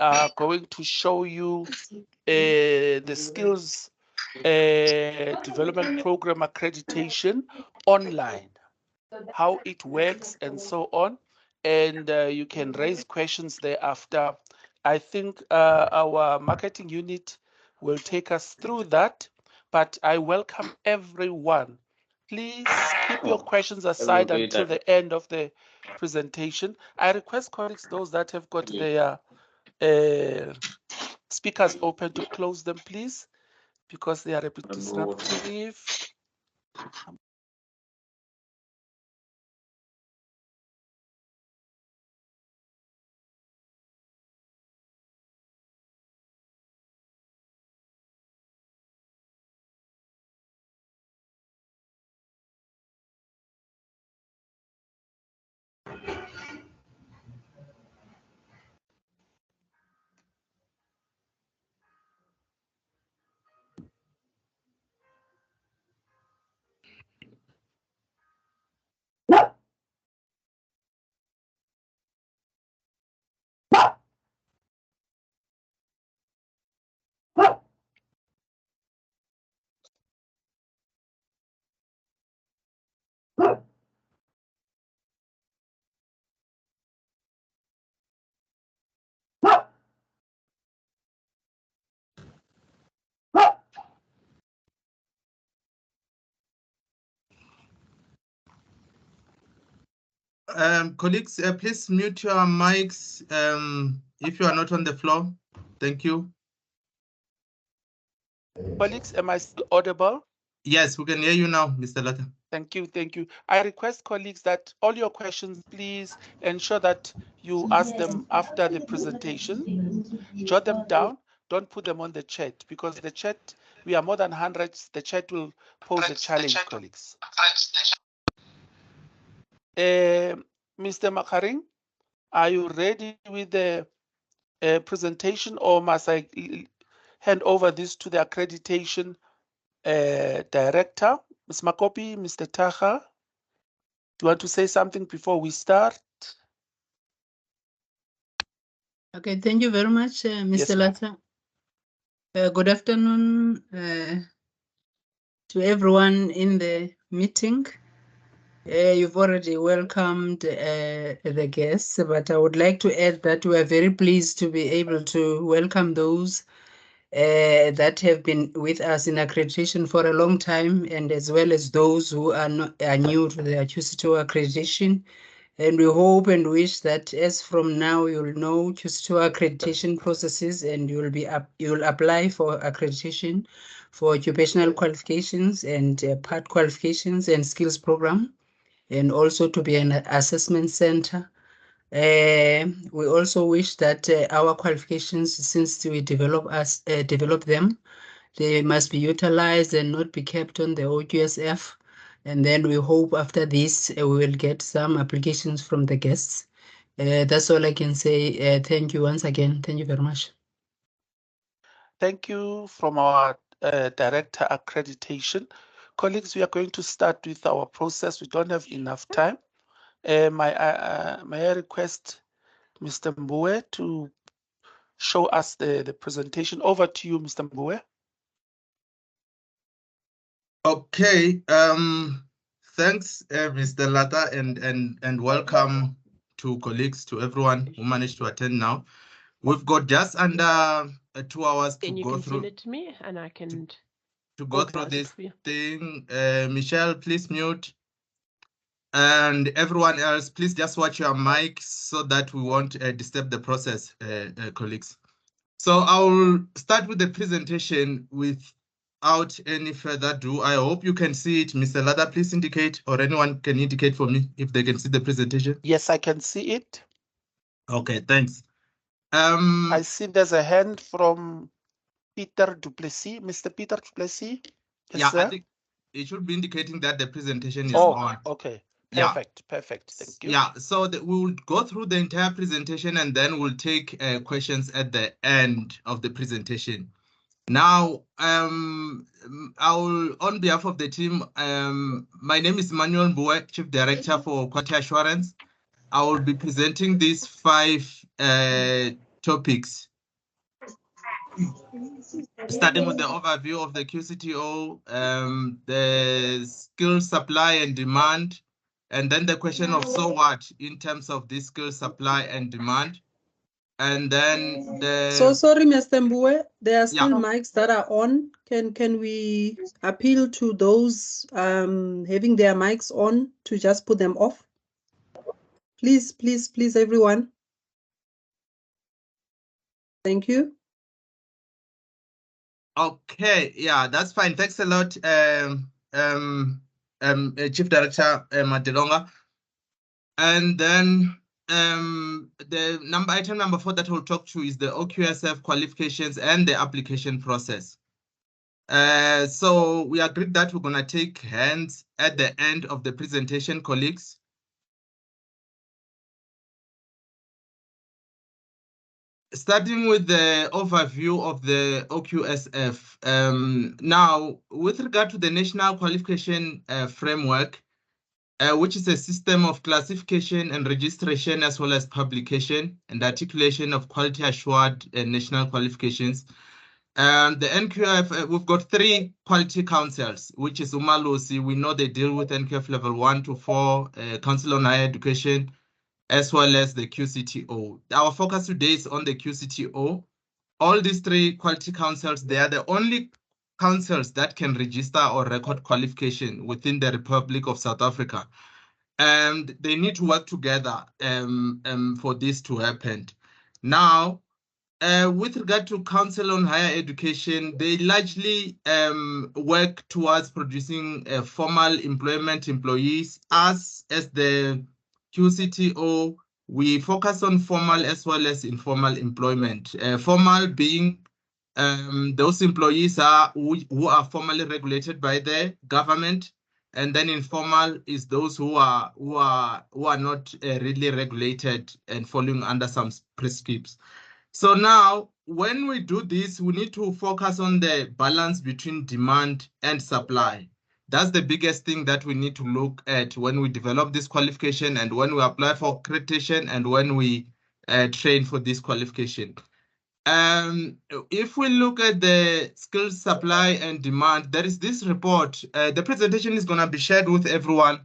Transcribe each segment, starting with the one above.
are going to show you the skills development program accreditation online, how it works and so on. And you can raise questions thereafter. I think our marketing unit will take us through that, but I welcome everyone. Please keep your questions aside until the end of the presentation. I request colleagues, those that have got their speakers open, to close them, please, because they are a bit disruptive. Colleagues, please mute your mics if you are not on the floor. Thank you. Colleagues, am I still audible? Yes, we can hear you now, Mr. Latta. Thank you, thank you. I request colleagues that all your questions, please ensure that you ask them after the presentation. Jot them down. Don't put them on the chat, because the chat, we are more than hundreds. The chat will pose a challenge, colleagues. Mr. Makaring, are you ready with the presentation, or must I hand over this to the accreditation director? Ms. Makopi, Mr. Taha, do you want to say something before we start? Okay, thank you very much, Mr. Yes, Latta. Good afternoon to everyone in the meeting. You've already welcomed the guests, but I would like to add that we are very pleased to be able to welcome those that have been with us in accreditation for a long time, and as well as those who are new to the QCTO accreditation. And we hope and wish that as from now you'll know QCTO accreditation processes, and you'll apply for accreditation for occupational qualifications and part qualifications and skills program, and also to be an assessment center. We also wish that our qualifications, since we develop them, they must be utilized and not be kept on the OQSF. And then we hope after this, we will get some applications from the guests. That's all I can say. Thank you once again. Thank you very much. Thank you from our Director Accreditation. Colleagues, we are going to start with our process. We don't have enough time. May I request Mr. Mbue to show us the presentation? Over to you, Mr. Mbue. Okay. Thanks, Mr. Latta, and welcome to colleagues, to everyone who managed to attend now. We've got just under 2 hours to go through. Send it to me, and I can go through this thing. Michelle, please mute. And everyone else, please just watch your mic so that we won't disturb the process, colleagues. So I'll start with the presentation without any further ado. I hope you can see it. Mr. Latta, please indicate, or anyone can indicate for me if they can see the presentation. Yes, I can see it. Okay, thanks. I see there's a hand from Peter Duplessis. Mr. Peter Duplessis? Yes, yeah, I think it should be indicating that the presentation is on. Okay. Perfect, yeah. Perfect. Thank you. Yeah, so we will go through the entire presentation, and then we'll take questions at the end of the presentation. Now, on behalf of the team, my name is Manuel Mbue, Chief Director for Quality Assurance. I will be presenting these 5 topics. Starting with the overview of the QCTO, the skills supply and demand, and then the question of so what in terms of this skills supply and demand. And then the... So sorry, Mr. Mbue, there are still mics that are on. Can we appeal to those having their mics on to just put them off? Please, please, please, everyone. Thank you. Okay, yeah, that's fine. Thanks a lot, Chief Director Madelonga. And then the item number 4 that we'll talk to is the OQSF qualifications and the application process. So we agreed that we're gonna take hands at the end of the presentation, colleagues. Starting with the overview of the OQSF. Now, with regard to the National Qualification Framework, which is a system of classification and registration, as well as publication and articulation of quality assured national qualifications. The NQF, we've got 3 quality councils, which is Umalusi. We know they deal with NQF level 1 to 4, Council on Higher Education, as well as the QCTO. Our focus today is on the QCTO. All these 3 quality councils, they are the only councils that can register or record qualification within the Republic of South Africa. And they need to work together for this to happen. Now, with regard to Council on Higher Education, they largely work towards producing formal employment employees. As the QCTO, we focus on formal as well as informal employment. Formal being those employees who are formally regulated by the government, and then informal is those who are not really regulated and following under some prescripts. So now, when we do this, we need to focus on the balance between demand and supply. That's the biggest thing that we need to look at when we develop this qualification and when we apply for accreditation and when we train for this qualification. If we look at the skills supply and demand, there is this report. The presentation is going to be shared with everyone.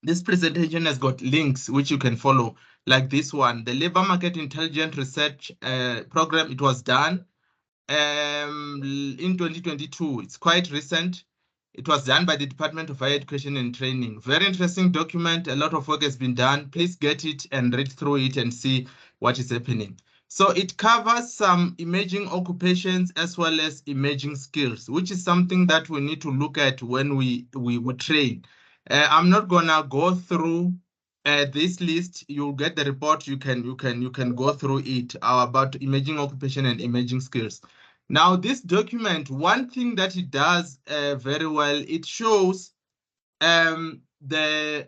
This presentation has got links which you can follow, like this one. The Labor Market Intelligence Research Program, it was done in 2022. It's quite recent. It was done by the Department of Higher Education and Training. Very interesting document. A lot of work has been done. Please get it and read through it and see what is happening. So it covers some emerging occupations as well as emerging skills, which is something that we need to look at when we train. I'm not gonna go through this list. You'll get the report. You can go through it about emerging occupation and emerging skills. Now, this document, one thing that it does very well, it shows the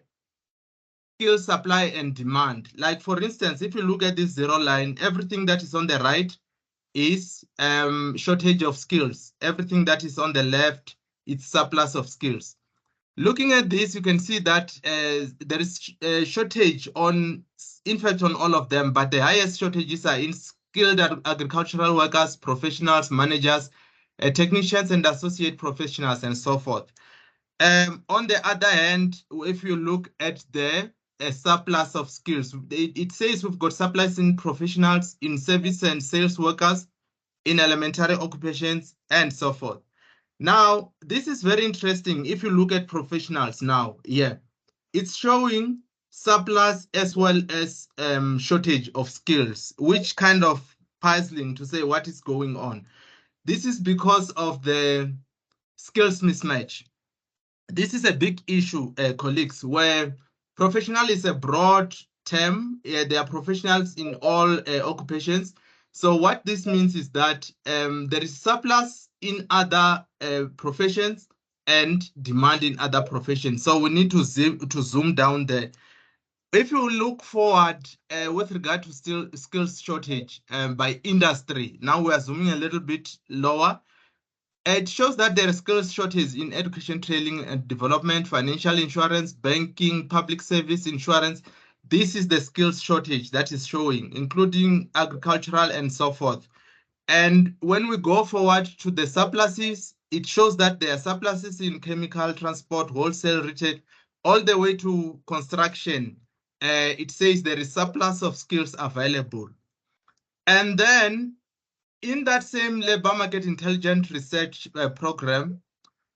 skill supply and demand. Like, for instance, if you look at this 0 line, everything that is on the right is shortage of skills. Everything that is on the left, it's surplus of skills. Looking at this, you can see that there is a shortage in fact, on all of them, but the highest shortages are in skilled agricultural workers, professionals, managers, technicians, and associate professionals, and so forth. On the other hand, if you look at the surplus of skills, it says we've got surplus in professionals, in service and sales workers, in elementary occupations, and so forth. Now, this is very interesting. If you look at professionals now, it's showing surplus as well as shortage of skills, which kind of puzzling to say what is going on. This is because of the skills mismatch. This is a big issue, colleagues, where professional is a broad term. There are professionals in all occupations. So what this means is that there is surplus in other professions and demand in other professions. So we need to zoom down there. If you look forward with regard to skills shortage by industry, now we are zooming a little bit lower. It shows that there is skills shortage in education, training and development, financial insurance, banking, public service insurance. this is the skills shortage that is showing, including agricultural and so forth. And when we go forward to the surpluses, it shows that there are surpluses in chemical, transport, wholesale, retail, all the way to construction. It says there is surplus of skills available. And then in that same labor market intelligence research program,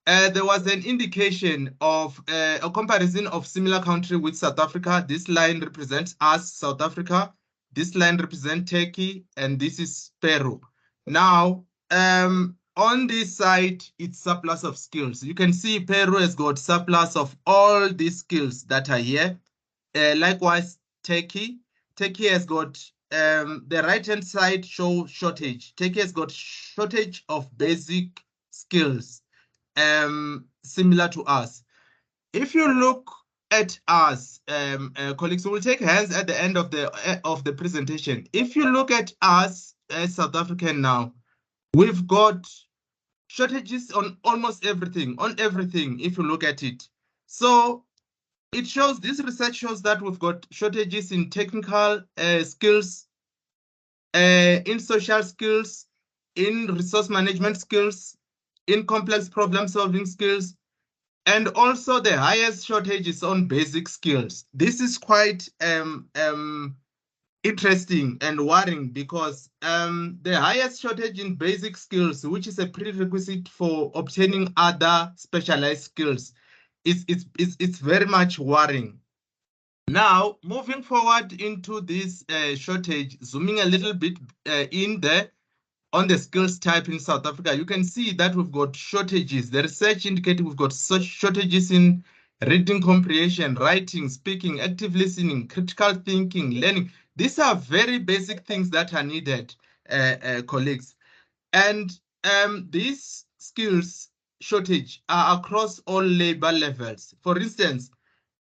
there was an indication of a comparison of similar country with South Africa. This line represents us, South Africa. This line represents Turkey, and this is Peru. Now, on this side, it's surplus of skills. You can see Peru has got surplus of all these skills that are here. Likewise, Turkey has got the right-hand side show shortage. Turkey has got shortage of basic skills, similar to us. If you look at us, colleagues, we will take hands at the end of the presentation. If you look at us as South African now, we've got shortages on almost everything, if you look at it. So it shows, this research shows that we've got shortages in technical skills, in social skills, in resource management skills, in complex problem solving skills, and also the highest shortage is on basic skills. This is quite interesting and worrying because the highest shortage in basic skills, which is a prerequisite for obtaining other specialized skills, it's very much worrying. Now, moving forward into this shortage, zooming a little bit on the skills type in South Africa, you can see that we've got shortages. The research indicated we've got such shortages in reading comprehension, writing, speaking, active listening, critical thinking, learning. These are very basic things that are needed, colleagues. And these skills shortage are across all labor levels. For instance,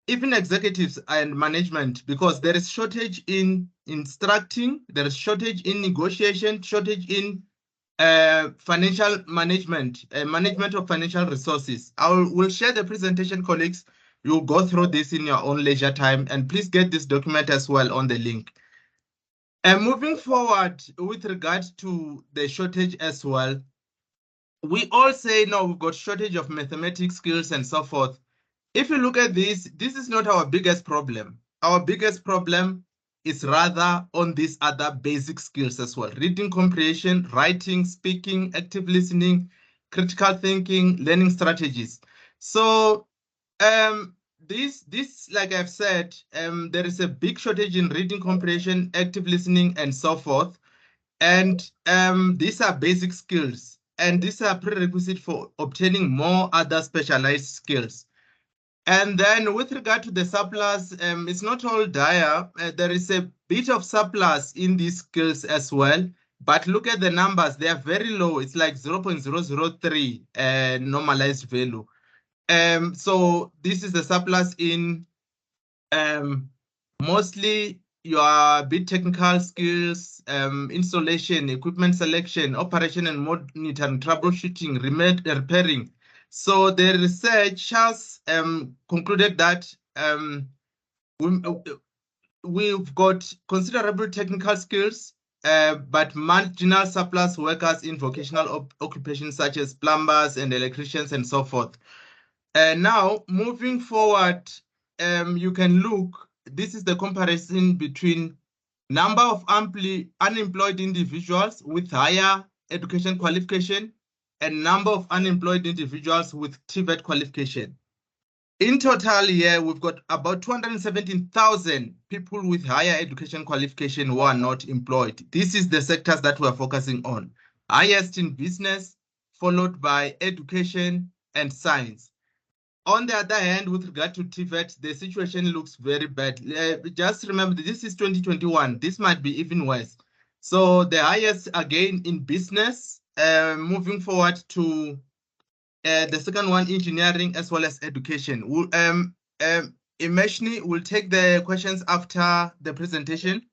even executives and management, because there is shortage in instructing, there is shortage in negotiation, shortage in financial management, management of financial resources. We'll share the presentation, colleagues. You'll go through this in your own leisure time, and please get this document as well on the link. And moving forward with regard to the shortage as well, we all say, no, we've got shortage of mathematics skills and so forth. If you look at this is not our biggest problem. Our biggest problem is rather on these other basic skills as well. Reading comprehension, writing, speaking, active listening, critical thinking, learning strategies. So this, like I've said, there is a big shortage in reading comprehension, active listening, and so forth. And these are basic skills, and these are prerequisite for obtaining more other specialized skills. And then with regard to the surplus, it's not all dire. There is a bit of surplus in these skills as well. But look at the numbers, they are very low. It's like 0.003 normalized value. So this is the surplus in mostly your bit technical skills, installation, equipment selection, operation and monitoring, troubleshooting, repairing. So the research has concluded that we've got considerable technical skills, but marginal surplus workers in vocational occupations such as plumbers and electricians and so forth. Now, moving forward, you can look, this is the comparison between number of unemployed individuals with higher education qualification and number of unemployed individuals with TVET qualification. In total here, we've got about 217,000 people with higher education qualification who are not employed. This is the sectors that we're focusing on. Highest in business, followed by education and science. On the other hand, with regard to TVET, the situation looks very bad. Just remember, this is 2021. This might be even worse. So the highest again in business, moving forward to the second one, engineering as well as education. Imeshni will take the questions after the presentation.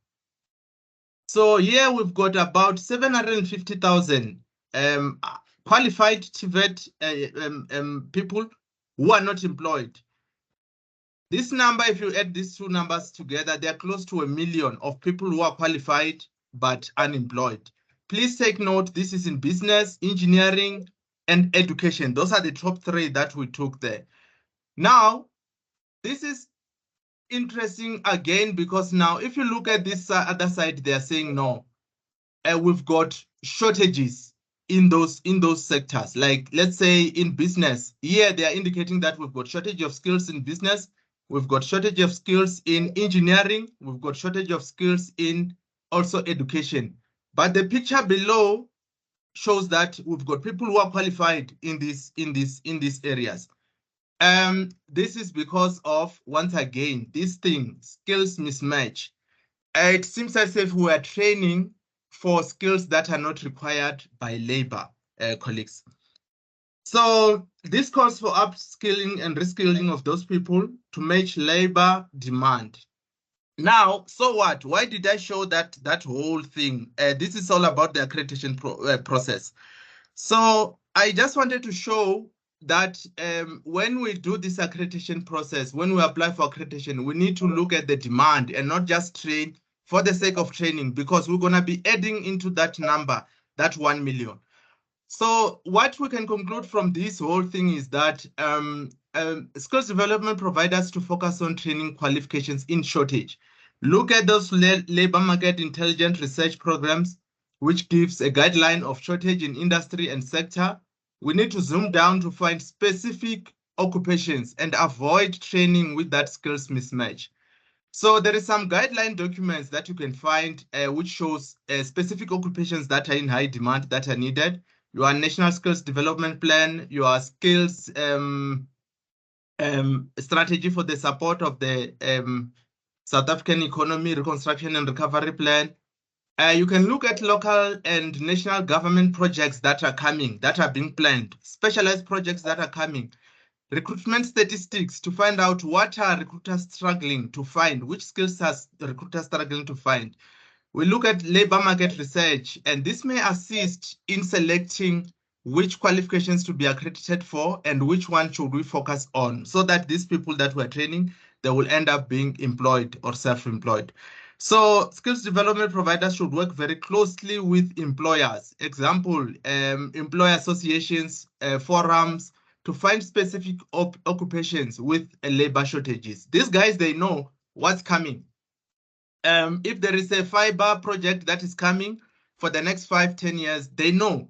So here we've got about 750,000 qualified TVET people who are not employed. This number, if you add these two numbers together, they are close to 1 million of people who are qualified but unemployed. Please take note, this is in business, engineering, and education. Those are the top three that we took there. Now, this is interesting again, because now if you look at this other side, they are saying no, we've got shortages in those sectors. Like, let's say in business, here they are indicating that we've got shortage of skills in business, we've got shortage of skills in engineering, we've got shortage of skills in also education. But the picture below shows that we've got people who are qualified in these areas. This is because of, once again, this thing, skills mismatch. It seems as if we are training for skills that are not required by labor, colleagues. So this calls for upskilling and reskilling of those people to match labor demand. Now, so what? Why did I show that whole thing? This is all about the accreditation process. So I just wanted to show that when we do this accreditation process, when we apply for accreditation, we need to look at the demand and not just train for the sake of training, because we're going to be adding into that number, that 1 million. So what we can conclude from this whole thing is that skills development providers to focus on training qualifications in shortage. Look at those labor market intelligent research programs, which gives a guideline of shortage in industry and sector. We need to zoom down to find specific occupations and avoid training with that skills mismatch. So there is some guideline documents that you can find which shows specific occupations that are in high demand that are needed. Your National Skills Development Plan, your skills strategy for the support of the South African economy, reconstruction and recovery plan. You can look at local and national government projects that are coming, that are being planned, specialized projects that are coming, recruitment statistics to find out what are recruiters struggling to find, which skills are recruiters struggling to find. We look at labor market research, and this may assist in selecting which qualifications to be accredited for and which one should we focus on, so that these people that we're training, they will end up being employed or self-employed. So skills development providers should work very closely with employers. Example, employer associations, forums, to find specific occupations with labor shortages. These guys, they know what's coming. If there is a fiber project that is coming for the next 5-10 years, they know.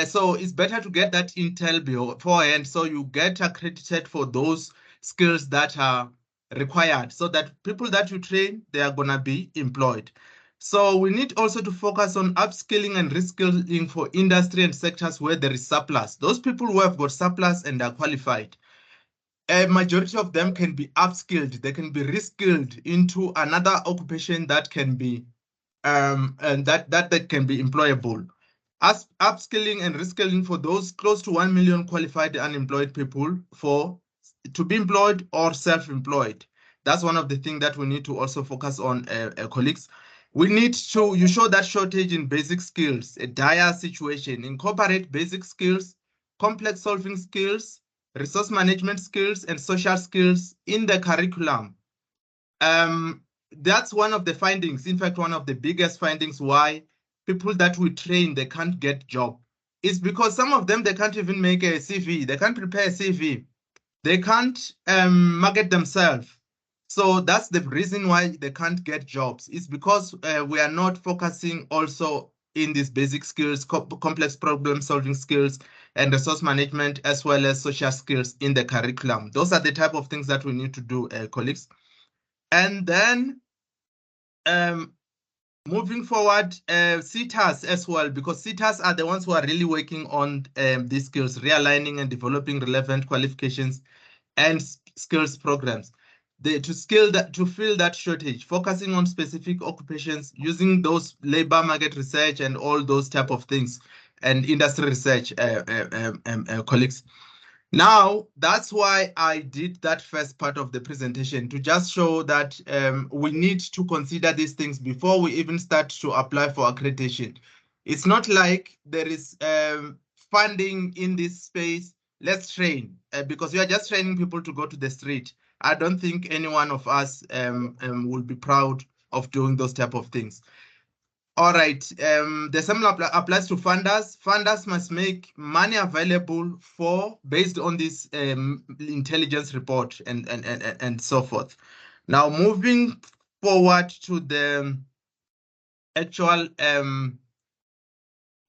So it's better to get that intel beforehand, so you get accredited for those skills that are required, so that people that you train, they are going to be employed. So we need also to focus on upskilling and reskilling for industry and sectors where there is surplus. Those people who have got surplus and are qualified, a majority of them can be upskilled. They can be reskilled into another occupation that can be and that can be employable. As upskilling and reskilling for those close to 1 million qualified unemployed people to be employed or self-employed. That's one of the things that we need to also focus on, colleagues. We need to, you show that shortage in basic skills, a dire situation, incorporate basic skills, complex solving skills, resource management skills, and social skills in the curriculum. That's one of the findings, in fact, one of the biggest findings why people that we train, they can't get job. It's because some of them, they can't even make a CV, they can't prepare a CV, they can't market themselves. So that's the reason why they can't get jobs. It's because we are not focusing also in these basic skills, complex problem solving skills, and resource management, as well as social skills in the curriculum. Those are the type of things that we need to do, colleagues. And then moving forward, CETAs as well, because CETAs are the ones who are really working on these skills, realigning and developing relevant qualifications and skills programs. To fill that shortage, focusing on specific occupations, using those labor market research and all those type of things, and industry research, colleagues. Now, that's why I did that first part of the presentation, to just show that we need to consider these things before we even start to apply for accreditation. It's not like there is funding in this space, let's train, because we are just training people to go to the street. I don't think any one of us will be proud of doing those type of things. All right, the same applies to funders. Funders must make money available based on this intelligence report and so forth. Now, moving forward to the actual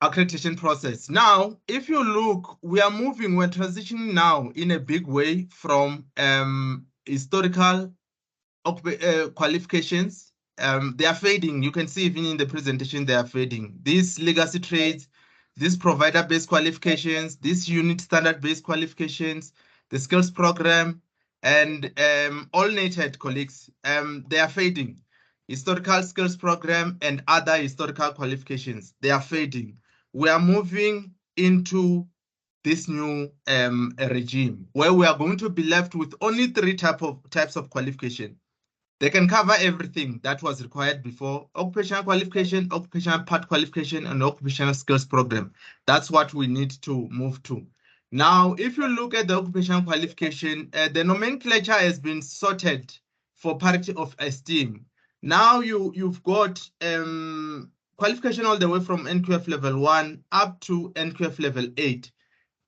accreditation process. Now, if you look, we're transitioning now in a big way from historical qualifications. They are fading. You can see even in the presentation, they are fading. These legacy trades, these provider-based qualifications, these unit standard-based qualifications, the skills program, and all NATED colleagues, they are fading. Historical skills program and other historical qualifications, they are fading. We are moving into this new regime where we are going to be left with only three types of qualification. They can cover everything that was required before: occupational qualification, occupational part qualification, and occupational skills program. That's what we need to move to. Now, if you look at the occupational qualification, the nomenclature has been sorted for parity of esteem. Now you've got qualification all the way from NQF level 1 up to NQF level 8.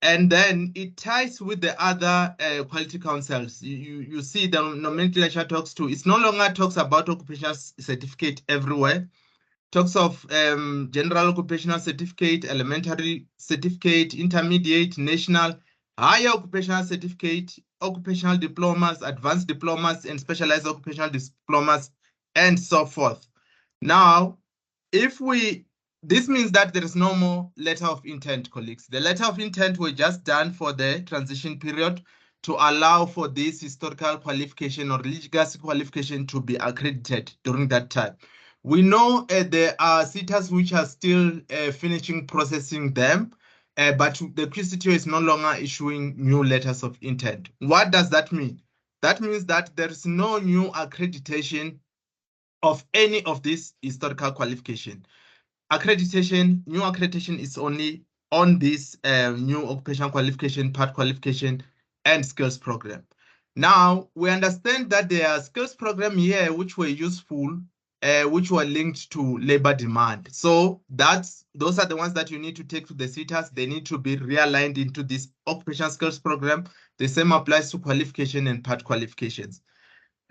And then it ties with the other quality councils. You see the nomenclature it's no longer talks about occupational certificate everywhere. Talks of general occupational certificate, elementary certificate, intermediate, national, higher occupational certificate, occupational diplomas, advanced diplomas, and specialized occupational diplomas, and so forth. Now, this means that there is no more letter of intent, colleagues. The letter of intent were just done for the transition period to allow for this historical qualification or legacy qualification to be accredited during that time. We know there are SETAs which are still finishing processing them, but the QCTO is no longer issuing new letters of intent. What does that mean? That means that there is no new accreditation of any of these historical qualification. New accreditation is only on this new occupational qualification, part qualification, and skills program. Now, we understand that there are skills program here which were useful, which were linked to labor demand. So those are the ones that you need to take to the SETAs. They need to be realigned into this occupational skills program. The same applies to qualification and part qualifications.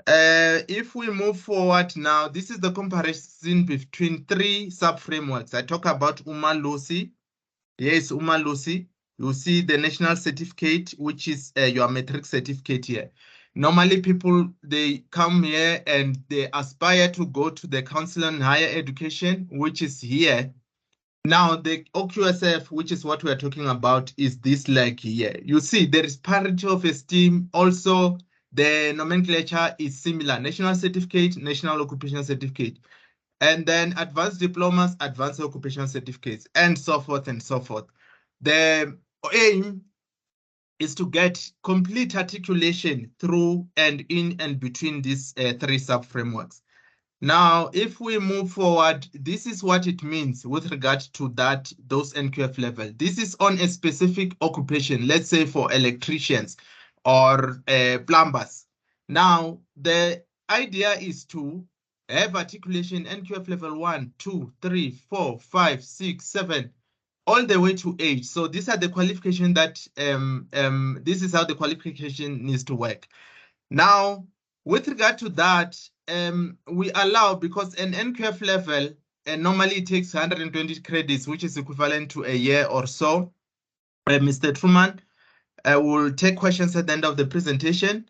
If we move forward now, this is the comparison between three sub-frameworks. I talk about UMA-LUCI. Yes, UMA-LUCI. You see the national certificate, which is your matric certificate here. Normally, people, they come here and they aspire to go to the Council on Higher Education, which is here. Now, the OQSF, which is what we're talking about, is this leg here. You see, there is parity of esteem. Also, the nomenclature is similar: national certificate, national occupational certificate, and then advanced diplomas, advanced occupational certificates, and so forth and so forth. The aim is to get complete articulation through and in and between these three sub-frameworks. Now, if we move forward, this is what it means with regard to those NQF level. This is on a specific occupation, let's say for electricians or plumbers. Now, the idea is to have articulation NQF level 1, 2, 3, 4, 5, 6, 7, all the way to 8. So these are the qualification that, this is how the qualification needs to work. Now, with regard to that, we allow, because an NQF level normally it takes 120 credits, which is equivalent to a year or so. Mr. Truman will take questions at the end of the presentation,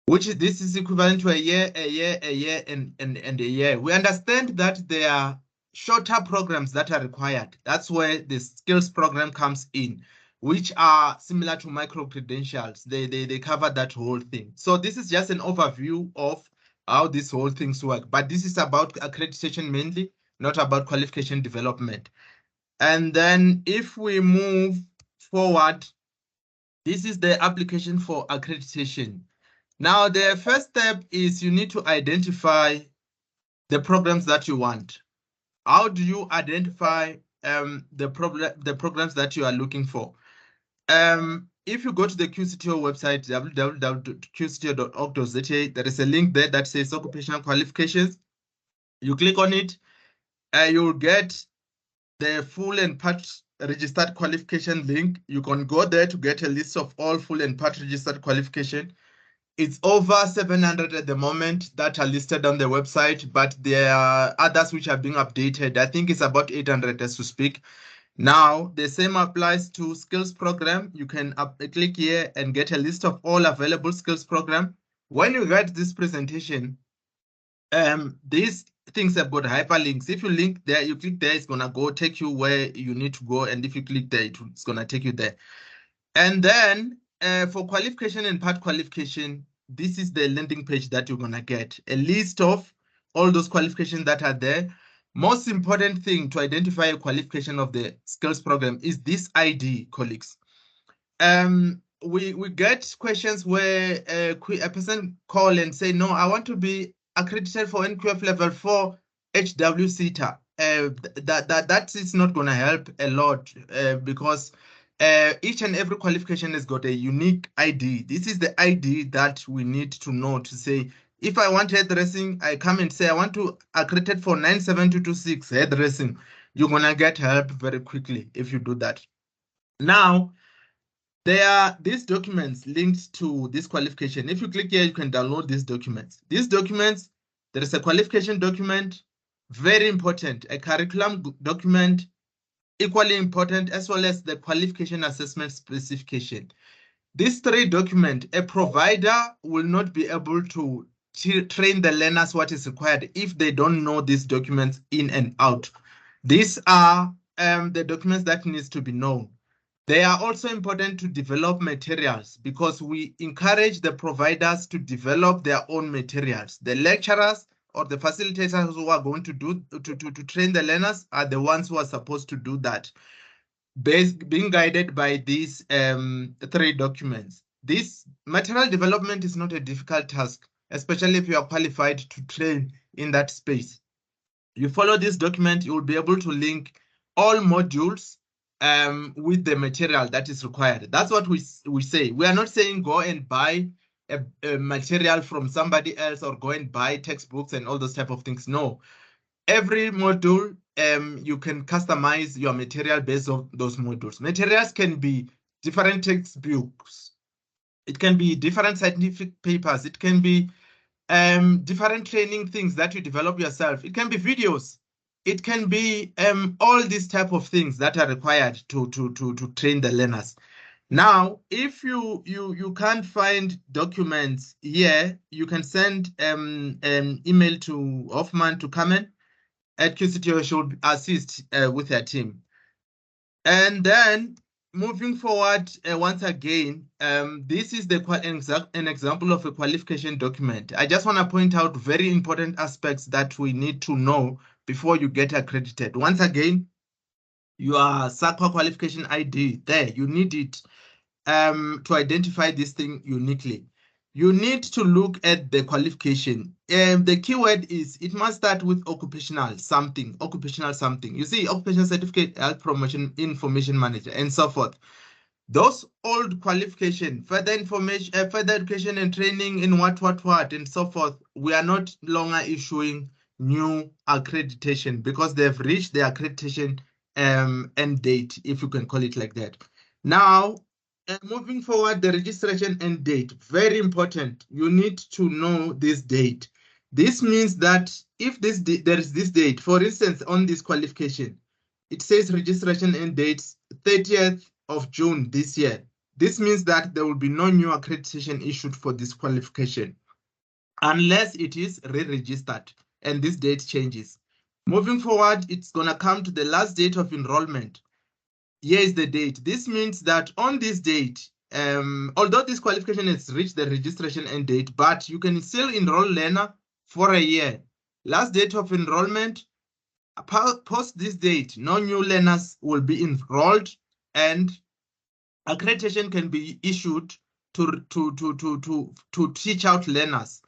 this is equivalent to a year, and a year. We understand that there are shorter programs that are required. That's where the skills program comes in, which are similar to micro-credentials. They cover that whole thing. So this is just an overview of how these whole things work. But this is about accreditation mainly, not about qualification development. And then if we move forward, this is the application for accreditation. Now, the first step is you need to identify the programs that you want. How do you identify the programs that you are looking for? if you go to the QCTO website, www.qcto.org.za, there is a link there that says occupational qualifications. You click on it, you'll get the full and part registered qualification link. You can go there to get a list of all full and part registered qualification. It's over 700 at the moment that are listed on the website, but there are others which are being updated. I think it's about 800 as we speak. Now, the same applies to skills program. You can click here and get a list of all available skills program. When you get this presentation, these things have got hyperlinks. If you link there, you click there, it's gonna go take you where you need to go. And if you click there, it's gonna take you there. And then for qualification and part qualification, this is the landing page that you're gonna get. A list of all those qualifications that are there. Most important thing to identify a qualification of the skills program is this ID, colleagues. We get questions where a person call and say, no, I want to be accredited for NQF level 4 HW Seta. That is not going to help a lot because each and every qualification has got a unique ID. This is the ID that we need to know to say, if I want hairdressing, I come and say, I want to accredit for 97226 hairdressing. You're going to get help very quickly if you do that. Now, there are these documents linked to this qualification. If you click here, you can download these documents. These documents, there is a qualification document, very important, a curriculum document, equally important, as well as the qualification assessment specification. These three documents, a provider will not be able to train the learners what is required if they don't know these documents in and out. These are the documents that needs to be known. They are also important to develop materials because we encourage the providers to develop their own materials. The lecturers or the facilitators who are going to train the learners are the ones who are supposed to do that, being guided by these three documents. This material development is not a difficult task, especially if you are qualified to train in that space. You follow this document, you will be able to link all modules with the material that is required. That's what we say. We are not saying go and buy a material from somebody else or go and buy textbooks and all those type of things. No, every module you can customize your material based on those modules. Materials can be different textbooks. It can be different scientific papers. It can be different training things that you develop yourself. It can be videos. It can be all these type of things that are required to train the learners. Now, if you can't find documents here, you can send an email to Hoffman to Carmen at QCTO. Should assist with their team. And then moving forward, once again, this is an example of a qualification document. I just want to point out very important aspects that we need to know before you get accredited. Once again, your SAQA qualification ID there, you need it to identify this thing uniquely. You need to look at the qualification. The keyword is it must start with occupational something. You see, occupational certificate, health promotion, information manager, and so forth. Those old qualification, further information, further education and training in what, and so forth, we are not longer issuing new accreditation because they've reached the accreditation end date, if you can call it like that. Now, moving forward, the registration end date, very important. You need to know this date. This means that if there is this date, for instance, on this qualification, it says registration end dates 30th of June this year. This means that there will be no new accreditation issued for this qualification unless it is re-registered and this date changes. Moving forward, it's going to come to the last date of enrollment. Here is the date. This means that on this date, although this qualification has reached the registration end date, but you can still enroll learner for a year. Last date of enrollment, post this date, no new learners will be enrolled and accreditation can be issued to teach out learners.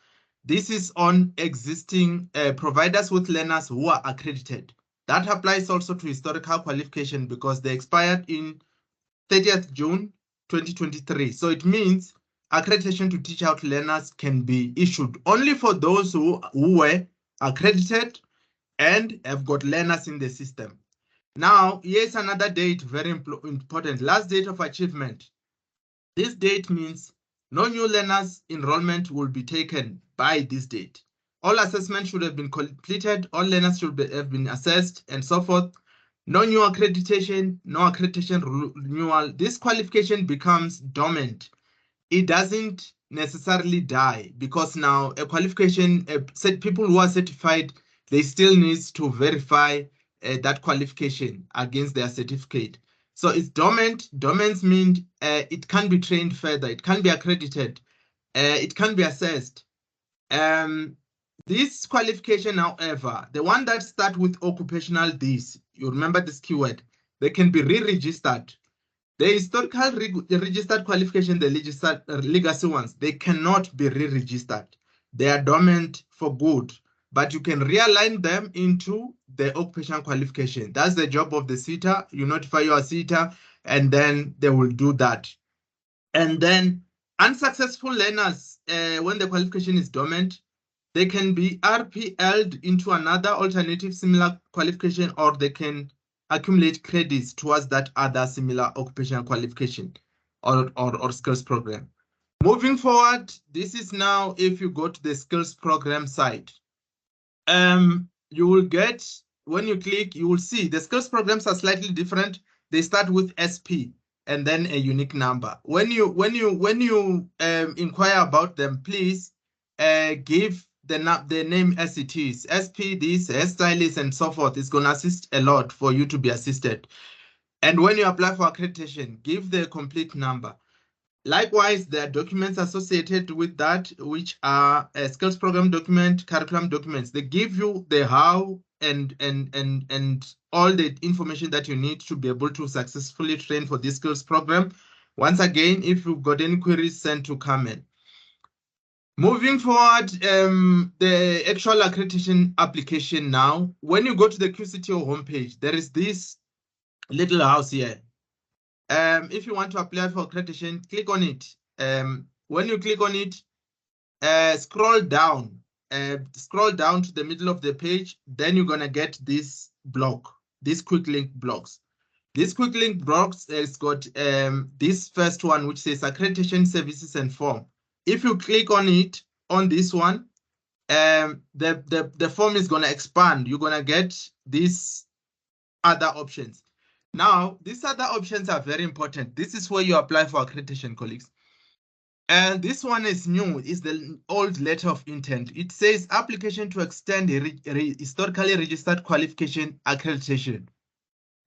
This is on existing providers with learners who are accredited. That applies also to historical qualification because they expired in 30th June 2023. So it means accreditation to teach out learners can be issued only for those who were accredited and have got learners in the system. Now, here's another date, very important, last date of achievement. This date means no new learners enrollment will be taken by this date. All assessments should have been completed, all learners should have been assessed, and so forth. No new accreditation, no accreditation renewal. This qualification becomes dormant. It doesn't necessarily die because now a qualification, people who are certified, they still need to verify that qualification against their certificate. So it's dormant. Dormant means it can be trained further. It can be accredited. It can be assessed. This qualification, however, the one that starts with occupational this, you remember this keyword, they can be re-registered. The historical registered qualification, the legacy ones, they cannot be re-registered. They are dormant for good, but you can realign them into the occupational qualification. That's the job of the Seta. You notify your Seta, and then they will do that. And then unsuccessful learners, when the qualification is dormant, they can be RPL'd into another alternative similar qualification, or they can accumulate credits towards that other similar occupational qualification or skills program. Moving forward, this is now if you go to the skills program side. You will get, when you click, you will see the skills programs are slightly different. They start with SP and then a unique number. When you inquire about them, please give the name as it is. SP, this, hairstylist, and so forth is going to assist a lot for you to be assisted. And when you apply for accreditation, give the complete number. Likewise, there are documents associated with that, which are a skills program document, curriculum documents. They give you the how and all the information that you need to be able to successfully train for this skills program. Once again, if you've got any queries, send to Carmen. Moving forward, the actual accreditation application now, when you go to the QCTO homepage, there is this little house here. If you want to apply for accreditation, click on it. When you click on it, scroll down to the middle of the page, then you're gonna get this block, these quick link blocks. This quick link blocks has got this first one, which says accreditation services and form. If you click on it, on this one, the form is gonna expand. You're gonna get these other options. Now, these other options are very important. This is where you apply for accreditation, colleagues. And this one is new, is the old letter of intent. It says application to extend a historically registered qualification accreditation.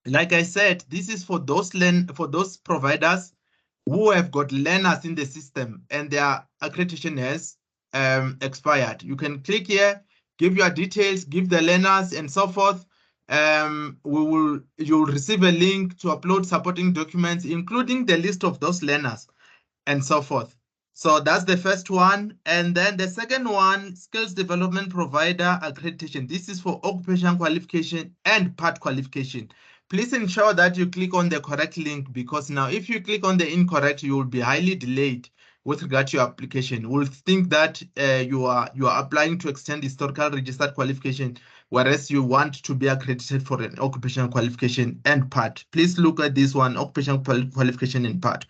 Like I said, this is for those providers who have got learners in the system and their accreditation has expired. You can click here, give your details, give the learners and so forth. You'll receive a link to upload supporting documents, including the list of those learners and so forth. So that's the first one. And then the second one, skills development provider accreditation. This is for occupational qualification and part qualification. Please ensure that you click on the correct link, because now if you click on the incorrect, you will be highly delayed with regard to your application. We'll think that you are applying to extend historical registered qualification, whereas you want to be accredited for an occupational qualification and part. Please look at this one, occupational qualification and part.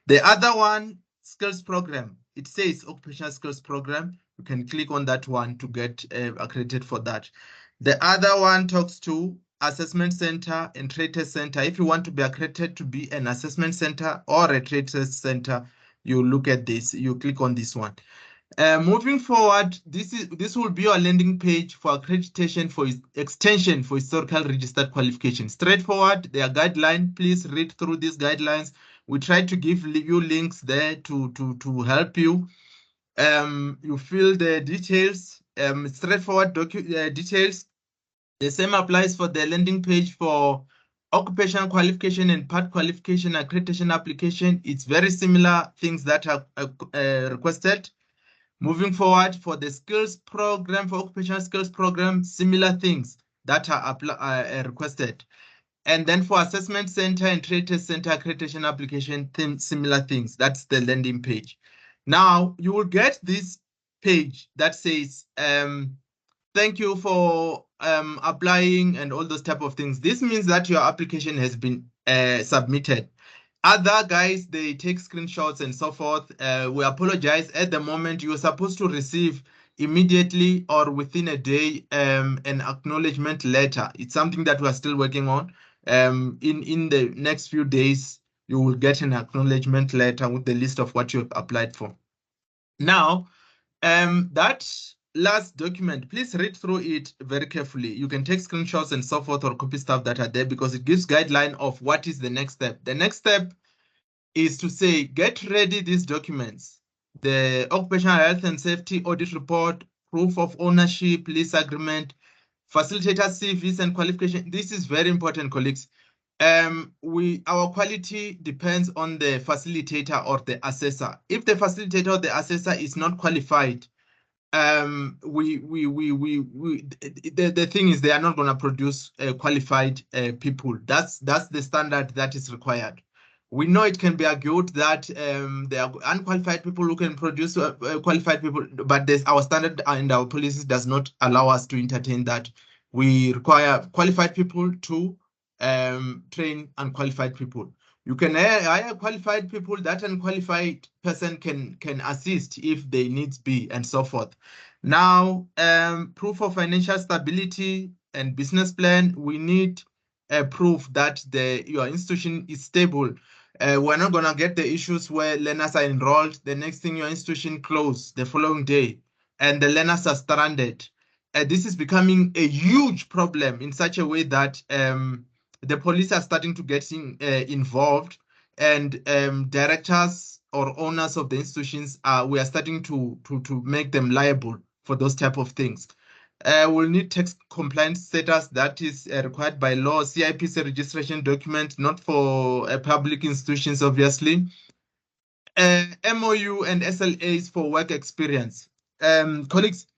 The other one, skills program. It says occupational skills program. You can click on that one to get accredited for that. The other one talks to assessment center and trade test center. If you want to be accredited to be an assessment center or a trade test center, you look at this, you click on this one. Moving forward, this will be your landing page for accreditation for extension for historical registered qualification. Straightforward, their guideline. Please read through these guidelines. We try to give you links there to help you. You fill the details, straightforward details. The same applies for the landing page for occupational qualification and part qualification accreditation application. It's very similar things that are requested. Moving forward, for the skills program, for occupational skills program, similar things that are requested. And then for assessment center and trade test center accreditation application, similar things. That's the landing page. Now you will get this page that says, thank you for applying and all those type of things. This means that your application has been submitted. Other guys, they take screenshots and so forth. We apologize. At the moment, you're supposed to receive immediately or within a day an acknowledgement letter. It's something that we're still working on. In the next few days, you will get an acknowledgement letter with the list of what you've applied for. Now, that last document, please read through it very carefully. You can take screenshots and so forth or copy stuff that are there because it gives guideline of what is the next step. The next step is to say, get ready these documents. The occupational health and safety audit report, proof of ownership, lease agreement, facilitator CVs and qualification. This is very important, colleagues. Our quality depends on the facilitator or the assessor. If the facilitator or the assessor is not qualified, the thing is they are not going to produce qualified people. That's the standard that is required. We know it can be argued that there are unqualified people who can produce qualified people, but our standard and our policies does not allow us to entertain that. We require qualified people to train unqualified people. You can hire qualified people. That unqualified person can assist if they needs be and so forth. Now, proof of financial stability and business plan. We need proof that your institution is stable. We're not gonna get the issues where learners are enrolled. The next thing, your institution closed the following day, and the learners are stranded. This is becoming a huge problem in such a way that the police are starting to get involved, and directors or owners of the institutions we are starting to make them liable for those type of things. We'll need tax compliance status that is required by law. CIPC registration document, not for public institutions, obviously. MOU and SLAs for work experience. Colleagues,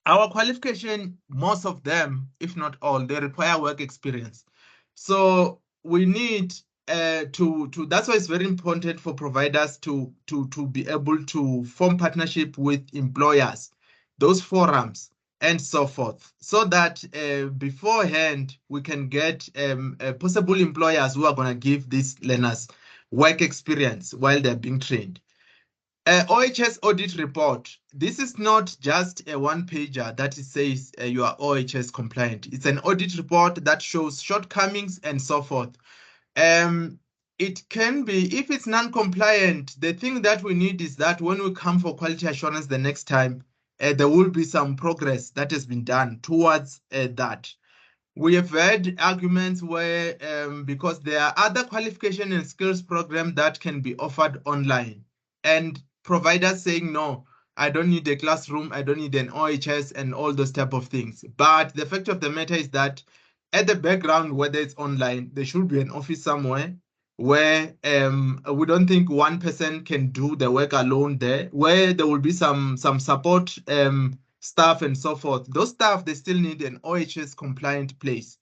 our qualification, most of them, if not all, they require work experience. So we need that's why it's very important for providers to be able to form partnership with employers, those forums and so forth, so that beforehand we can get possible employers who are going to give these learners work experience while they're being trained. OHS audit report. This is not just a one-pager that says you are OHS compliant. It's an audit report that shows shortcomings and so forth. It can be, if it's non-compliant, the thing that we need is that when we come for quality assurance the next time, there will be some progress that has been done towards that. We have heard arguments where, because there are other qualification and skills programs that can be offered online, and providers saying, no, I don't need a classroom, I don't need an OHS and all those type of things. But the fact of the matter is that at the background, whether it's online, there should be an office somewhere where we don't think one person can do the work alone there, where there will be some support staff and so forth. Those staff, they still need an OHS compliant place.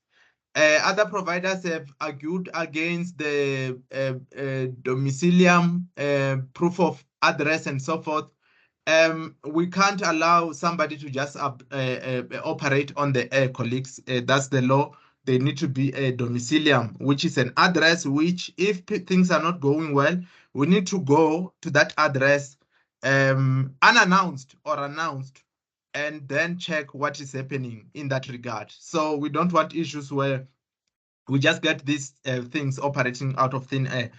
Other providers have argued against the domicilium, proof of address and so forth. We can't allow somebody to just operate on the air, colleagues. That's the law. They need to be a domicilium, which is an address which, if things are not going well, we need to go to that address unannounced or announced, and then check what is happening in that regard. So we don't want issues where we just get these things operating out of thin air.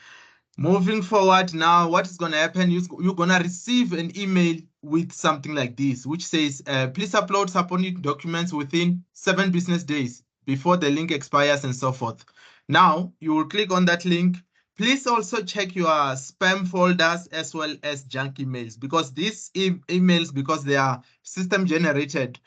Moving forward now, what is going to happen? You're going to receive an email with something like this, which says, please upload supporting documents within 7 business days before the link expires and so forth. Now, you will click on that link. Please also check your spam folders as well as junk emails, because these emails, because they are system generated,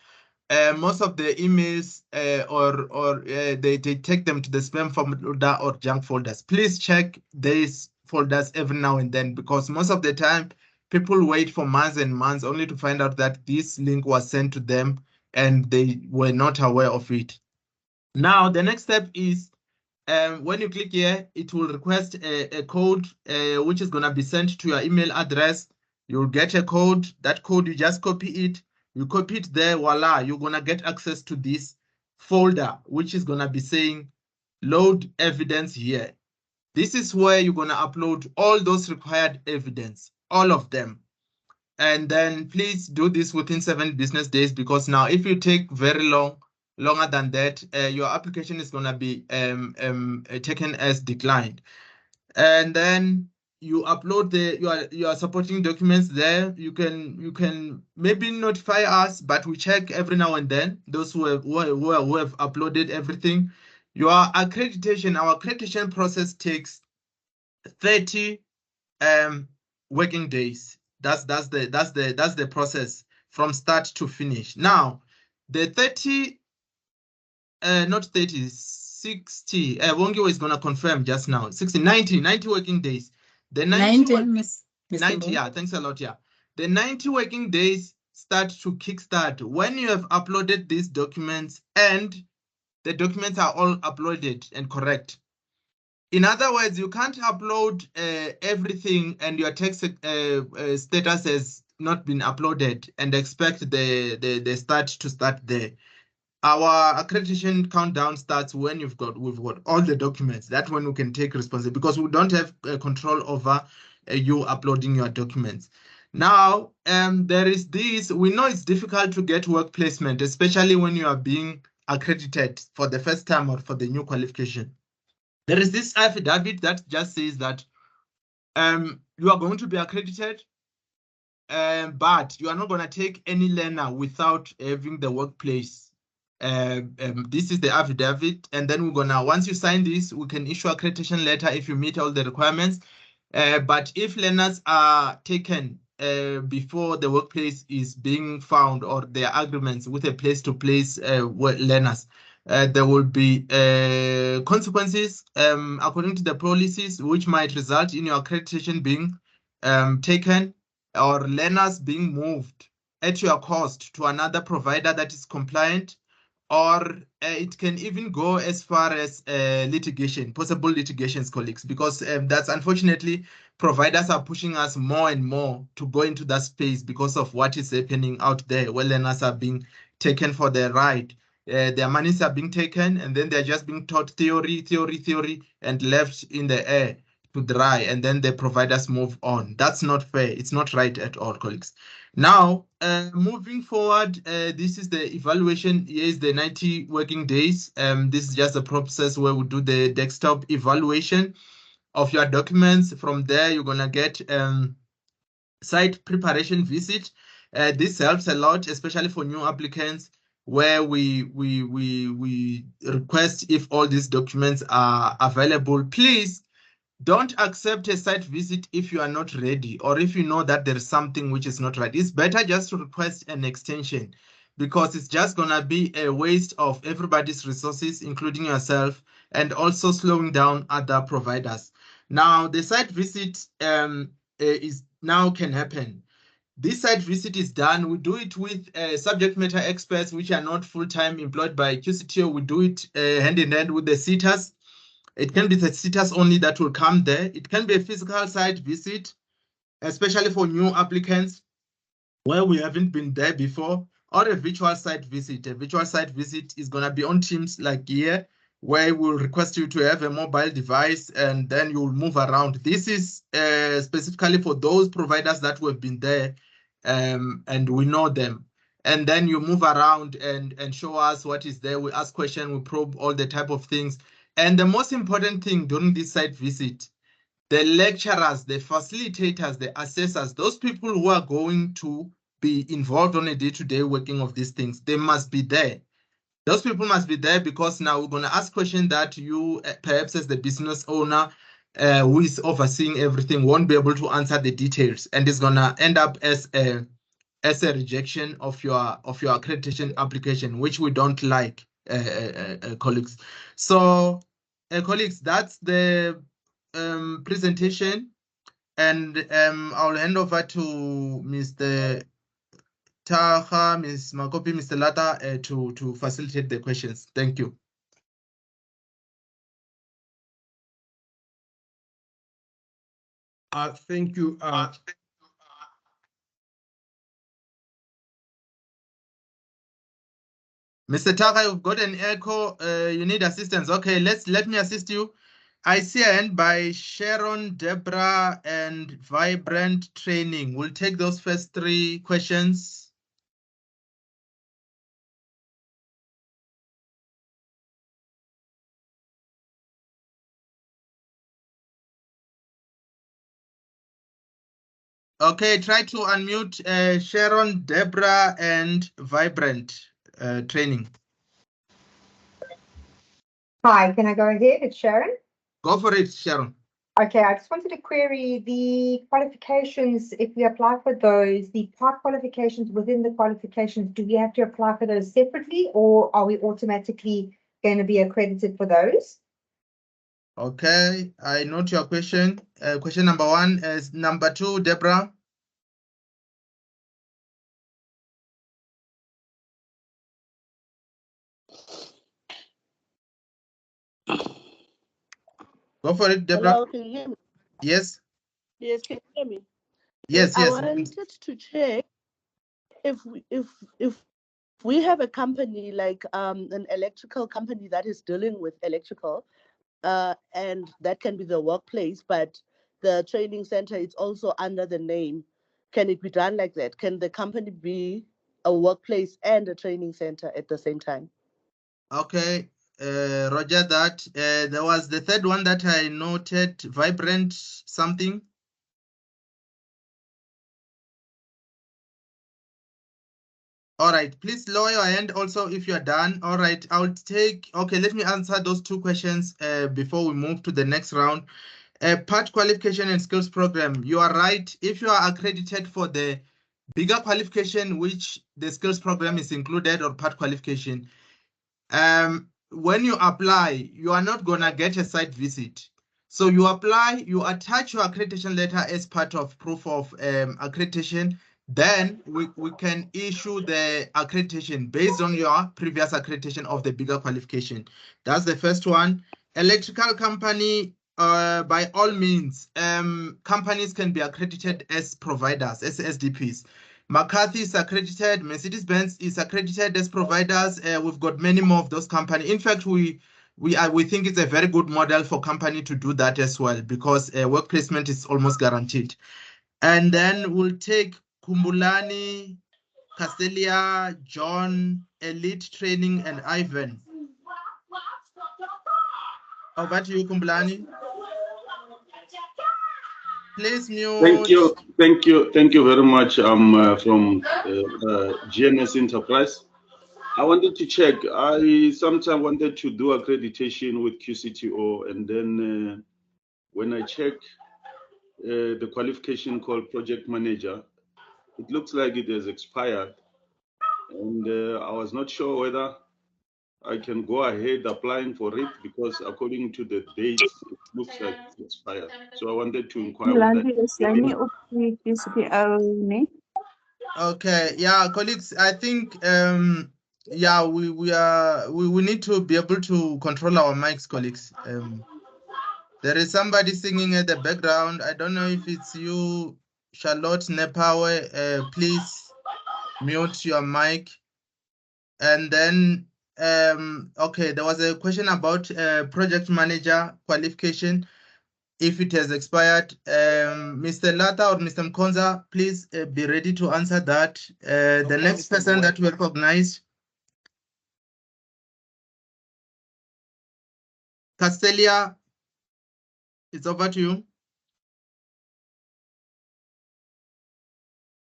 most of the emails they take them to the spam folder or junk folders. Please check these folders every now and then, because most of the time people wait for months and months only to find out that this link was sent to them and they were not aware of it. Now, the next step is when you click here, it will request a code which is going to be sent to your email address. You'll get a code. That code, you just copy it. You copy it there, voila, you're going to get access to this folder, which is going to be saying load evidence here. This is where you're going to upload all those required evidence, all of them. And then please do this within 7 business days, because now if you take very longer than that, your application is going to be taken as declined. And then you upload your supporting documents there. You can maybe notify us, but we check every now and then those who have uploaded everything. Your accreditation, our accreditation process takes 30 working days. That's the process from start to finish. Now, the 30, not 30, 60. Wongi is gonna confirm just now. 60, 90 working days. The 90, Miss 90, yeah, thanks a lot. Yeah, the 90 working days start to kickstart when you have uploaded these documents and the documents are all uploaded and correct. In other words, you can't upload everything and your tax status has not been uploaded and expect the start to start there. Our accreditation countdown starts when we've got all the documents. That's when we can take responsibility, because we don't have control over you uploading your documents. Now, there is this. We know it's difficult to get work placement, especially when you are being accredited for the first time or for the new qualification. There is this affidavit that just says that you are going to be accredited, but you are not going to take any learner without having the workplace. This is the affidavit, and then we're gonna, once you sign this, we can issue accreditation letter if you meet all the requirements. But if learners are taken before the workplace is being found, or there are agreements with a place-to-place learners, there will be consequences according to the policies, which might result in your accreditation being taken or learners being moved at your cost to another provider that is compliant, or it can even go as far as litigation, possible litigations, colleagues, because that's unfortunately providers are pushing us more and more to go into that space because of what is happening out there, where learners are being taken for their ride. Their monies are being taken, and then they're just being taught theory, and left in the air to dry, and then the providers move on. That's not fair. It's not right at all, colleagues. Now, moving forward, this is the evaluation. Here is the 90 working days. This is just a process where we do the desktop evaluation of your documents. From there, you're gonna get site preparation visit. This helps a lot, especially for new applicants, where we request if all these documents are available. Please don't accept a site visit if you are not ready, or if you know that there is something which is not right. It's better just to request an extension, because it's just gonna be a waste of everybody's resources, including yourself, and also slowing down other providers. Now, the site visit is now can happen. This site visit is done. We do it with subject matter experts, which are not full-time employed by QCTO. We do it hand in hand with the SETAs. It can be the SETAs only that will come there. It can be a physical site visit, especially for new applicants where we haven't been there before, or a virtual site visit. A virtual site visit is going to be on Teams like here, where we'll request you to have a mobile device, and then you'll move around. This is specifically for those providers that have been there and we know them. And then you move around and show us what is there. We ask questions, we probe all the type of things. And the most important thing during this site visit, the lecturers, the facilitators, the assessors, those people who are going to be involved on a day-to-day working of these things, they must be there. Those people must be there, because now we're going to ask questions that you, perhaps as the business owner who is overseeing everything, won't be able to answer the details, and it's going to end up as a rejection of your accreditation application, which we don't like, colleagues. So, colleagues, that's the presentation, and I'll hand over to Mr. Taha, Ms. Makopi, Mr. Lata to facilitate the questions. Thank you. Thank you. Mr. Taka, you've got an echo. You need assistance. Okay, let me assist you. I see a hand by Sharon, Deborah, and Vibrant Training. We'll take those first three questions. Okay, try to unmute Sharon, Deborah, and Vibrant Training. Hi, can I go ahead? It's Sharon. Go for it, Sharon. Okay, I just wanted to query the qualifications. If we apply for those, the part qualifications within the qualifications, do we have to apply for those separately, or are we automatically going to be accredited for those? Okay, I note your question. Question number one is number two, Deborah. Go for it, Deborah. Hello, can you hear me? Yes. Yes, can you hear me? Yes, I yes. wanted to check if we have a company like an electrical company that is dealing with electrical, and that can be the workplace, but the training center is also under the name. Can it be done like that? Can the company be a workplace and a training center at the same time? Okay, Roger that. There was the third one that I noted, Vibrant something. All right, please lower your hand also if you are done. All right, I'll take, okay, let me answer those two questions before we move to the next round. Part qualification and skills program, you are right. If you are accredited for the bigger qualification, which the skills program is included, or part qualification, when you apply, you are not gonna get a site visit. So you apply, you attach your accreditation letter as part of proof of accreditation. Then we can issue the accreditation based on your previous accreditation of the bigger qualification. That's the first one. Electrical company, by all means, companies can be accredited as providers, as SDPs. McCarthy is accredited, Mercedes-Benz is accredited as providers. We've got many more of those companies. In fact, we think it's a very good model for company to do that as well, because work placement is almost guaranteed. And then we'll take Kumbulani, Castelia, John, Elite Training, and Ivan. Over to you, Kumbulani. Please mute. Thank you very much. I'm from GNS Enterprise. I wanted to check. I sometimes wanted to do accreditation with QCTO, and then when I check the qualification called project manager, it looks like it has expired, and I was not sure whether I can go ahead applying for it, because according to the dates, it looks like it's expired. So I wanted to inquire with that. Okay, yeah, colleagues, I think yeah, we need to be able to control our mics, colleagues. There is somebody singing at the background. I don't know if it's you, Charlotte Nepawe. Please mute your mic. And then okay, there was a question about project manager qualification, if it has expired. Mr. Lata or Mr. Mkonza, please be ready to answer that. The next person that we recognize, Castelia, it's over to you.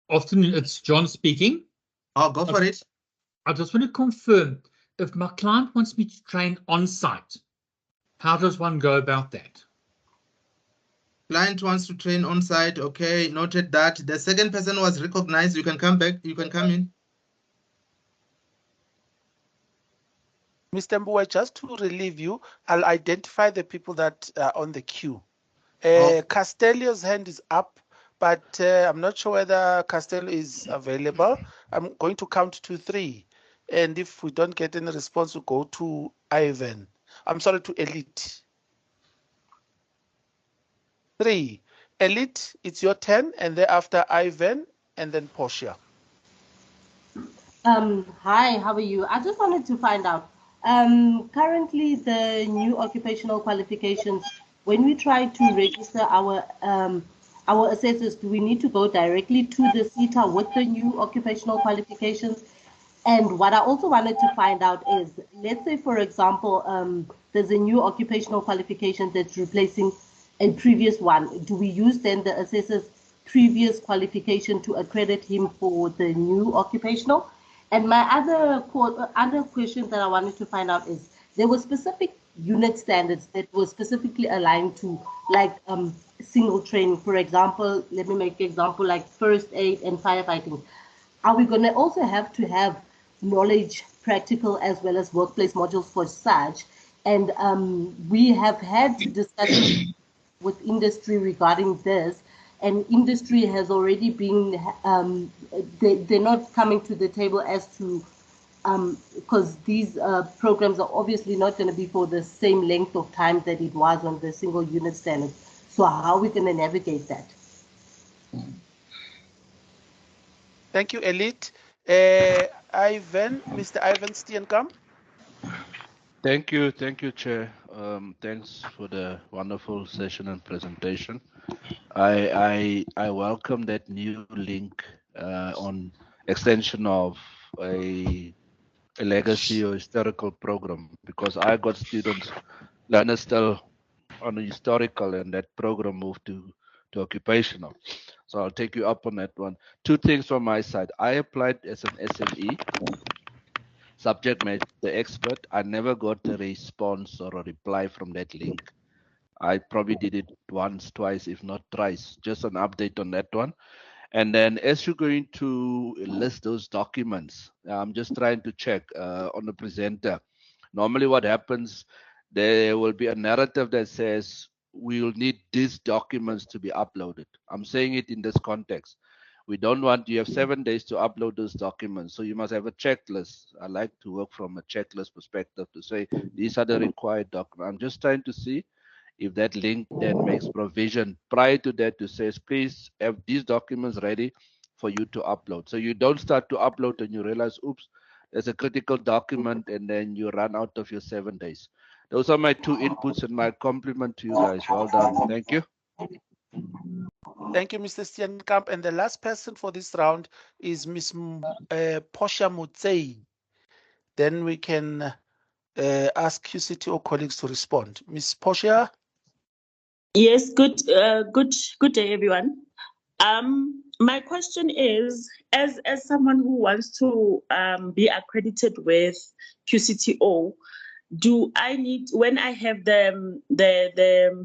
Afternoon, it's John speaking. Oh, go for it. I just want to confirm, if my client wants me to train on site, how does one go about that? Client wants to train on site. Okay, noted that. The second person was recognized. You can come back. You can come in. Mr. Mbuwe, just to relieve you, I'll identify the people that are on the queue. Castelio's hand is up, but I'm not sure whether Castelio is available. I'm going to count to 3. And if we don't get any response, we'll go to Ivan. I'm sorry, to Elite. 3. Elite, it's your turn, and thereafter Ivan, and then Portia. Hi, how are you? I just wanted to find out, currently the new occupational qualifications, when we try to register our assessors, do we need to go directly to the SETA with the new occupational qualifications? And what I also wanted to find out is, let's say, for example, there's a new occupational qualification that's replacing a previous one. Do we use then the assessor's previous qualification to accredit him for the new occupational? And my other question that I wanted to find out is, there were specific unit standards that were specifically aligned to, like single training. For example, let me make an example, like first aid and firefighting. Are we going to also have to have knowledge, practical as well as workplace modules for such? And we have had discussions with industry regarding this, and industry has already been, they're not coming to the table as to, because these programs are obviously not going to be for the same length of time that it was on the single unit standard. So how are we going to navigate that? Thank you, Elite. Ivan, Mr. Ivan Steenkamp. Thank you, Chair. Thanks for the wonderful session and presentation. I welcome that new link on extension of a legacy or historical program, because I got students, learners still on a historical, and that program moved to occupational. So I'll take you up on that one. Two things from my side. I applied as an SME, subject matter expert. I never got a response or a reply from that link. I probably did it once, twice, if not thrice. Just an update on that one. And then as you're going to list those documents, I'm just trying to check on the presenter. Normally what happens, there will be a narrative that says we'll need these documents to be uploaded. I'm saying it in this context. We don't want, you have 7 days to upload those documents. So you must have a checklist. I like to work from a checklist perspective to say, these are the required documents. I'm just trying to see if that link then makes provision prior to that to say, please have these documents ready for you to upload. So you don't start to upload and you realize, oops, there's a critical document, and then you run out of your 7 days. Those are my two inputs and my compliment to you guys. Well done. Thank you. Thank you, Mr. Steenkamp. And the last person for this round is Ms. Portia Mutsei. Then we can ask QCTO colleagues to respond. Ms. Portia? Yes, good day, everyone. My question is, as someone who wants to be accredited with QCTO, do I need, when I have the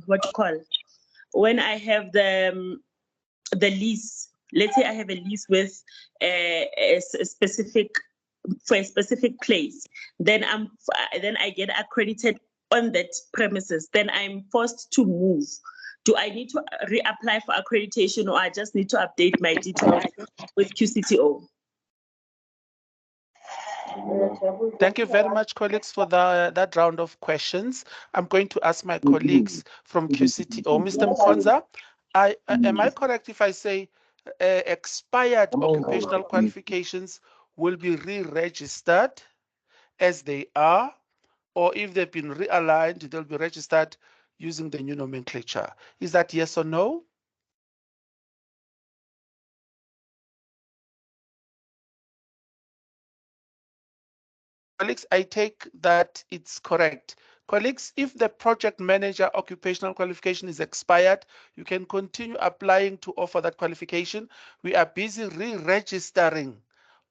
what you call, when I have the lease, let's say I have a lease with a specific, for a specific place, then I get accredited on that premises, then I'm forced to move. Do I need to reapply for accreditation, or I just need to update my details with QCTO? Thank you very much, colleagues, for that round of questions. I'm going to ask my colleagues from QCTO. Mr. Mkhonza, am I correct if I say expired occupational qualifications will be re-registered as they are, or if they've been realigned, they'll be registered using the new nomenclature? Is that yes or no? Colleagues, I take that it's correct. Colleagues, if the project manager occupational qualification is expired, you can continue applying to offer that qualification. We are busy re-registering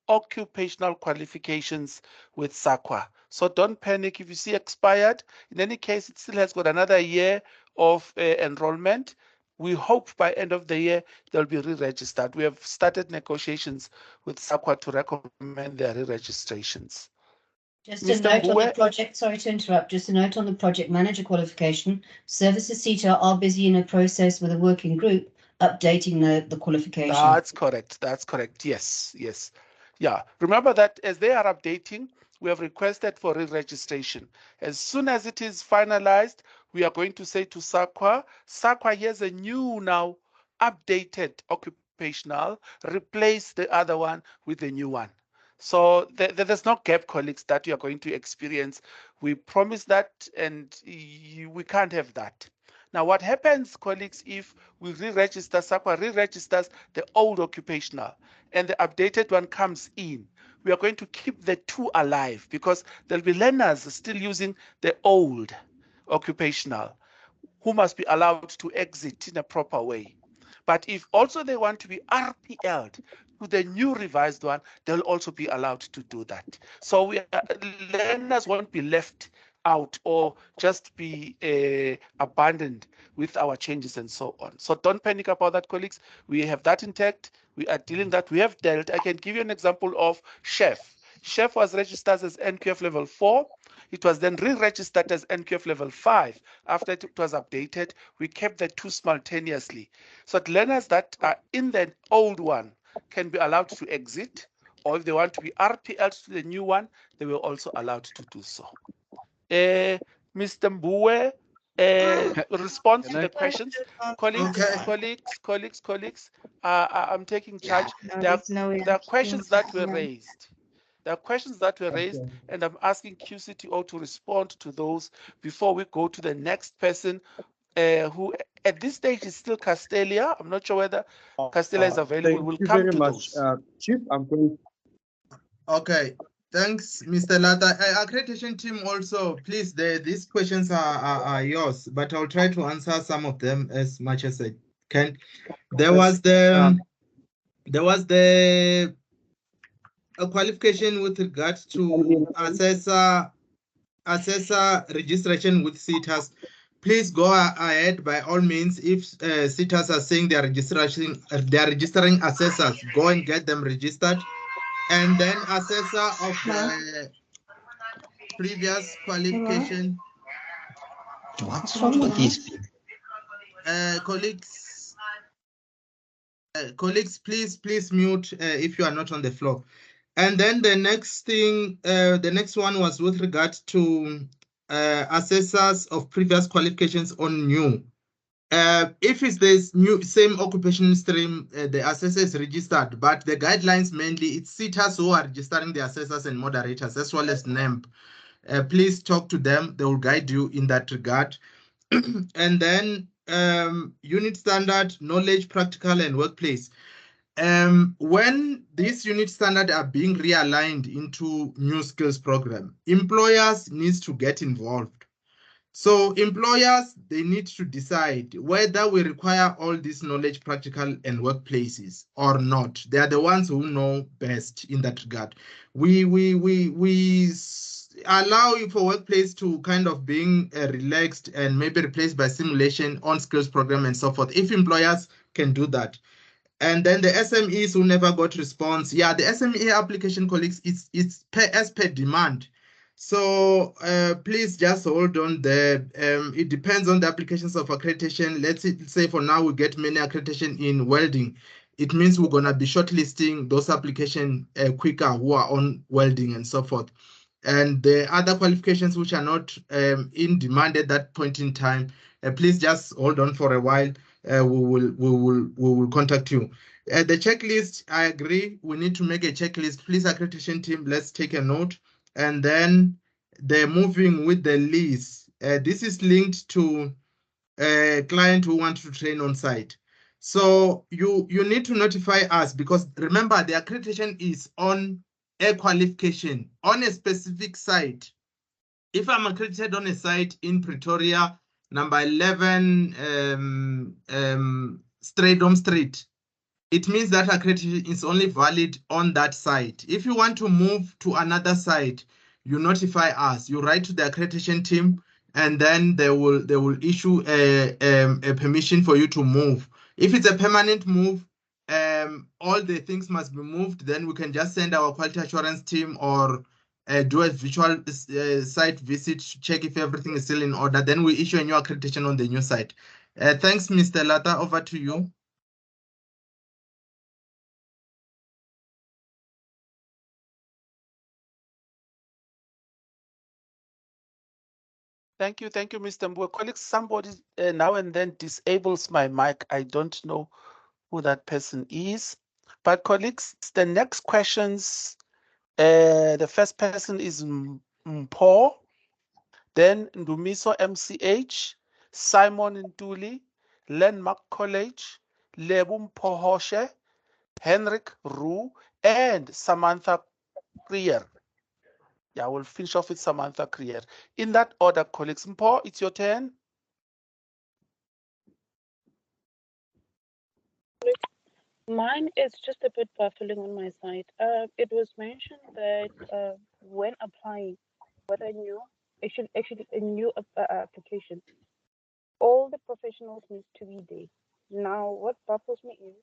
occupational qualifications with SAQA. So don't panic if you see expired. In any case, it still has got another year of enrollment. We hope by end of the year, they'll be re-registered. We have started negotiations with SAQA to recommend their re-registrations. Just a note on the project, sorry to interrupt, just a note on the project manager qualification. Services CETA are busy in a process with a working group updating the qualification. That's correct. That's correct. Yes, yes. Yeah. Remember that as they are updating, we have requested for re-registration. As soon as it is finalized, we are going to say to SAQA, SAQA, here's a new now updated occupational replace the other one with the new one. So there's no gap, colleagues, that you are going to experience. We promise that, and we can't have that. Now, what happens, colleagues, if we re-register, SAQA re-registers the old occupational and the updated one comes in, we are going to keep the two alive because there'll be learners still using the old occupational who must be allowed to exit in a proper way. But if also they want to be RPL'd to the new revised one, they'll also be allowed to do that. So learners won't be left out or just be abandoned with our changes and so on. So don't panic about that, colleagues. We have that intact. We are dealing that. We have dealt. I can give you an example of Chef. Chef was registered as NQF level 4. It was then re-registered as NQF level 5. After it was updated, we kept the two simultaneously. So that learners that are in the old one can be allowed to exit, or if they want to be RPL to the new one, they were also allowed to do so. Mr. Mbue, respond to the questions. Colleagues, I'm taking charge. There are questions that were raised. There are questions that were raised, and I'm asking QCTO to respond to those before we go to the next person, who at this stage is still Castelia. I'm not sure whether Castelia is available. We'll come to those. Chief, I'm going. Okay. Thanks, Mr. Lata. Accreditation team also, please, these questions are yours, but I'll try to answer some of them as much as I can. There was the a qualification with regards to assessor registration with SETAs. Please go ahead by all means. If SETAs are saying they are registering assessors, go and get them registered. And then assessor of the previous qualification. What's wrong with these people? Colleagues, please mute if you are not on the floor. And then the next thing, the next one was with regard to assessors of previous qualifications on new. If it's this new same occupation stream, the assessor is registered, but the guidelines mainly it's SETAs who are registering the assessors and moderators as well as NEMP. Please talk to them; they will guide you in that regard. And then unit standard, knowledge, practical, and workplace. When these unit standards are being realigned into new skills program, employers needs to get involved. So employers, they need to decide whether we require all this knowledge, practical, and workplaces or not. They are the ones who know best in that regard. We allow you for workplace to kind of being relaxed and maybe replaced by simulation on skills program and so forth, if employers can do that. And then the SMEs who never got response. Yeah, the SME application, colleagues, it's as per demand. So please just hold on there. It depends on the applications of accreditation. Let's say for now we get many accreditation in welding. It means we're gonna be shortlisting those applications quicker who are on welding and so forth. And the other qualifications which are not in demand at that point in time, please just hold on for a while. We will contact you. The checklist, I agree. We need to make a checklist. Please, accreditation team, let's take a note. And then they're moving with the lease. This is linked to a client who wants to train on site. So you need to notify us because remember the accreditation is on a qualification on a specific site. If I'm accredited on a site in Pretoria, number 11 Stradom Street, it means that accreditation is only valid on that site. If you want to move to another site, you notify us. You write to the accreditation team, and then they will issue a permission for you to move. If it's a permanent move, all the things must be moved. Then we can just send our quality assurance team or do a virtual site visit to check if everything is still in order. Then we issue a new accreditation on the new site. Thanks, Mr. Lata. Over to you. Thank you, Mr. Mbue. Colleagues, somebody now and then disables my mic. I don't know who that person is. But colleagues, the next questions, the first person is Mpho, then Ndumiso MCH, Simon Ntuli, Landmark College, Lebu Mpohoshe, Henrik Roo, and Samantha Krier. Yeah, we'll finish off with Samantha Krier. In that order, colleagues. Mpho, it's your turn. Mine is just a bit baffling on my side. It was mentioned that when applying, whether a new application, all the professionals need to be there. Now, what baffles me is,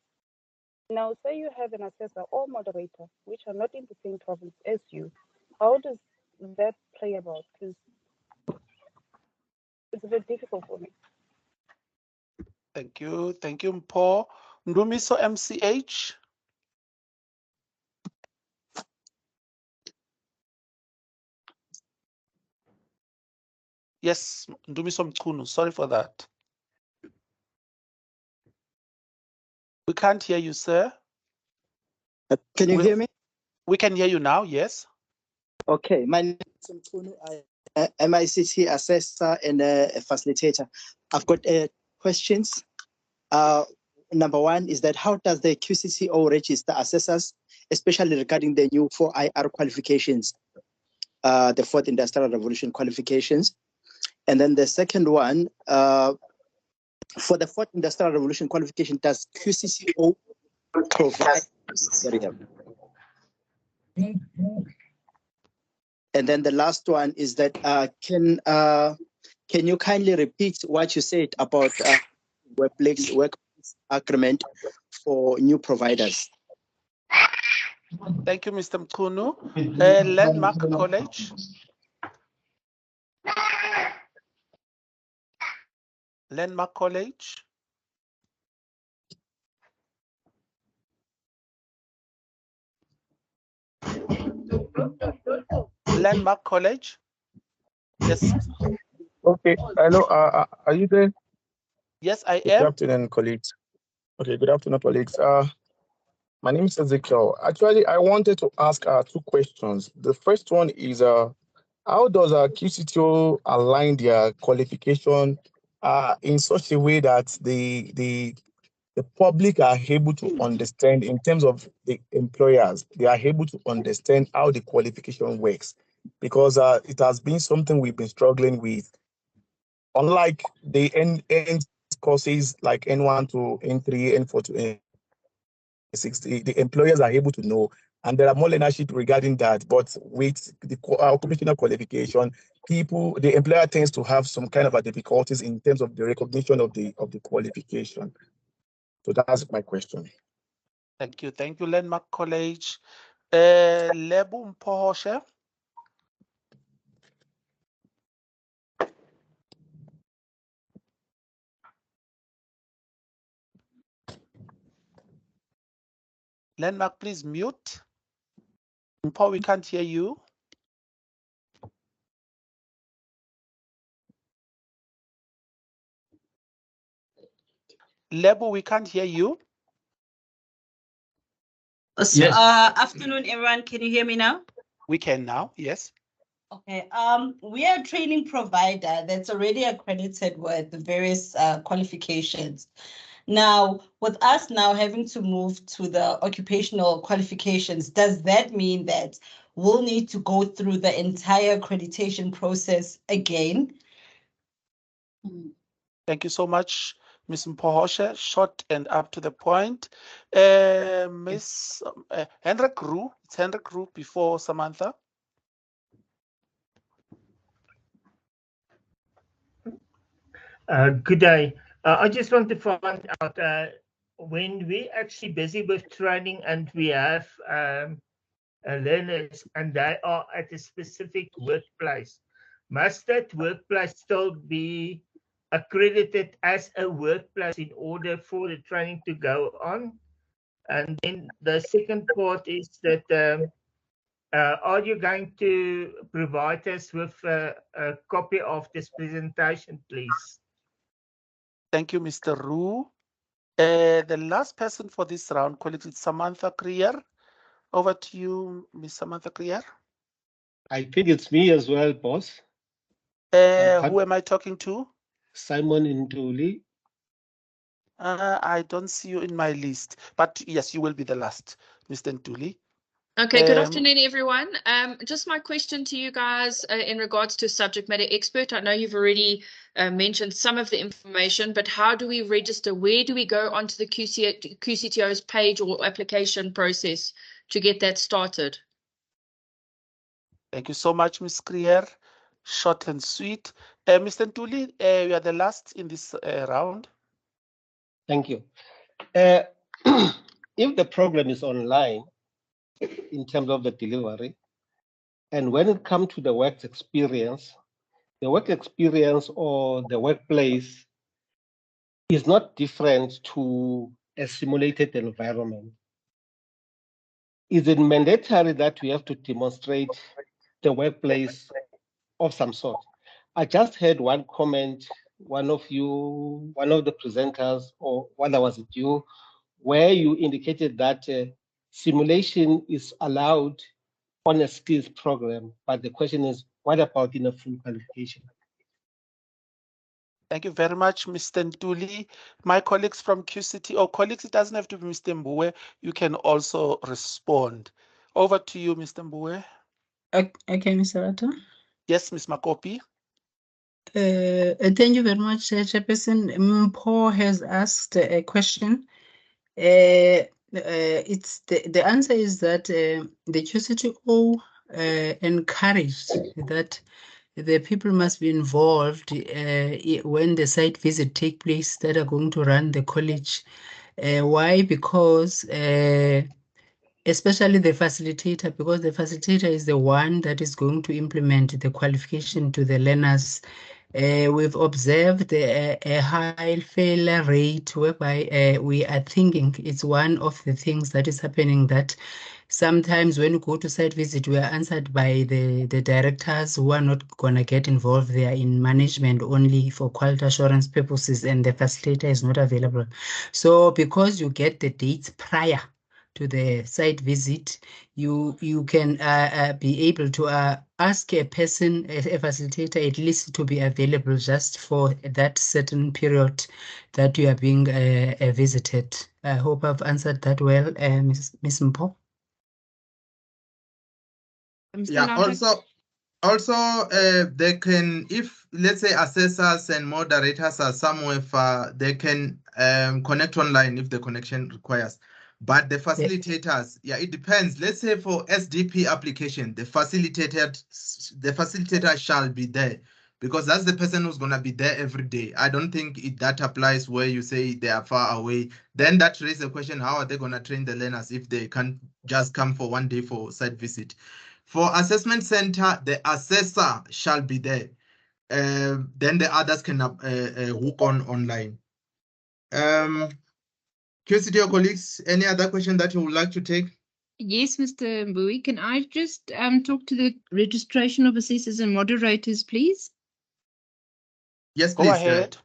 now say you have an assessor or moderator, which are not in the same province as you. How does that play about? Because it's a bit difficult for me. Thank you, Mpho. Ndumiso MCH. Yes, Ndumiso Mchunu, sorry for that. We can't hear you, sir. Can you hear me? We can hear you now, yes. Okay, my name is Mchunu. I am MICT assessor and a facilitator. I've got questions. Number one is that how does the QCTO register assessors, especially regarding the new 4IR qualifications, the Fourth Industrial Revolution qualifications? And then the second one, for the Fourth Industrial Revolution qualification, does QCTO provide? And then the last one is that can you kindly repeat what you said about workplace agreement for new providers? Thank you, Mr. Mchunu. Landmark College. Landmark College. Landmark College. Yes. Okay. Hello. Are you there? Yes, I am. Good afternoon, colleagues. Okay. Good afternoon, colleagues. My name is Ezekiel. Actually, I wanted to ask two questions. The first one is how does QCTO align their qualification in such a way that the public are able to understand, in terms of the employers, they are able to understand how the qualification works? Because it has been something we've been struggling with. Unlike the end courses like N1 to N3, N4 to N6, the employers are able to know, and there are more leadership regarding that. But with the occupational qualification, the employer tends to have some kind of difficulties in terms of the recognition of the qualification. So that's my question. Thank you, Landmark College. Lebu Mpohoshe. Landmark, please mute. Mpho, we can't hear you. Lebu, we can't hear you. Yes. Afternoon, everyone. Can you hear me now? We can now, yes. Okay. We are a training provider that's already accredited with the various qualifications. Now, with us now having to move to the occupational qualifications, does that mean that we'll need to go through the entire accreditation process again? Thank you so much, Ms. Mpohoshe. Short and up to the point. Ms. Henrik Roo. It's Henrik Roo before Samantha. Good day. I just want to find out when we're actually busy with training and we have learners and they are at a specific workplace, must that workplace still be accredited as a workplace in order for the training to go on? And then the second part is that Are you going to provide us with a copy of this presentation, please? Thank you, Mr. Roo. The last person for this round, colleague, is Samantha Krier. Over to you, Ms. Samantha Krier. I think it's me as well, boss. Who am I talking to? Simon Nduli. I don't see you in my list, but yes, you will be the last, Mr. Nduli. Okay, good afternoon, everyone. Just my question to you guys in regards to subject matter expert. I know you've already mentioned some of the information, but how do we register? Where do we go onto the QCTO's page or application process to get that started? Thank you so much, Ms. Krier. Short and sweet. Mr. Ntuli, you are the last in this round. Thank you. If the program is online in terms of the delivery, and when it comes to the work experience or the workplace is not different to a simulated environment. Is it mandatory that we have to demonstrate the workplace of some sort? I just heard one comment, one of the presenters, or whether was it you, where you indicated that simulation is allowed on a skills program, but the question is, what about in a full qualification? Thank you very much, Mr. Ntuli. My colleagues from QCTO, colleagues, it doesn't have to be Mr. Mbue. You can also respond. Over to you, Mr. Mbue. Okay, Mr. Rato. Yes, Ms. Makopi. Thank you very much, Chairperson. Mpho has asked a question. It's the answer is that the QCTO encouraged that the people must be involved when the site visit take place that are going to run the college. Why? Because especially the facilitator, because the facilitator is the one that is going to implement the qualification to the learners. We've observed a high failure rate whereby we are thinking it's one of the things that is happening, that sometimes when we go to site visit, we are answered by the directors who are not going to get involved. They are in management only for quality assurance purposes, and the facilitator is not available. So because you get the dates prior to the site visit, you can be able to ask a person, a facilitator, at least to be available just for that certain period that you are being visited. I hope I've answered that well, Ms. Mpho. Yeah, also they can, if let's say assessors and moderators are somewhere far, they can connect online if the connection requires. But the facilitators, yeah, it depends. Let's say for SDP application, the facilitator shall be there, because that's the person who's gonna be there every day. I don't think that applies where you say they are far away. Then that raises the question: how are they gonna train the learners if they can't just come for one day for site visit? For assessment center, the assessor shall be there. Then the others can hook on online. QCTO colleagues, any other question that you would like to take? Yes, Mr. Mbui, can I just talk to the registration of assessors and moderators, please? Yes, please. Go ahead.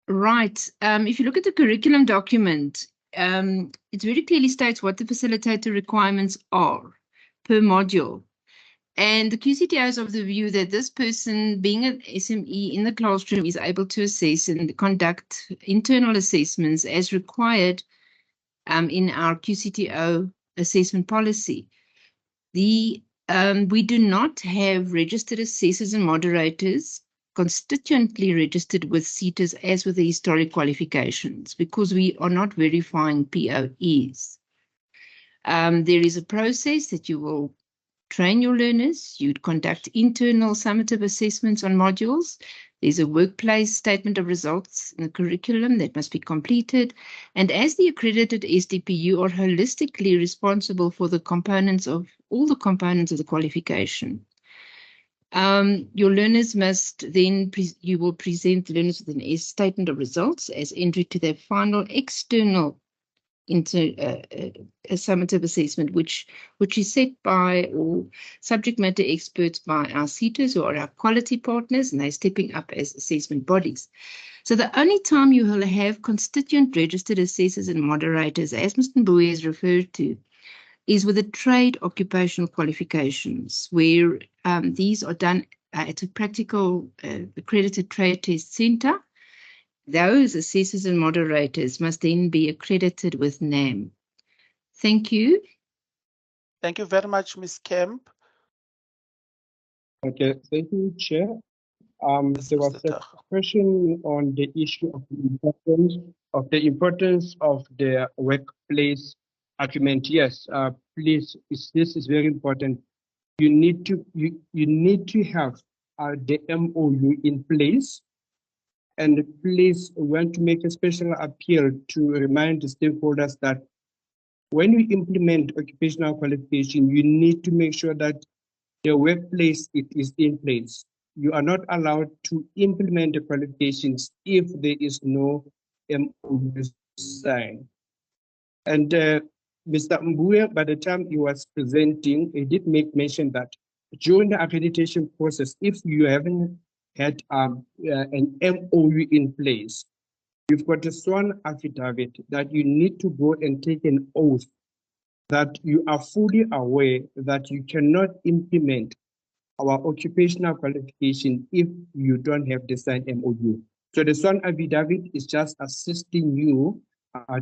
Right. If you look at the curriculum document, it very clearly states what the facilitator requirements are per module. And the QCTO is of the view that this person, being an SME in the classroom, is able to assess and conduct internal assessments as required in our QCTO assessment policy. We do not have registered assessors and moderators constituently registered with CETAs as with the historic qualifications, because we are not verifying POEs. There is a process that you will train your learners. You'd conduct internal summative assessments on modules. There's a workplace statement of results in the curriculum that must be completed. And as the accredited SDP, you are holistically responsible for the components of all the components of the qualification. Your learners must then, you will present learners with a statement of results as entry to their final external a summative assessment, which is set by or subject matter experts by our CETOs or our quality partners, and they're stepping up as assessment bodies. So the only time you will have constituent registered assessors and moderators, as Mr. Mbui has referred to, is with the trade occupational qualifications, where these are done at a practical accredited trade test centre. Those assessors and moderators must then be accredited with NAM. Thank you. Thank you very much, Ms. Kemp. Okay, thank you, Chair. There was a question on the issue of the importance of the workplace argument. Yes, please, this is very important. You need to have the MOU in place, and please want to make a special appeal to remind the stakeholders that when you implement occupational qualification, you need to make sure that the workplace is in place. You are not allowed to implement the qualifications if there is no MOU signed. And Mr. Mbue, by the time he was presenting, he did make mention that during the accreditation process, if you haven't had an MOU in place, you've got a sworn affidavit that you need to go and take an oath that you are fully aware that you cannot implement our occupational qualification if you don't have the signed MOU. So the sworn affidavit is just assisting you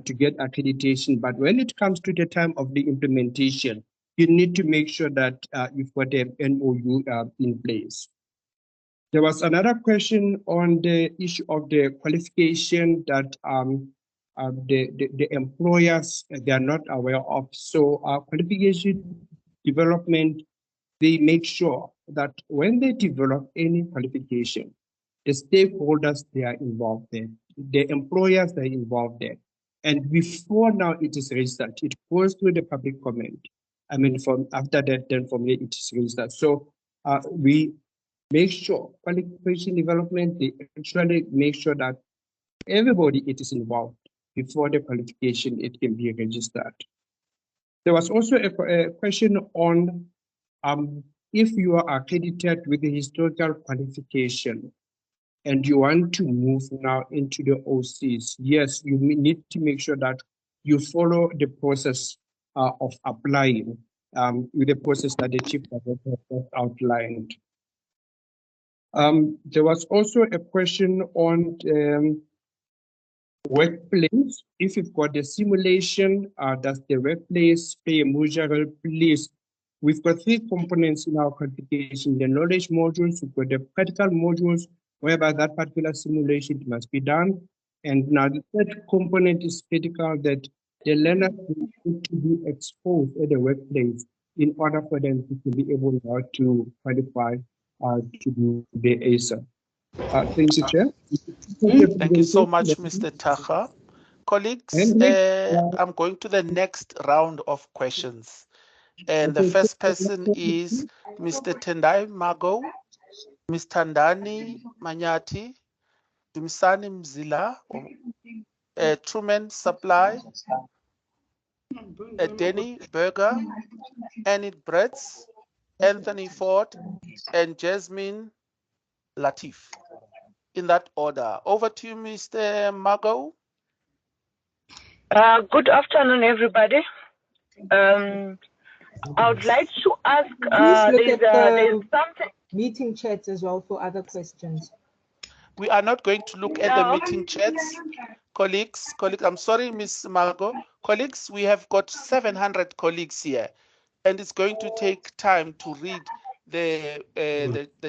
to get accreditation. But when it comes to the time of the implementation, you need to make sure that you've got an MOU in place. There was another question on the issue of the qualification that the employers, they are not aware of. So qualification development, they make sure that when they develop any qualification, the stakeholders, they are involved there. The employers, they are involved there. And before now it is registered, it goes through the public comment. I mean, from after that, then from there it is registered. So we make sure qualification development, they actually make sure that everybody it is involved before the qualification, it can be registered. There was also a question on if you are accredited with the historical qualification and you want to move now into the OCs, yes, you need to make sure that you follow the process of applying with the process that the Chief Director has outlined. There was also a question on workplace. If you've got the simulation, does the workplace play a major role? Please, we've got 3 components in our qualification: the knowledge modules, we've got the practical modules, whereby that particular simulation must be done. And now the 3rd component is critical, that the learner need to be exposed at the workplace in order for them to be able to qualify to do the ASA. Thank you, Chair. Thank you so much, Mr. Taha. Colleagues, I'm going to the next round of questions. And the first person is Mr. Tendai Mago, Ms. Tandani Manyati, Dumsani Mzila, Truman Supply, Denny Berger, Enid Bretz, Anthony Ford, and Jasmine Latif. In that order. Over to you, Mr. Mago. Good afternoon, everybody. I would like to ask, there's something. Meeting chats as well for other questions. We are not going to look at the meeting chats. Colleagues, I'm sorry, Ms. Margot. Colleagues, we have got 700 colleagues here, and it's going to take time to read the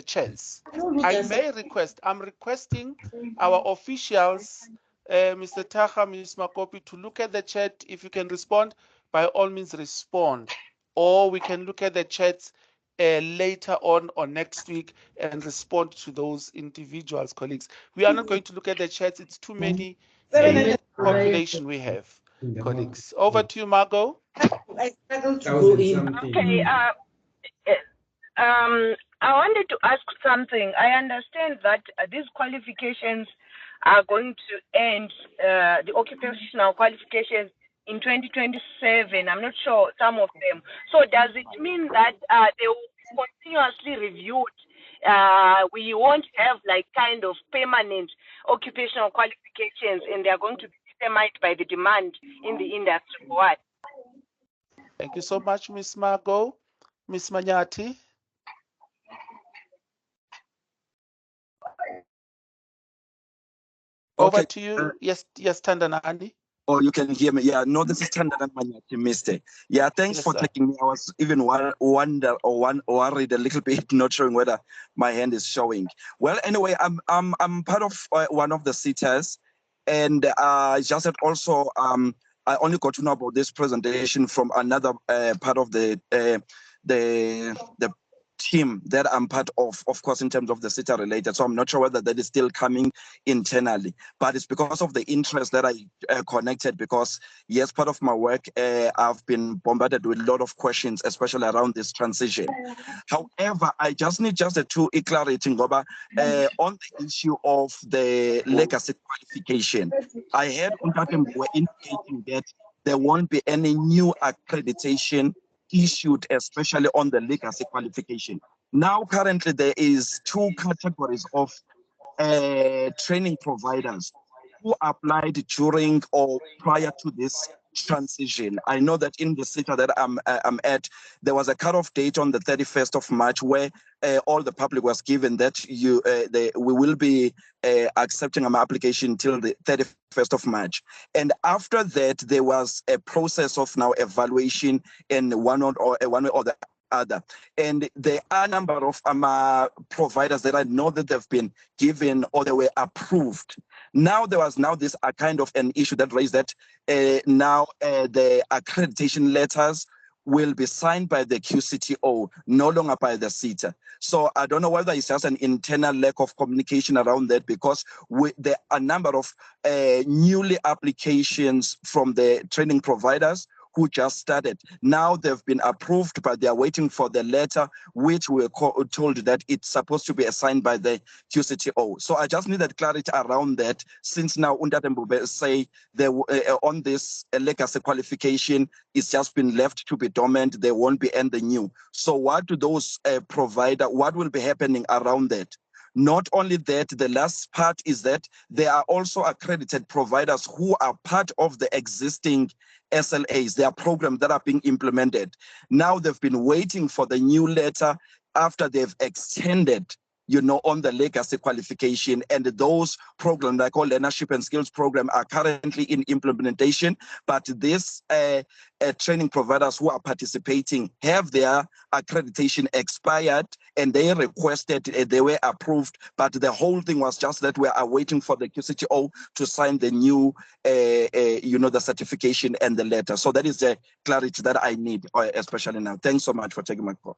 chats. I may request, I'm requesting our officials, Mr. Taha, Ms. Makopi, to look at the chat. If you can respond, by all means respond. Or we can look at the chats later on or next week and respond to those individuals, colleagues. We are not going to look at the chats. It's too many population we have, colleagues. Over to you, Margot. Okay. I wanted to ask something. I understand that these qualifications are going to end, the occupational qualifications in 2027. I'm not sure some of them. So does it mean that they will be continuously reviewed? We won't have like kind of permanent occupational qualifications, and they are going to be determined by the demand in the industry. What? Thank you so much, Ms. Margot. Ms. Manyati. Over to you. Yes, Tandanani. Oh, you can hear me. Yeah, no, this is Tandanani Manyati, Mr. Yeah, thanks for taking me. I was even worried a little bit, not showing whether my hand is showing. Well, anyway, I'm part of one of the sitters, and just that also I only got to know about this presentation from another part of the team that I'm part of course, in terms of the SETA related. So I'm not sure whether that is still coming internally, but it's because of the interest that I connected, because yes, part of my work, I've been bombarded with a lot of questions, especially around this transition. However, I just need a two clarity on the issue of the legacy qualification. I heard were indicating that there won't be any new accreditation issued, especially on the legacy qualification. Now, currently, there is two categories of training providers who applied during or prior to this transition. I know that in the sector that I'm at, there was a cutoff date on the 31st of March where all the public was given that we will be accepting an application till the 31st of March. And after that, there was a process of now evaluation in one way or the other. And there are a number of providers that I know that they've been given or they were approved. Now there was this kind of an issue that raised that now the accreditation letters will be signed by the QCTO, no longer by the SETA. So I don't know whether it's just an internal lack of communication around that, because there are a number of newly applications from the training providers who just started. Now they've been approved, but they are waiting for the letter, which we're told that it's supposed to be assigned by the QCTO. So I just need that clarity around that, since now Undatembu say on this legacy qualification, it's just been left to be dormant. There won't be any new. So what do those what will be happening around that? Not only that, the last part is that there are also accredited providers who are part of the existing SLAs. There are programs that are being implemented. Now they've been waiting for the new letter after they've extended, on the legacy qualification, and those programs like learnership and skills program are currently in implementation. But these training providers who are participating have their accreditation expired, and they requested, they were approved, but the whole thing was just that we are waiting for the QCTO to sign the new, the certification and the letter. So that is the clarity that I need, especially now. Thanks so much for taking my call.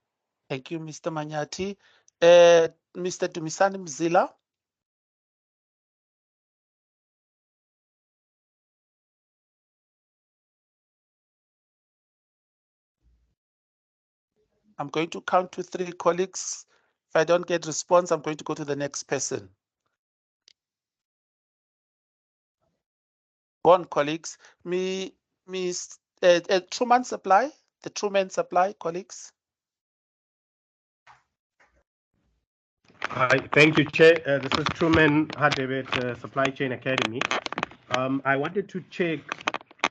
Thank you, Mr. Manyati. Mr. Dumisani Mzila. I'm going to count to 3, colleagues. If I don't get response, I'm going to go to the next person. Go on, colleagues. Truman Supply, the Truman Supply, colleagues. Hi, thank you, Chair. This is Truman Hadebet, Supply Chain Academy. I wanted to check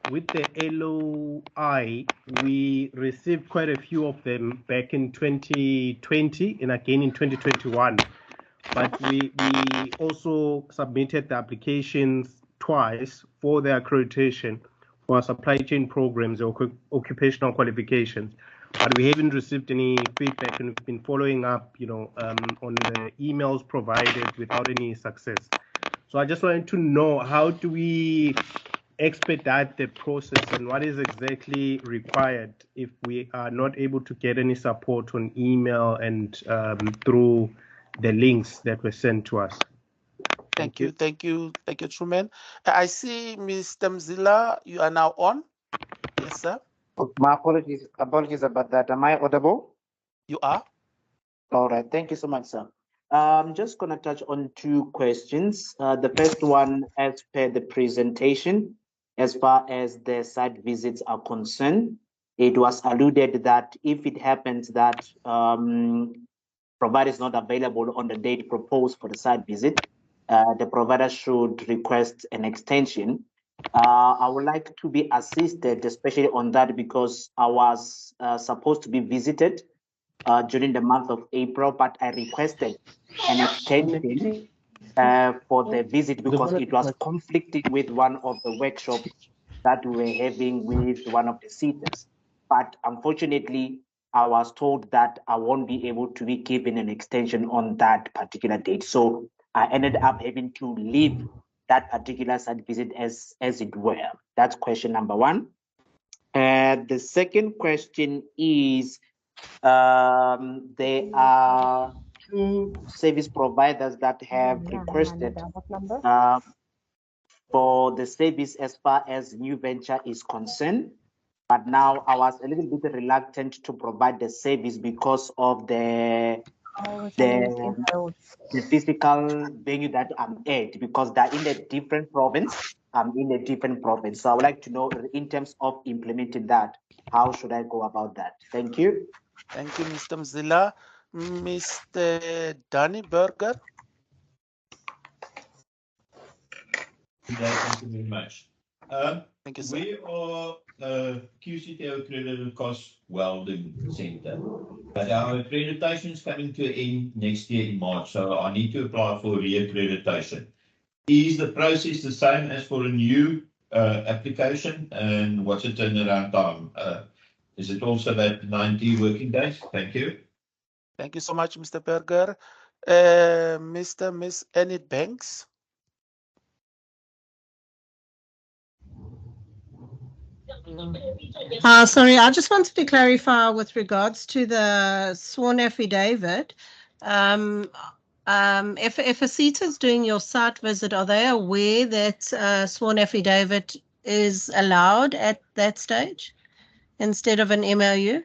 with the LOI. We received quite a few of them back in 2020 and again in 2021. But we also submitted the applications twice for the accreditation for our supply chain programs or occupational qualifications. But we haven't received any feedback, and we've been following up, on the emails provided without any success. So I just wanted to know, how do we expedite the process, and what is exactly required if we are not able to get any support on email and through the links that were sent to us? Thank you, Truman. I see Mr. Mzila, you are now on. Yes, sir. My apologies about that. Am I audible? You are. All right. Thank you so much, sir. I'm just going to touch on 2 questions. The first one, as per the presentation, as far as the site visits are concerned. It was alluded that if it happens that provider is not available on the date proposed for the site visit, the provider should request an extension. I would like to be assisted, especially on that, because I was supposed to be visited during the month of April, but I requested an extension for the visit because it was conflicting with one of the workshops that we were having with one of the seaters. But unfortunately, I was told that I won't be able to be given an extension on that particular date. So I ended up having to leave that particular site visit as it were. That's question number one. The second question is, there are two service providers that have requested for the service as far as New Venture is concerned. But now I was a little bit reluctant to provide the service because of the physical venue that I'm at, because they're in a different province. I'm in a different province. So I would like to know, in terms of implementing that, how should I go about that? Thank you. Thank you, Mr. Mzila. Mr. Danny Berger. Thank you very much. Thank you, sir. We are QCTO accredited cost welding center, but our accreditation is coming to an end next year in March, so I need to apply for reaccreditation. Is the process the same as for a new application, and what's the turnaround time? Is it also that 90 working days? Thank you. Thank you so much, Mr. Berger. Miss Enid Banks. Sorry, I just wanted to clarify with regards to the sworn affidavit. If a CETA is doing your site visit, are they aware that sworn affidavit is allowed at that stage instead of an MOU?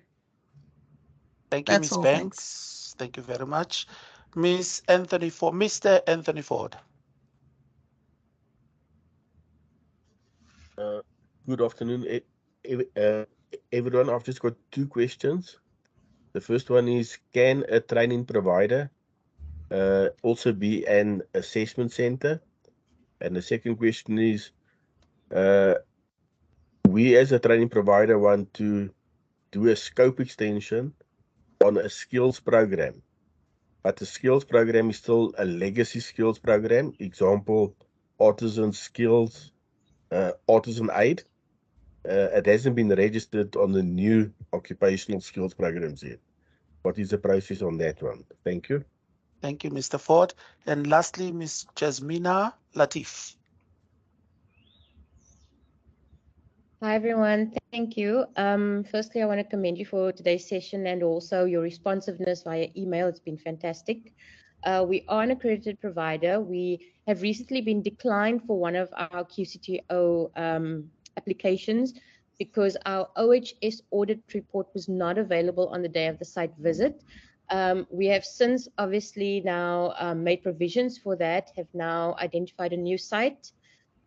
Thank you, Ms. Banks. Thank you very much. Mr. Anthony Ford. Good afternoon, everyone. I've just got two questions. The first one is, can a training provider also be an assessment center? And the second question is, we as a training provider want to do a scope extension on a skills program, but the skills program is still a legacy skills program. Example, artisan skills, artisan aid. It hasn't been registered on the new occupational skills programs yet. What is the process on that one? Thank you. Thank you, Mr. Ford. And lastly, Ms. Jasmina Latif. Hi, everyone. Thank you. Firstly, I want to commend you for today's session and also your responsiveness via email. It's been fantastic. We are an accredited provider. We have recently been declined for one of our QCTO applications because our OHS audit report was not available on the day of the site visit. We have since obviously now made provisions for that, have now identified a new site.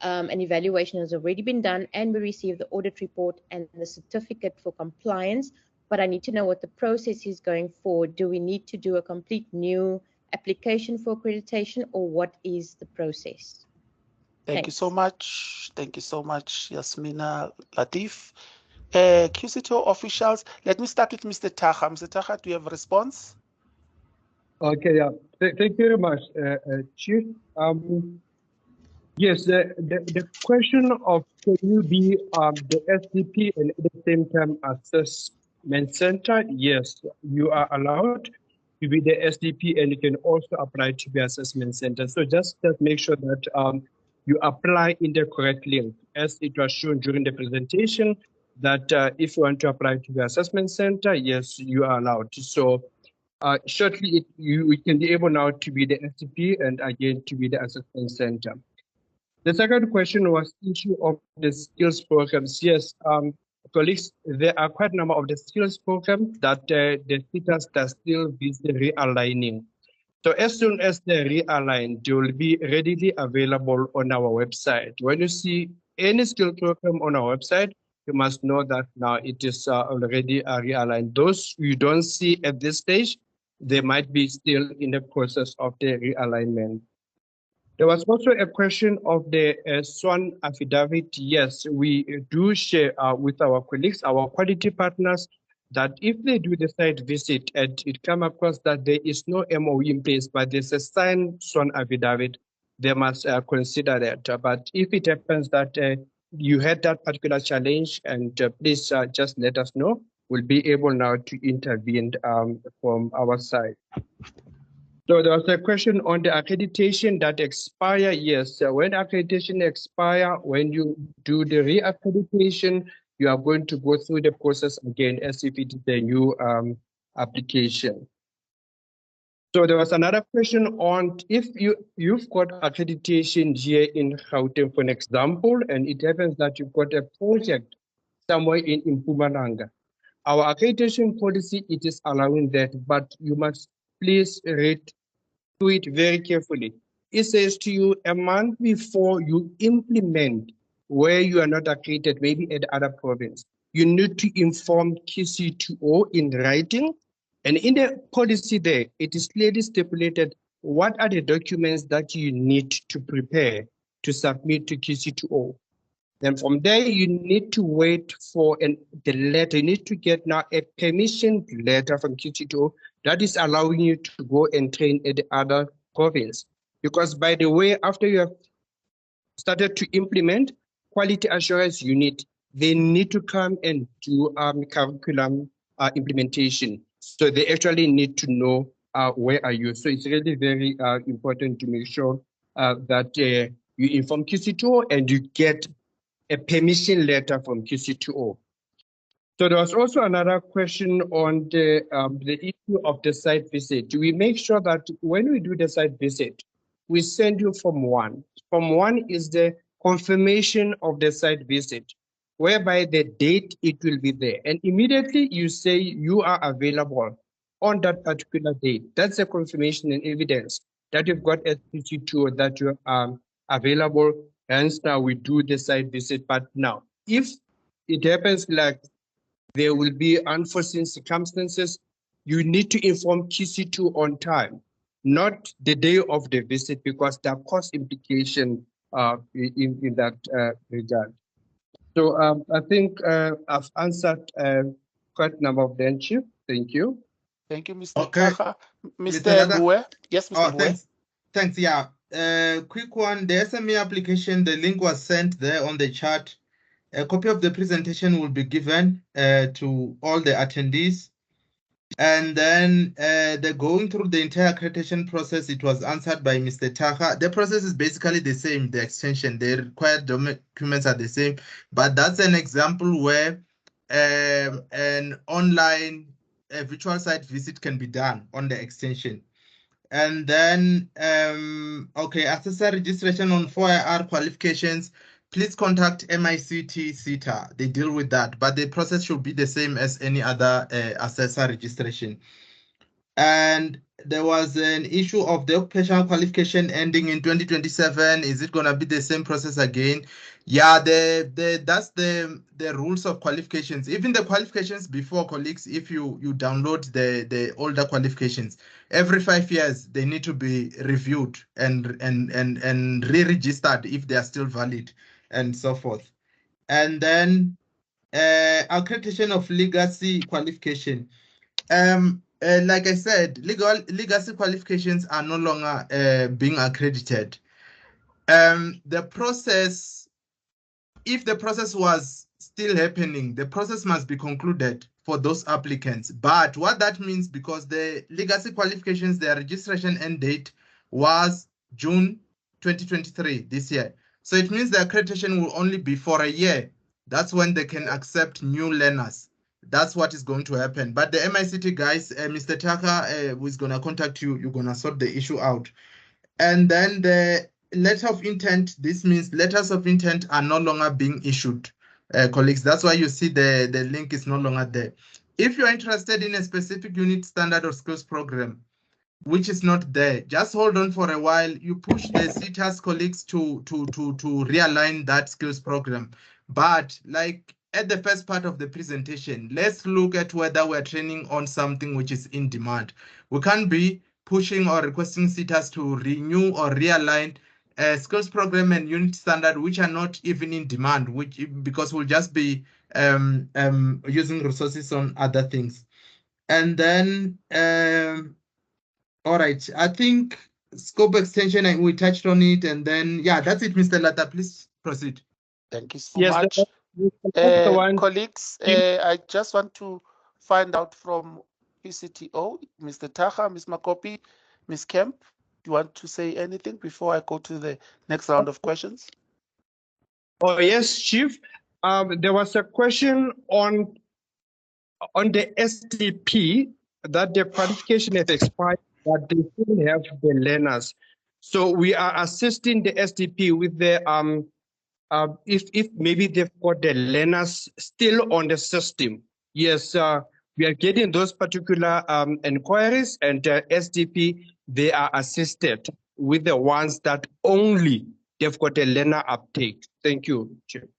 An evaluation has already been done and we received the audit report and the certificate for compliance, but I need to know what the process is going forward. Do we need to do a complete new application for accreditation, or what is the process? Thank you so much. Thank you so much, Yasmina Latif. QCTO officials, let me start with Mr. Taha. Mr. Taha, do you have a response? Okay, yeah. Thank you very much, Chief. Yes, the question of can you be the SDP and at the same time assessment center? Yes, you are allowed to be the SDP and you can also apply to be assessment center. So just make sure that you apply in the correct link, as it was shown during the presentation, that if you want to apply to the assessment center, yes, you are allowed. So shortly, you can be able now to be the SDP and again to be the assessment center. The second question was issue of the skills programs. Yes, colleagues, there are quite a number of the skills programs that the CETAs are still busy realigning. So as soon as they're realigned, they will be readily available on our website. When you see any skill program on our website, you must know that now it is already realigned. Those you don't see at this stage, they might be still in the process of the realignment. There was also a question of the SWAN affidavit. Yes, we do share with our colleagues, our quality partners, that if they do the site visit and it come across that there is no MOE in place, but there's a signed SWAN affidavit, they must consider that. But if it happens that you had that particular challenge, and please just let us know. We'll be able now to intervene from our side. So there was a question on the accreditation that expire. Yes, when accreditation expire, when you do the reaccreditation, you are going to go through the process again as if it is a new application. So there was another question on if you've got accreditation here in Gauteng, for an example, and it happens that you've got a project somewhere in Mpumalanga. Our accreditation policy, it is allowing that, but you must please read through it very carefully. It says to you a month before you implement where you are not accredited, maybe at other province, you need to inform QCTO in writing. And in the policy there, it is clearly stipulated what are the documents that you need to prepare to submit to QCTO. Then from there, you need to wait for the letter. You need to get now a permission letter from QCTO that is allowing you to go and train at the other province. Because by the way, after you have started to implement quality assurance unit, they need to come and do curriculum implementation. So they actually need to know where are you. So it's really very important to make sure that you inform QCTO and you get a permission letter from QCTO. So there was also another question on the issue of the site visit. We make sure that when we do the site visit, we send you Form 1. Form 1 is the confirmation of the site visit, whereby the date it will be there. And immediately you say you are available on that particular date. That's a confirmation and evidence that you've got at QCTO that you are available. Hence now we do the site visit. But now, if it happens like there will be unforeseen circumstances, you need to inform QC2 on time, not the day of the visit, because there are cost implications in that regard. So I think I've answered quite a number of them, Chief. Thank you. Thank you, Mr. Taha. Mr. Bue? Yes, Mr. Bue. Thanks. Yeah. Quick one. The SME application, the link was sent there on the chat. A copy of the presentation will be given to all the attendees. And then the going through the entire accreditation process, it was answered by Mr. Taha. The process is basically the same, the extension, the required documents are the same, but that's an example where an online virtual site visit can be done on the extension. And then, okay, assessor registration on 4IR qualifications, please contact MICT Seta. They deal with that, but the process should be the same as any other assessor registration. And there was an issue of the occupational qualification ending in 2027. Is it going to be the same process again? Yeah, that's the rules of qualifications. Even the qualifications before, colleagues, if you download the older qualifications, every 5 years they need to be reviewed and re-registered if they are still valid and so forth. And then accreditation of legacy qualification. Like I said, legacy qualifications are no longer being accredited. The process, if the process was still happening, the process must be concluded for those applicants. But what that means, because the legacy qualifications, their registration end date was June 2023, this year. So it means the accreditation will only be for a year. That's when they can accept new learners. That's what is going to happen. But the MICT guys, Mr. Taka, who is going to contact you, you're going to sort the issue out. And then the letter of intent, this means letters of intent are no longer being issued, colleagues. That's why you see the link is no longer there. If you're interested in a specific unit, standard, or skills program, which is not there. Just hold on for a while. You push the CETAS colleagues to realign that skills program. But like at the first part of the presentation, let's look at whether we're training on something which is in demand. We can't be pushing or requesting CETAS to renew or realign a skills program and unit standard which are not even in demand, which because we'll just be using resources on other things. And then all right, I think scope extension, and we touched on it, and then yeah, that's it, Mr. Lata. Please proceed. Thank you so Yes, much. that's the one. Colleagues, I just want to find out from QCTO, Mr. Taha, Ms. Makopi, Ms. Kemp, do you want to say anything before I go to the next round of questions? Oh, yes, Chief. There was a question on the SDP that the qualification has expired, but they still have the learners. So we are assisting the SDP with the if maybe they've got the learners still on the system. Yes, we are getting those particular inquiries, and SDP, they are assisted with the ones that only they've got a learner uptake. Thank you, Chair.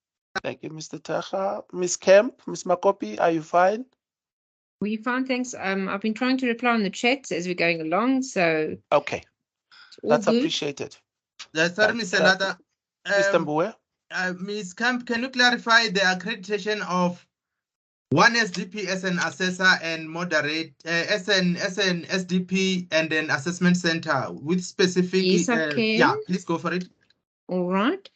Thank you, Mr. Taha. Ms. Kemp, Ms. Makopi, are you fine? We fine, thanks. I've been trying to reply on the chat as we're going along, so okay, that's good. appreciated. Sorry, Mr. Lata. Mr. Mbue? Ms. Camp, can you clarify the accreditation of one SDP as an assessor and moderate as an SDP and an assessment center with specific? Yes, I can. Yeah, please go for it. All right.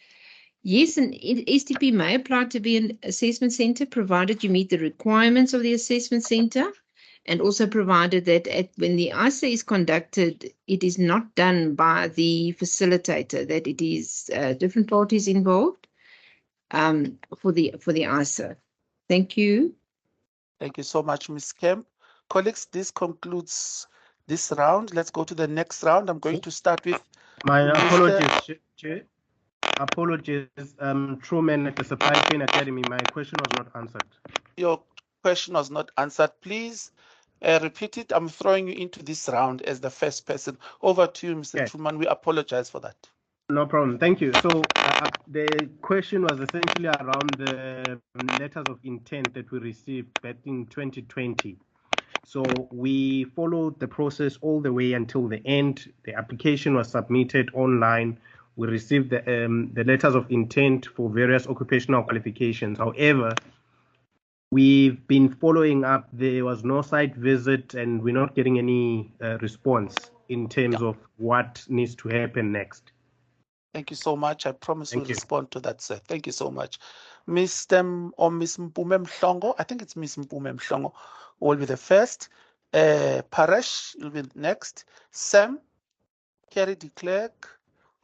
Yes, an SDP may apply to be an assessment center provided you meet the requirements of the assessment center, and also provided that when the ISA is conducted, it is not done by the facilitator, that it is different parties involved for the ISA. Thank you. Thank you so much, Ms. Kemp. Colleagues, this concludes this round. Let's go to the next round. I'm going to start with my apologies, Chair. Apologies, Truman at the Supply Chain Academy. My question was not answered. Your question was not answered. Please repeat it. I'm throwing you into this round as the first person. Over to you, Mr. Truman. We apologize for that. No problem. Thank you. So the question was essentially around the letters of intent that we received back in 2020. So we followed the process all the way until the end. The application was submitted online. We received the letters of intent for various occupational qualifications. However, we've been following up. There was no site visit, and we're not getting any response in terms of what needs to happen next. Thank you so much. I promise we'll respond to that, sir. Thank you so much. Mr. or Miss Mpume Mhlongo, I think it's Miss Mpume Mhlongo, will be the first. Paresh will be next. Sam, Kerry de Klerk,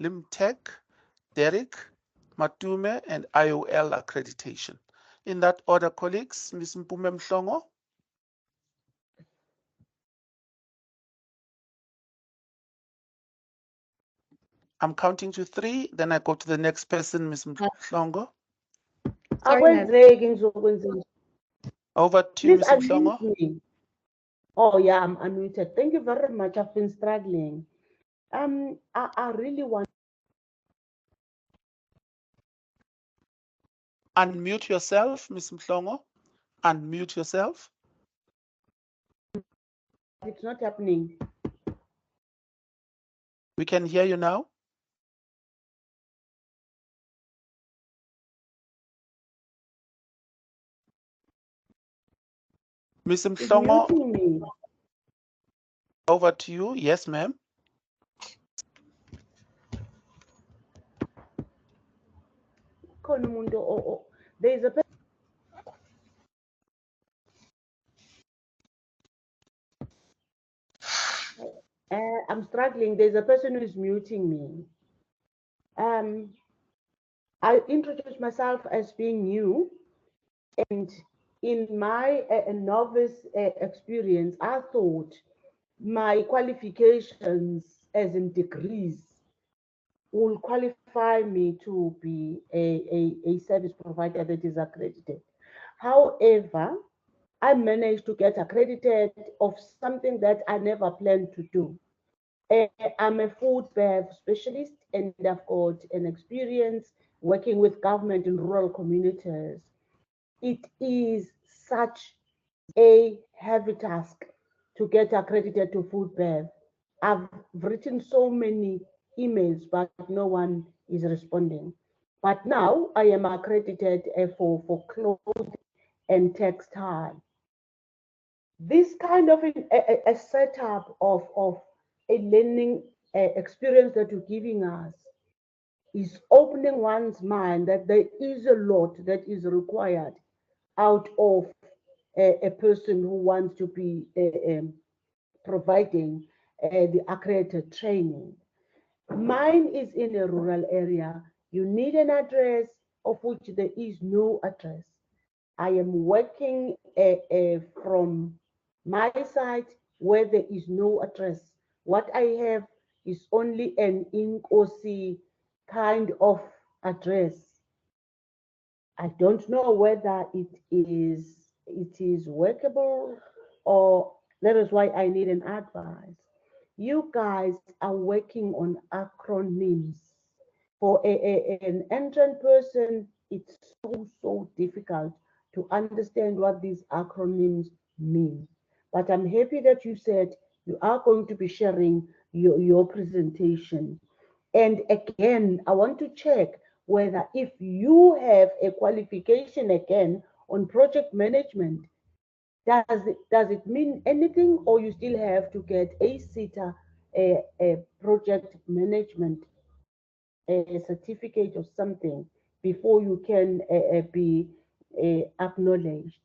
Limtech, Derek, Matume, and IOL accreditation. In that order, colleagues, Ms. Mpume Mhlongo. I'm counting to 3, then I go to the next person, Ms. Mhlongo. Over to you, Ms. Mhlongo. Oh, yeah, I'm unmuted. Thank you very much. I've been struggling. I really want. Unmute yourself, Ms. Mhlongo. Unmute yourself. It's not happening. We can hear you now. Ms. Mhlongo, over to you. Yes, ma'am. There's a I'm struggling. There's a person who is muting me. I introduced myself as being new, and in my novice experience, I thought my qualifications as in degrees will qualify me to be a service provider that is accredited. However, I managed to get accredited of something that I never planned to do. I'm a food bev specialist, and I've got an experience working with government in rural communities. It is such a heavy task to get accredited to food bev. I've written so many emails, but no one is responding. But now I am accredited for clothing and textile. This kind of a setup of a learning experience that you're giving us is opening one's mind that there is a lot that is required out of a person who wants to be providing the accredited training. Mine is in a rural area. You need an address of which there is no address. I am working from my side where there is no address. What I have is only an INCOSI kind of address. I don't know whether it is workable, or that is why I need an advice. You guys are working on acronyms. For an entrant person, it's so difficult to understand what these acronyms mean. But I'm happy that you said you are going to be sharing your presentation. And again, I want to check whether if you have a qualification again on project management, does it mean anything, or you still have to get a SETA, a project management, a certificate or something before you can be acknowledged?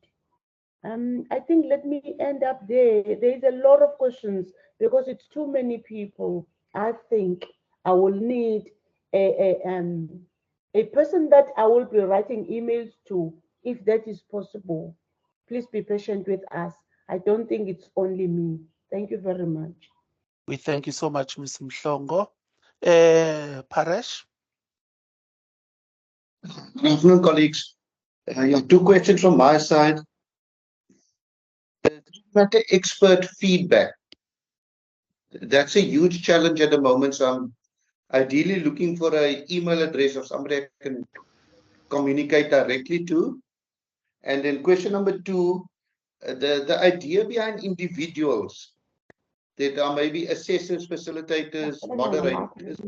I think let me end up there. There is a lot of questions because it's too many people. I think I will need a person that I will be writing emails to, if that is possible. Please be patient with us. I don't think it's only me. Thank you very much. We thank you so much, Ms. Mhlongo. Paresh? Good afternoon, colleagues. Two questions from my side. Matter expert feedback. That's a huge challenge at the moment. So I'm ideally looking for an email address of somebody I can communicate directly to. And then question number two, the idea behind individuals that are maybe assessors, facilitators, moderators,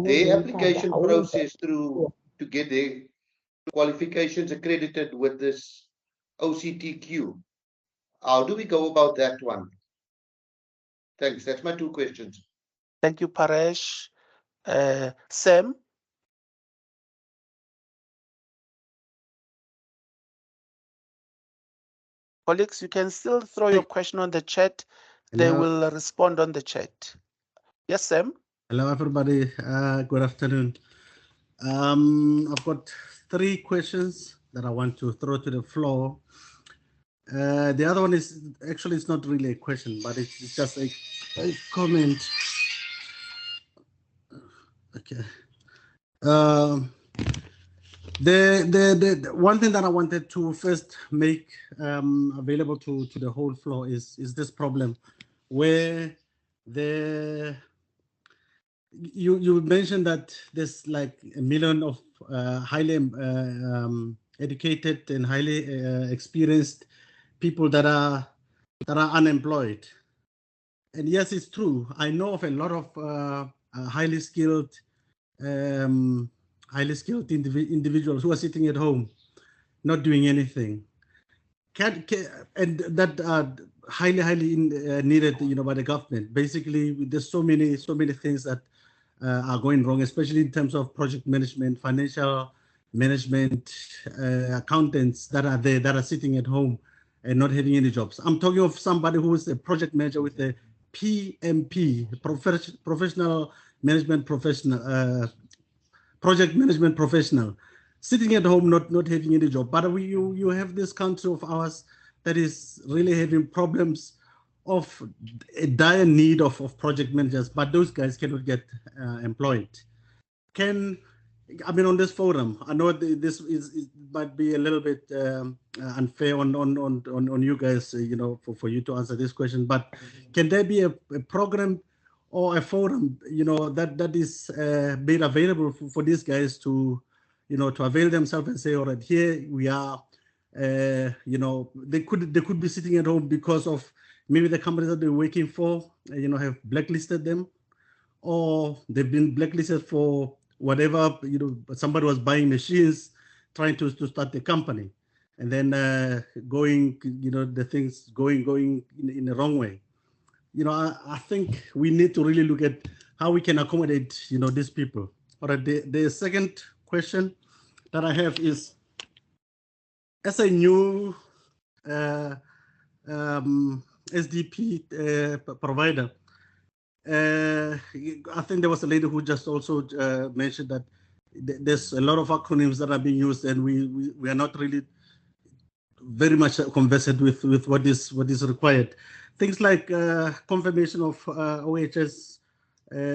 their application process through to get their qualifications accredited with this OCTQ. How do we go about that one? Thanks. That's my two questions. Thank you, Paresh. Sam? Colleagues, you can still throw your question on the chat. They will respond on the chat. Yes, Sam? Hello, everybody. Good afternoon. I've got three questions that I want to throw to the floor. The other one is actually, it's not really a question, but it's just a comment. Okay. The one thing that I wanted to first make available to the whole floor is this problem where you mentioned that there's like 1 million of highly educated and highly experienced people that are unemployed. And yes, it's true. I know of a lot of highly skilled individuals who are sitting at home, not doing anything. And that are highly needed, by the government. Basically, there's so many things that are going wrong, especially in terms of project management, financial management, accountants that are there, that are sitting at home and not having any jobs. I'm talking of somebody who is a project manager with a PMP, professional management professional, project management professional, sitting at home, not having any job. But you have this country of ours that is really having problems of a dire need of project managers, but those guys cannot get employed. On this forum, I know this might be a little bit unfair on you guys, for you to answer this question, but can there be a program or a forum, that is made available for these guys to, to avail themselves and say, all right, here we are. They could be sitting at home because of maybe the companies that they're working for, have blacklisted them, or they've been blacklisted for whatever, somebody was buying machines, trying to start the company, and then going, the things going in the wrong way. I think we need to really look at how we can accommodate, these people. All right, the second question that I have is, as a new SDP provider, I think there was a lady who just also mentioned that there's a lot of acronyms that are being used, and we are not really very much conversant with what is required. Things like confirmation of OHS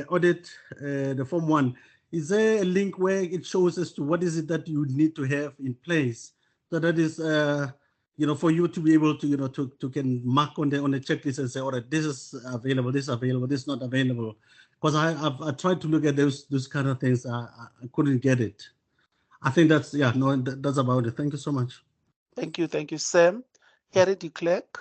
audit, the Form 1. Is there a link where it shows as to what is it that you need to have in place? So that is, for you to be able to, to can mark on the checklist and say, all right, this is available, this is not available. Because I tried to look at those kind of things, I couldn't get it. I think that's, that's about it. Thank you so much. Thank you, Sam. Harry de Klerk.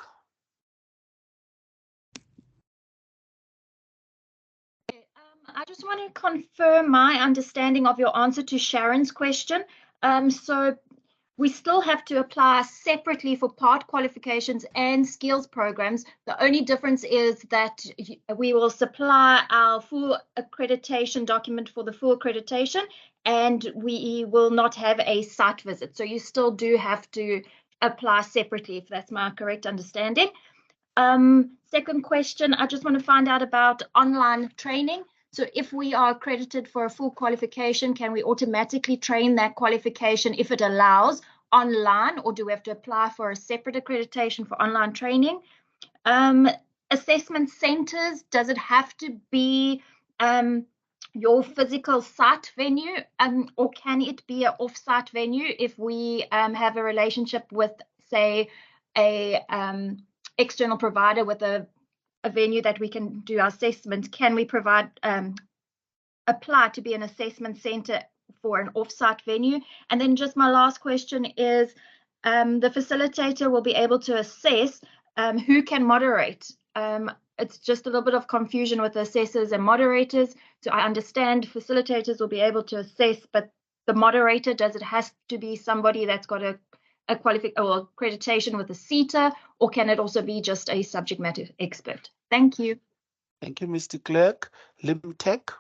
I just want to confirm my understanding of your answer to Sharon's question. So we still have to apply separately for part qualifications and skills programs. The only difference is that we will supply our full accreditation document for the full accreditation, and we will not have a site visit. So you still do have to apply separately, if that's my correct understanding. Second question, I just want to find out about online training. So if we are accredited for a full qualification, can we automatically train that qualification if it allows online, or do we have to apply for a separate accreditation for online training? Assessment centers, does it have to be your physical site venue, or can it be an off-site venue if we have a relationship with, say, a external provider with a venue that we can do our assessment? Can we apply to be an assessment center for an off-site venue? And then just my last question is, the facilitator will be able to assess who can moderate. It's just a little bit of confusion with the assessors and moderators. So I understand facilitators will be able to assess, but the moderator, does it have to be somebody that's got a qualification or accreditation with a Seta, or can it also be just a subject matter expert? Thank you. Thank you, Mr. Clerk. Limtech.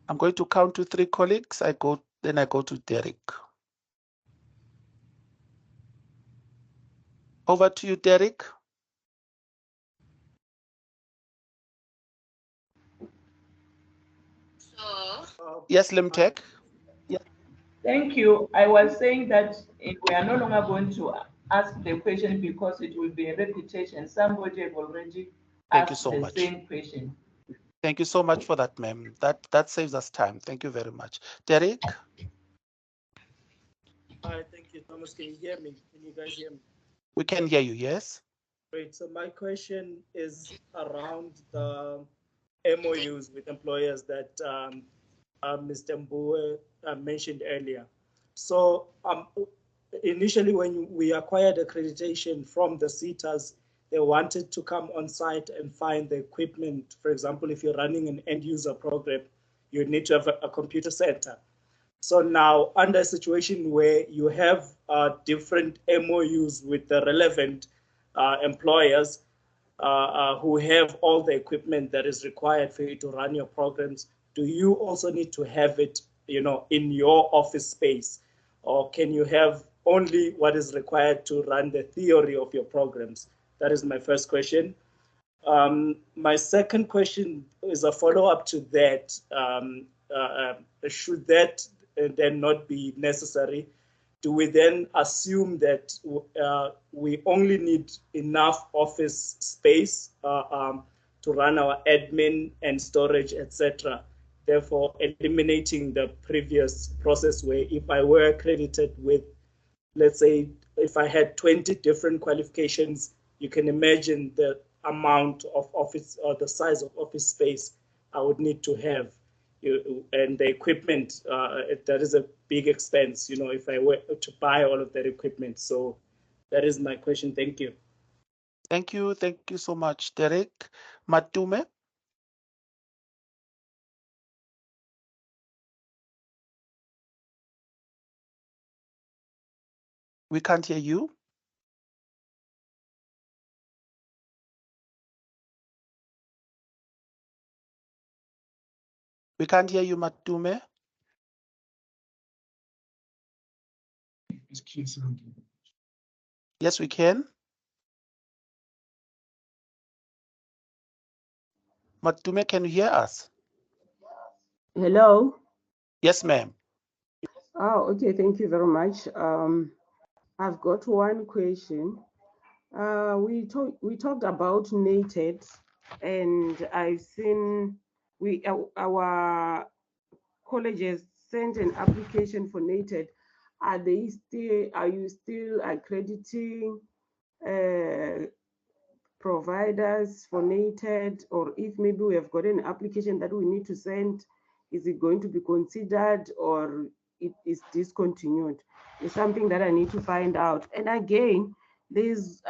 I'm going to count to 3 colleagues. Then I go to Derek. Over to you, Derek. Yes, Limtech. Thank you. I was saying that we are no longer going to ask the question because it will be a repetition. Somebody have already asked the same question. Thank you so much for that, ma'am. That saves us time. Thank you very much. Derek? Hi, thank you, Thomas. Can you hear me? Can you guys hear me? We can hear you, yes. Great. So my question is around the MOUs with employers that Mr. Mbue mentioned earlier. So initially when we acquired accreditation from the Setas, they wanted to come on site and find the equipment. For example, if you're running an end user program, you need to have a computer center. So now under a situation where you have different MOUs with the relevant employers who have all the equipment that is required for you to run your programs, do you also need to have it, in your office space? Or can you have only what is required to run the theory of your programs? That is my first question. My second question is a follow-up to that. Should that then not be necessary? Do we then assume that we only need enough office space to run our admin and storage, etc., therefore eliminating the previous process where if I were accredited with let's say if I had 20 different qualifications, you can imagine the amount of office or the size of office space I would need to have. And the equipment, that is a big expense, if I were to buy all of that equipment. So that is my question. Thank you. Thank you. Thank you so much, Derek. Matume? We can't hear you. We can't hear you, Matume. Yes, we can. Matume, can you hear us? Hello. Yes, ma'am. Oh, okay. Thank you very much. I've got one question. We talked about NATED, and I've seen our colleges sent an application for NATED. Are you still accrediting providers for NATED, or if maybe we have got an application that we need to send, is it going to be considered or it is discontinued? It's something that I need to find out. And again,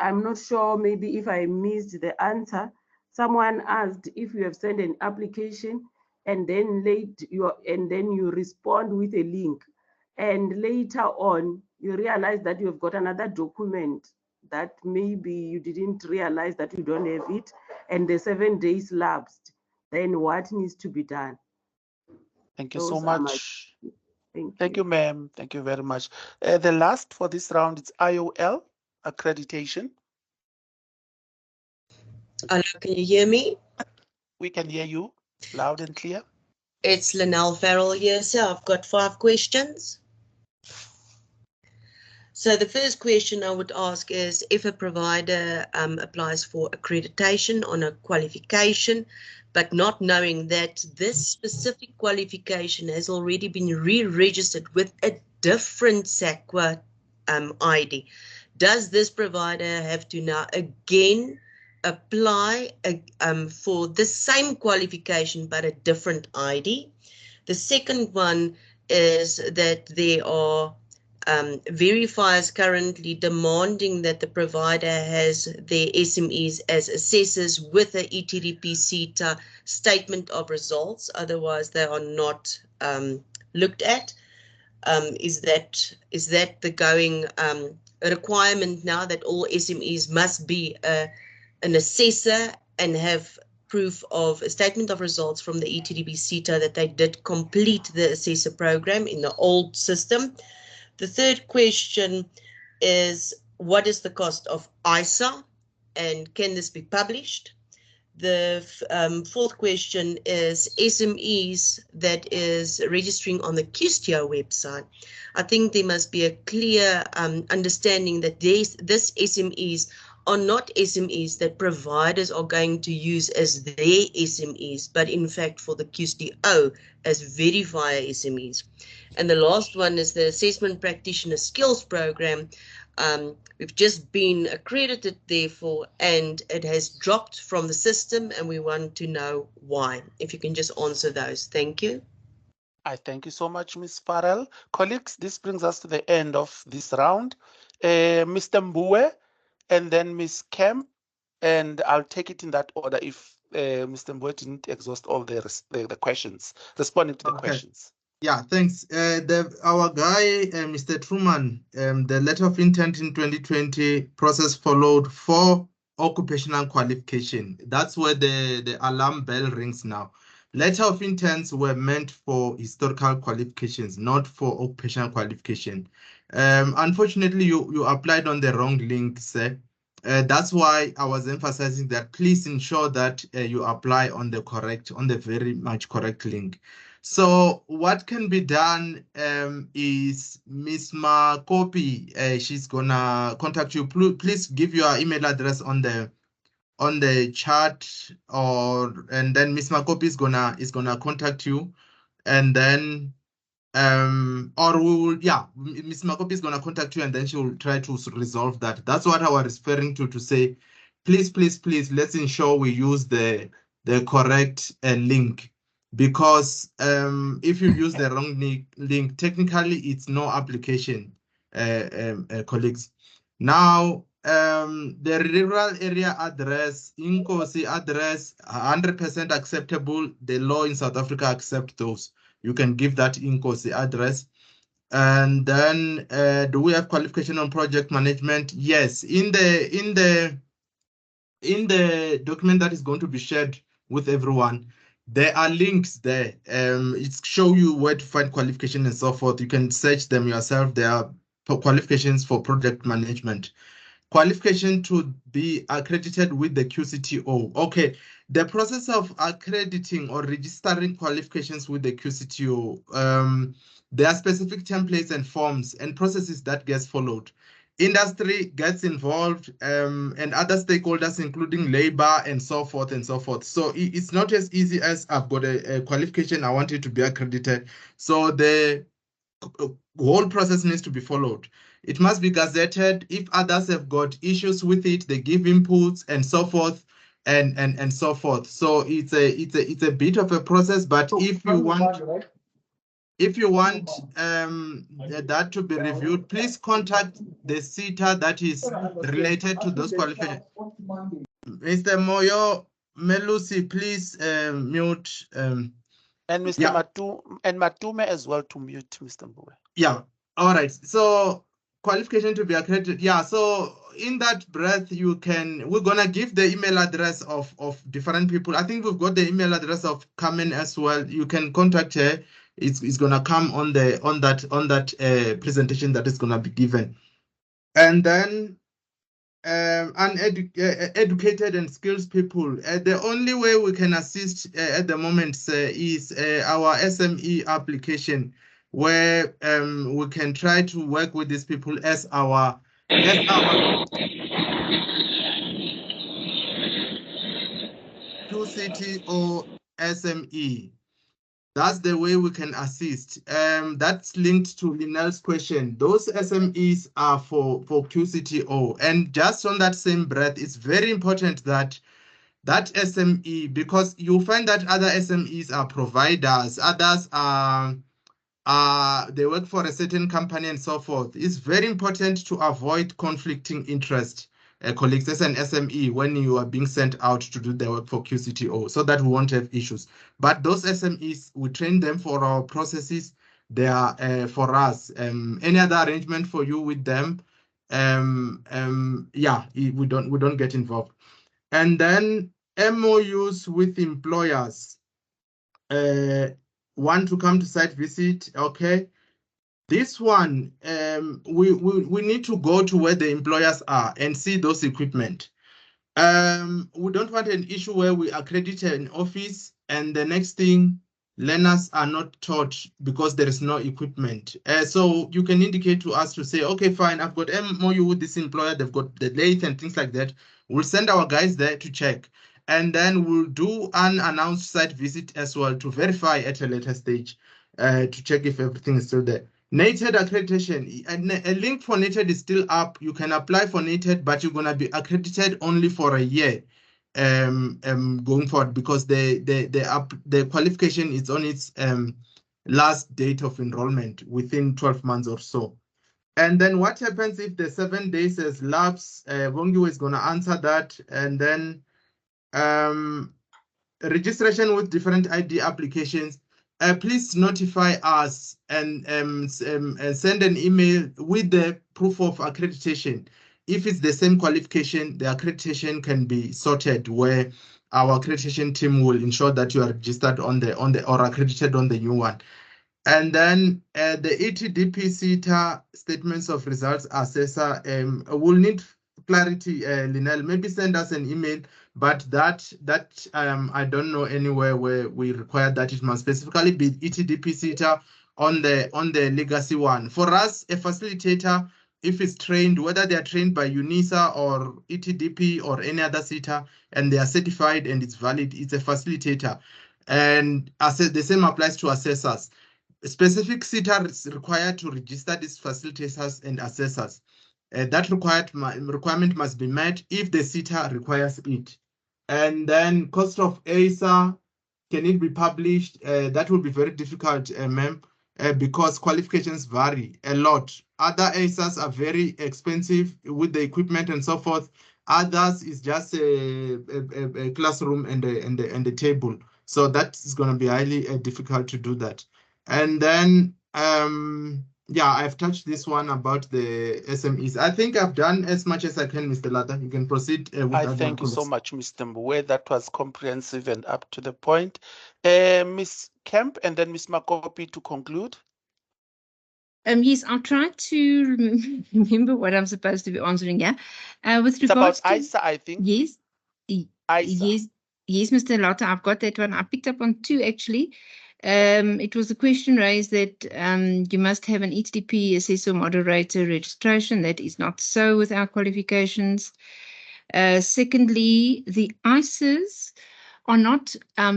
I'm not sure, maybe if I missed the answer, someone asked if you have sent an application and then you respond with a link, and later on you realize that you have got another document that maybe you didn't realize that you don't have it, and the 7 days lapsed, then what needs to be done? Thank you so much. Thank you, ma'am. Thank you very much. The last for this round is IOL, accreditation. Hello, can you hear me? We can hear you loud and clear. It's Linnell Farrell here, so I've got 5 questions. So the first question I would ask is if a provider applies for accreditation on a qualification, but not knowing that this specific qualification has already been re-registered with a different SAQA ID, does this provider have to now again apply for the same qualification but a different ID? The second one is that there are verifiers currently demanding that the provider has their SMEs as assessors with a ETDP CETA statement of results, otherwise they are not looked at. Is that the going requirement now, that all SMEs must be an assessor and have proof of a statement of results from the ETDP CETA that they did complete the assessor program in the old system? The third question is, what is the cost of ISA and can this be published? The fourth question is SMEs that is registering on the QCTO website. I think there must be a clear understanding that this SMEs are not SMEs that providers are going to use as their SMEs, but in fact for the QCTO as verifier SMEs. And the last one is the Assessment Practitioner Skills Program. We've just been accredited, therefore, and it has dropped from the system, and we want to know why. If you can just answer those. Thank you. I thank you so much, Ms. Farrell. Colleagues, this brings us to the end of this round. Mr. Mbue, and then Ms. Kemp, and I'll take it in that order if Mr. Mbue didn't exhaust all the questions, responding to the questions. Yeah, thanks. Our guy, Mr. Truman, the letter of intent in 2020 process followed for occupational qualification. That's where the alarm bell rings now. Letter of intents were meant for historical qualifications, not for occupational qualification. Unfortunately, you applied on the wrong link, sir. That's why I was emphasizing that please ensure that you apply on the very much correct link. So what can be done is Miss Makopi, she's gonna contact you. Please give your email address on the chat, and then Miss Makopi is gonna contact you, and then or we will, yeah, Ms. Makopi is going to contact you and then she will try to resolve that. That's what I was referring to say, please, let's ensure we use the correct link, because if you use the wrong link, technically it's no application, colleagues. Now, the rural area address, Inkosi address, 100% acceptable. The law in South Africa accept those. You can give that Inkosi address. And then, do we have qualification on project management? Yes, in the document that is going to be shared with everyone, there are links there. It's show you where to find qualification and so forth. You can search them yourself. There are qualifications for project management. Qualification to be accredited with the QCTO. Okay, the process of accrediting or registering qualifications with the QCTO, there are specific templates and forms and processes that gets followed. Industry gets involved, and other stakeholders, including labor and so forth and so forth. So it's not as easy as I've got a qualification, I want it to be accredited. So the whole process needs to be followed. It must be gazetted. If others have got issues with it, they give inputs and so forth and so forth. So it's a bit of a process, but if you want that to be reviewed, please contact the SETA that is related to those qualifications. Mr. Moyo Melusi, please mute. And Mr. Matume as well to mute, Mr. Mbowe. Yeah. All right. So qualification to be accredited. Yeah. So in that breath, we're gonna give the email address of different people. I think we've got the email address of Carmen as well. You can contact her. It's gonna come on that presentation that is gonna be given. And then educated and skilled people. The only way we can assist at the moment is our SME application, where we can try to work with these people as our QCTO SME. That's the way we can assist. That's linked to Linel's question. Those SMEs are for QCTO. And just on that same breath, it's very important that SME, because you'll find that other SMEs are providers, others are they work for a certain company and so forth. It's very important to avoid conflicting interest, colleagues, as an SME, when you are being sent out to do the work for QCTO, so that we won't have issues. But those SMEs, we train them for our processes. They are for us. Any other arrangement for you with them, yeah, we don't get involved. And then MOUs with employers. Want to come to site visit, okay. This one, we need to go to where the employers are and see those equipment. We don't want an issue where we accredit an office and the next thing, learners are not taught because there is no equipment. So you can indicate to us to say, okay, fine, I've got MOU with this employer, they've got the lathe and things like that. We'll send our guys there to check. And then we'll do an announced site visit as well to verify at a later stage to check if everything is still there. NATED accreditation, a link for NATED is still up. You can apply for NATED, but you're going to be accredited only for a year going forward, because the qualification is on its last date of enrollment within 12 months or so. And then what happens if the 7 days has lapsed? Vongiwe is going to answer that. And then registration with different ID applications. Please notify us and send an email with the proof of accreditation. If it's the same qualification, the accreditation can be sorted, where our accreditation team will ensure that you are registered on the or accredited on the new one. And then the ETDP SETA statements of results assessor will need clarity. Linel, maybe send us an email, but that I don't know anywhere where we require that it must specifically be ETDP SETA on the legacy one. For us, a facilitator, if it's trained, whether they are trained by UNISA or ETDP or any other SETA, and they are certified and it's valid, it's a facilitator. And the same applies to assessors. specific SETA is required to register these facilitators and assessors. That requirement must be met if the SETA requires it. And then cost of ASA, can it be published? That will be very difficult, ma'am, because qualifications vary a lot. Other ASAs are very expensive with the equipment and so forth. Others is just a classroom and a table. So that is going to be highly difficult to do that. And then, yeah, I've touched this one about the SMEs. I think I've done as much as I can, Mr. Lata. You can proceed with I that thank one. you so much, Mr. Mbowe. That was comprehensive and up to the point. Ms. Kemp and then Ms. Makopi to conclude. Yes, I'll try to remember what I'm supposed to be answering here. With It's regards about to ISA, I think. Yes, ISA. yes, Mr. Lotta, I've got that one. I picked up on two actually. It was a question raised that you must have an ETDP assessor moderator registration. That is not so with our qualifications. Secondly, the ISAs are not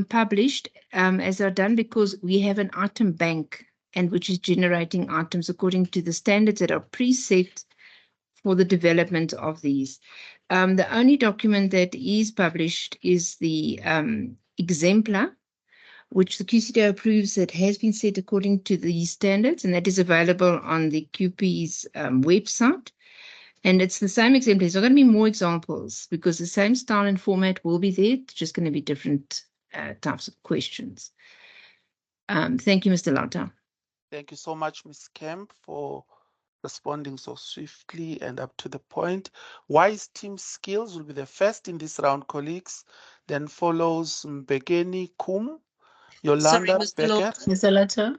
published as are done because we have an item bank and which is generating items according to the standards that are preset for the development of these. The only document that is published is the exemplar, which the QCTO approves that has been set according to these standards, and that is available on the QP's website. And it's the same exemplar. There's not going to be more examples because the same style and format will be there. It's just going to be different types of questions. Thank you, Mr. Lotta. Thank you so much, Ms. Kemp, for responding so swiftly and up to the point. Wise team skills will be the first in this round, colleagues. Then follows Mbekeni Kum, Yolanda Becker. Mr. Lotta.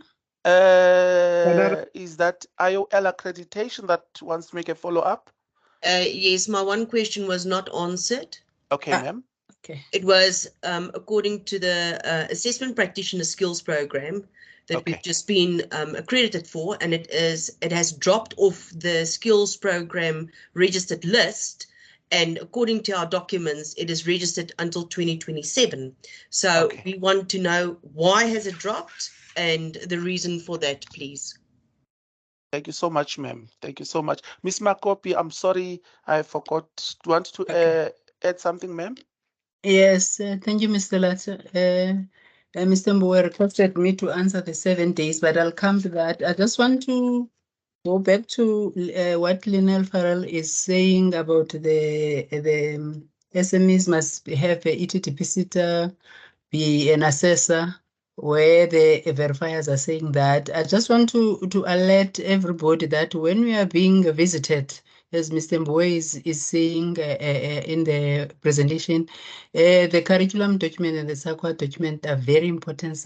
Is that IOL accreditation that wants to make a follow-up? Yes, my one question was not answered. Okay, ma'am. Okay. It was according to the Assessment Practitioner Skills Program that we've just been accredited for, and it has dropped off the skills program registered list, and according to our documents, it is registered until 2027. So we want to know why has it dropped and the reason for that, please. Thank you so much, ma'am. Thank you so much. Ms. Makopi, I'm sorry, I forgot. Do you want to add something, ma'am? Yes, thank you, Mr. Latta. Mr. Mbowe requested me to answer the 7 days, but I'll come to that. I just want to go back to what Lionel Farrell is saying about the SMEs must have a ETTP sitter, be an assessor, where the verifiers are saying that. I just want to alert everybody that when we are being visited, as Mr. Mbowe is saying in the presentation, the curriculum document and the SAQA document are very important.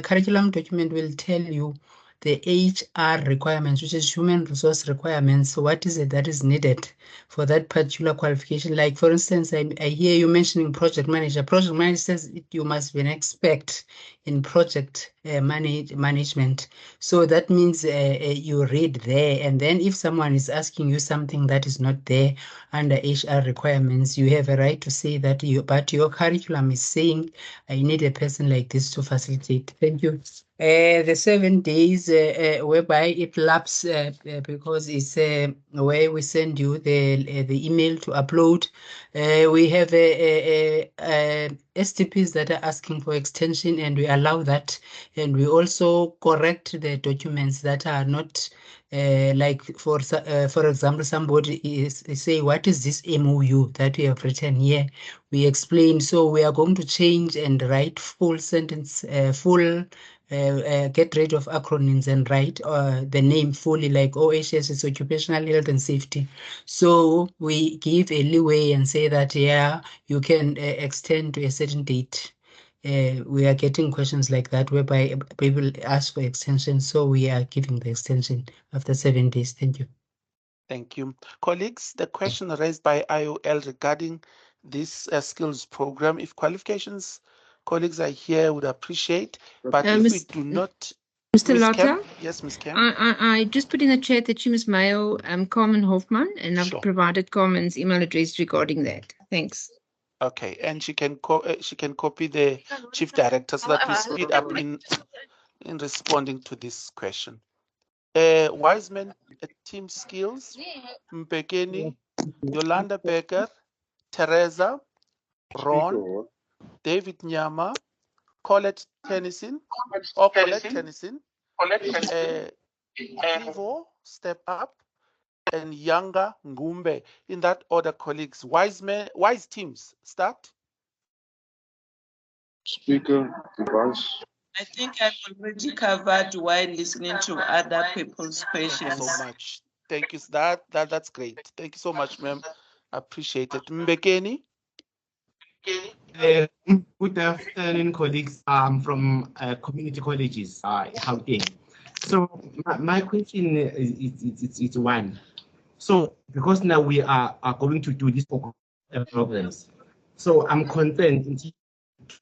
Curriculum document will tell you the HR requirements, which is human resource requirements. So what is it that is needed for that particular qualification? Like, for instance, I hear you mentioning project manager. Project manager says you must be an expert in project management. So that means you read there, and then if someone is asking you something that is not there under HR requirements, you have a right to say that but your curriculum is saying I need a person like this to facilitate. Thank you. The 7 days whereby it lapses because it's where we send you the email to upload. We have STPs that are asking for extension, and we allow that, and we also correct the documents that are not like for example, somebody is say, what is this MOU that we have written here? We explain, so we are going to change and write full sentence, get rid of acronyms and write the name fully, like OHS is occupational health and safety. So we give a leeway and say that, yeah, you can extend to a certain date. We are getting questions like that whereby people ask for extension. So we are giving the extension after 7 days. Thank you. Thank you. Colleagues, the question raised by IOL regarding this skills program, if qualifications colleagues are here, would appreciate, but if we do not... Mr. Lotta? Yes, Ms. Kemp. I just put in the chat that she must mail Carmen Hoffman, and I've provided Carmen's email address regarding that. Thanks. Okay, and she can copy the chief director so that we speed up in in responding to this question. Wiseman, team skills, Mpekeni, Yolanda Becker, Teresa, Ron, David Nyama, Colette Tennyson, Kivo, Step Up, and Younger Ngumbe. In that order, colleagues. Wise teams, start. Speaker, device. I think I've already covered while listening to other people's questions. Thank you so much. Thank you. That's great. Thank you so much, ma'am. Appreciate it. Mbekeni. Good afternoon, colleagues from community colleges, Gauteng. So my question is one. So because now we are going to do these programs, so I'm concerned.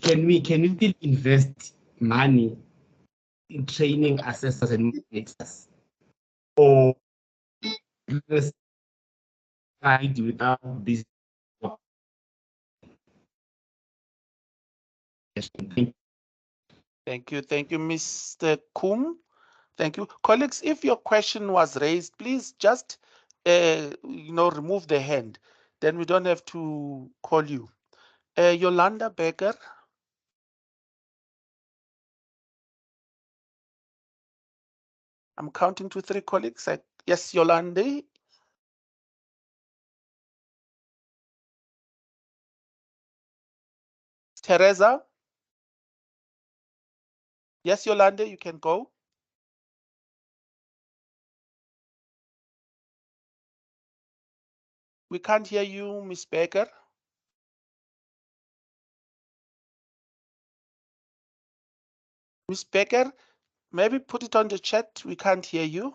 Can we still invest money in training assessors and managers, or just without this? Thank you, Mr. Kum. Thank you, colleagues. If your question was raised, please just remove the hand. Then we don't have to call you. Yolanda Becker. I'm counting to 3, colleagues. Yes, Yolanda. Teresa. Yes, Yolanda, you can go. We can't hear you, Miss Becker. Miss Becker, maybe put it on the chat. We can't hear you.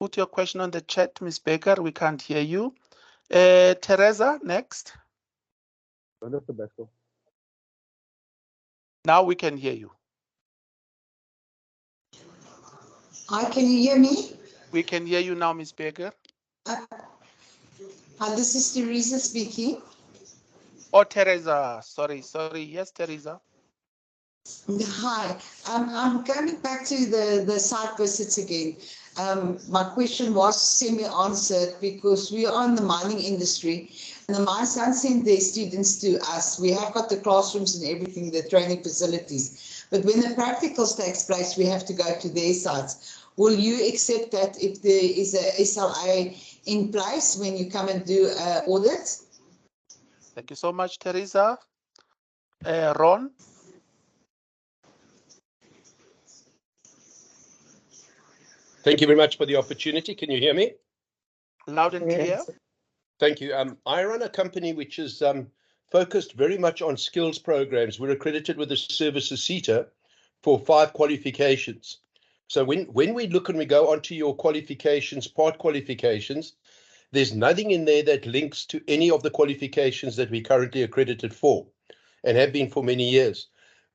Put your question on the chat, Miss Becker. We can't hear you. Teresa, next. Now we can hear you. Hi, can you hear me? We can hear you now, Miss Becker. This is Teresa speaking. Oh, Teresa, sorry. Yes, Teresa. Hi, I'm going back to the site visits again. My question was semi-answered because we are in the mining industry and the mines don't send their students to us. We have got the classrooms and everything, the training facilities. But when the practicals takes place, we have to go to their sites. Will you accept that if there is a SLA in place when you come and do audits? Thank you so much, Teresa. Ron? Thank you very much for the opportunity. Can you hear me? Loud and clear. Thank you. I run a company which is focused very much on skills programs. We're accredited with the services Seta for 5 qualifications. So when we look and we go onto your qualifications, part qualifications, there's nothing in there that links to any of the qualifications that we're currently accredited for and have been for many years.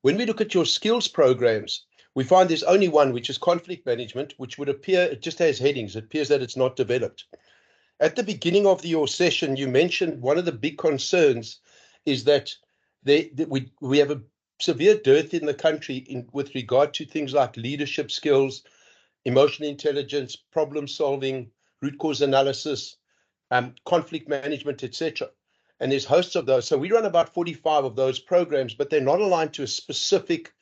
When we look at your skills programs, we find there's only one, which is conflict management, which would appear, it just has headings. It appears that it's not developed. At the beginning of your session, you mentioned one of the big concerns is that we have a severe dearth in the country with regard to things like leadership skills, emotional intelligence, problem solving, root cause analysis, conflict management, etc. And there's hosts of those. So we run about 45 of those programs, but they're not aligned to a specific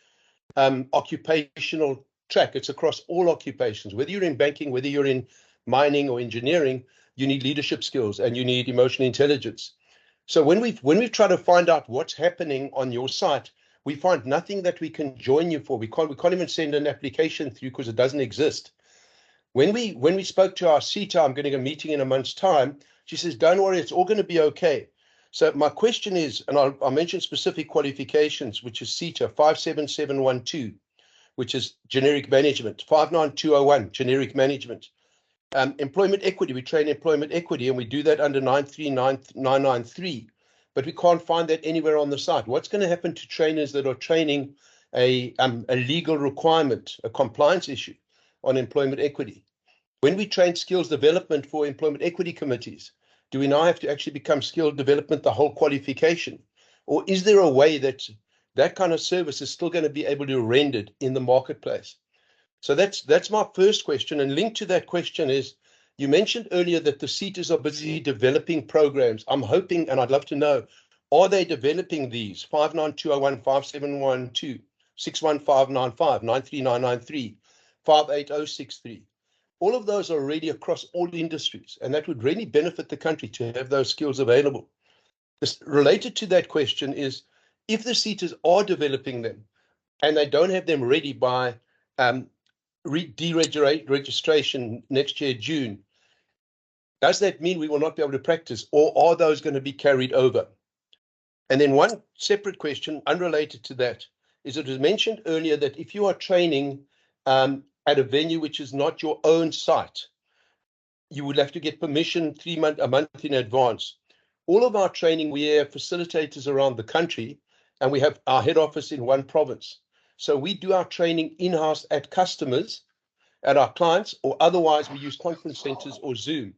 occupational track. It's across all occupations. Whether you're in banking, whether you're in mining or engineering, you need leadership skills and you need emotional intelligence. So when we've tried to find out what's happening on your site, we find nothing that we can join you for. We can't even send an application through because it doesn't exist. When we spoke to our Seta, I'm getting a meeting in a month's time. She says, "Don't worry, it's all going to be okay." So my question is, and I'll mention specific qualifications, which is Seta 57712, which is generic management, 59201, generic management. Employment equity, we train employment equity, and we do that under 939993, but we can't find that anywhere on the site. What's going to happen to trainers that are training a legal requirement, a compliance issue on employment equity? When we train skills development for employment equity committees, do we now have to actually become skill development the whole qualification? Or is there a way that that kind of service is still going to be able to be rendered in the marketplace. So that's my first question. And linked to that question is, you mentioned earlier that the SETAs are busy developing programs. I'm hoping, and I'd love to know, are they developing these 59201, 5712, 61595, 93993, 58063? All of those are already across all industries, and that would really benefit the country to have those skills available. This, related to that question is, if the SETAs are developing them and they don't have them ready by deregistration next year, June, does that mean we will not be able to practice, or are those going to be carried over? And then one separate question unrelated to that is, it was mentioned earlier that if you are training at a venue which is not your own site, you would have to get permission a month in advance. All of our training, we have facilitators around the country, and we have our head office in one province. So we do our training in-house at customers, at our clients, or otherwise we use conference centers or Zoom.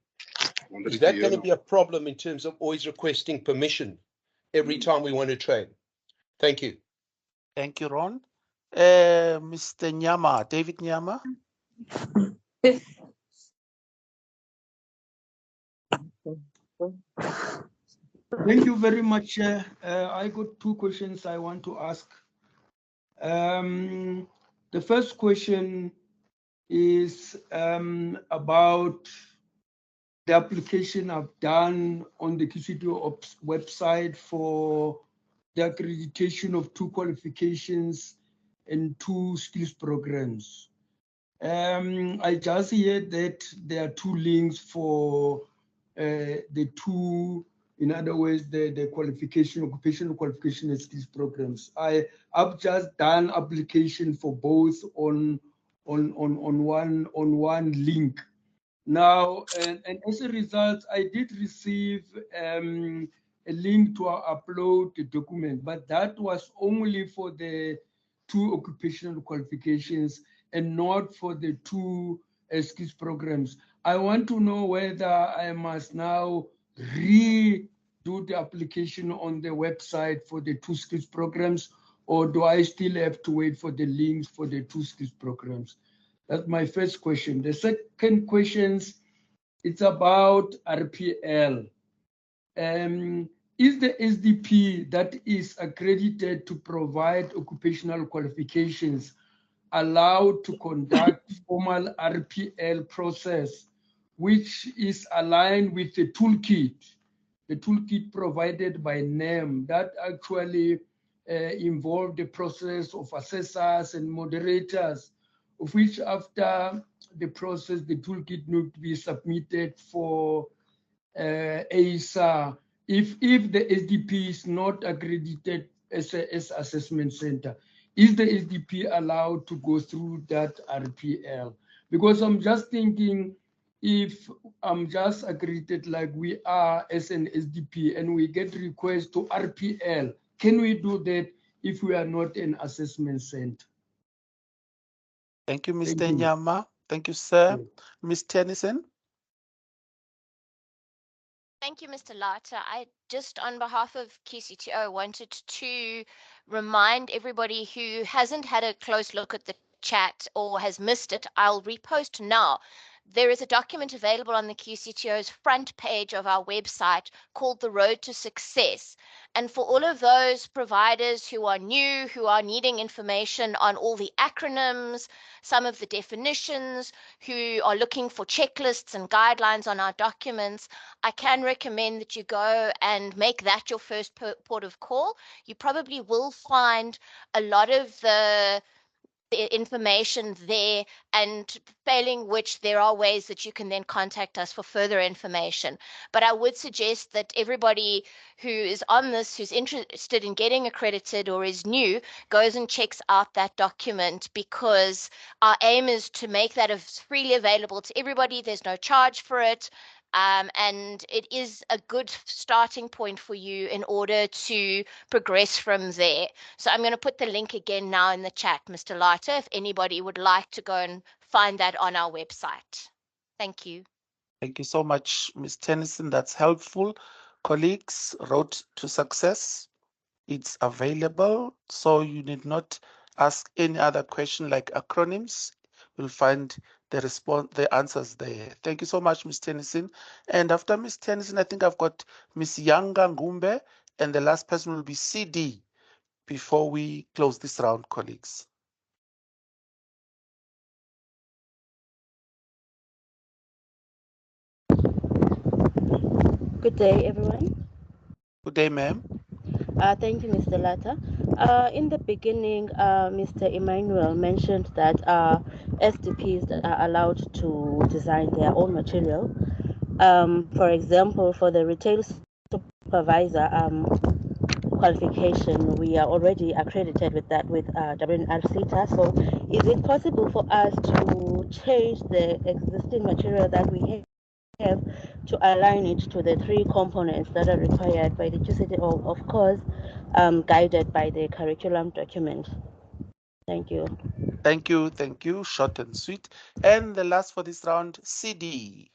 Is that going to be a problem in terms of always requesting permission every time we want to train? Thank you. Thank you, Ron. Mr. Nyama, David Nyama. Thank you very much. I got two questions I want to ask. The first question is about the application I've done on the QCTO website for the accreditation of 2 qualifications and 2 skills programs. I just heard that there are 2 links for the 2, in other words, the qualification, occupational qualification and skills programs. I've just done application for both on one link. Now, and as a result, I did receive a link to upload the document, but that was only for the 2 occupational qualifications and not for the 2 skills programs. I want to know whether I must now redo the application on the website for the 2 skills programs, or do I still have to wait for the links for the 2 skills programs? That's my first question. The second question, it's about RPL. Is the SDP that is accredited to provide occupational qualifications allowed to conduct formal RPL process, which is aligned with the toolkit provided by NEM that actually involved the process of assessors and moderators, of which after the process, the toolkit need to be submitted for ASA if the SDP is not accredited as assessment center. Is the SDP allowed to go through that RPL? Because I'm just thinking, if I'm just accredited like we are as an SDP and we get requests to RPL, can we do that if we are not an assessment center? Thank you, Mr. Nyama. Thank you, sir. Ms. Tennyson. Thank you, Mr. Lata. I just, on behalf of QCTO, wanted to remind everybody who hasn't had a close look at the chat or has missed it, I'll repost now. There is a document available on the QCTO's front page of our website called The Road to Success. And for all of those providers who are new, who are needing information on all the acronyms, some of the definitions, who are looking for checklists and guidelines on our documents, I can recommend that you go and make that your first port of call. You probably will find a lot of the information there, and failing which there are ways that you can then contact us for further information. But I would suggest that everybody who is on this, who's interested in getting accredited or is new, goes and checks out that document, because our aim is to make that freely available to everybody. There's no charge for it. And it is a good starting point for you in order to progress from there. So I'm going to put the link again now in the chat, Mr. Lata, if anybody would like to go and find that on our website. Thank you. Thank you so much, Ms. Tennyson. That's helpful. Colleagues, Road to Success. It's available, so you need not ask any other question like acronyms. You'll find the answers there. Thank you so much, Ms. Tennyson. And after Ms. Tennyson, I think I've got Ms. Yanga Ngumbe, and the last person will be CD before we close this round, colleagues. Good day, everyone. Good day, ma'am. Thank you, Mr. Latta. In the beginning, Mr. Emmanuel mentioned that SDPs are allowed to design their own material. For example, for the retail supervisor qualification, we are already accredited with that with WNR Seta. So is it possible for us to change the existing material that we have to align it to the 3 components that are required by the QCTO, of course, guided by the curriculum document? Thank you. Thank you. Thank you. Short and sweet. And the last for this round, CD.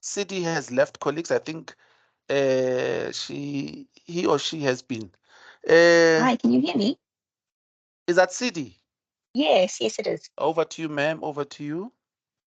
CD has left, colleagues. I think he or she has been. Hi, can you hear me? Is that CD? Yes, yes, it is. Over to you, ma'am. Over to you.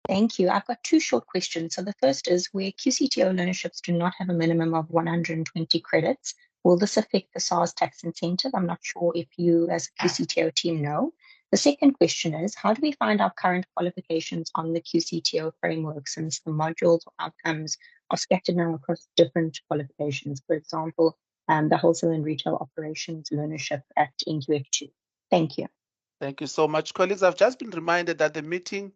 Thank you. I've got 2 short questions. So the first is, where QCTO learnerships do not have a minimum of 120 credits, will this affect the SARS tax incentive? I'm not sure if you as a QCTO team know. The second question is, how do we find our current qualifications on the QCTO framework, since the modules or outcomes are scattered now across different qualifications? For example, the wholesale and retail operations learnership at NQF2. Thank you. Thank you so much, colleagues. I've just been reminded that the meeting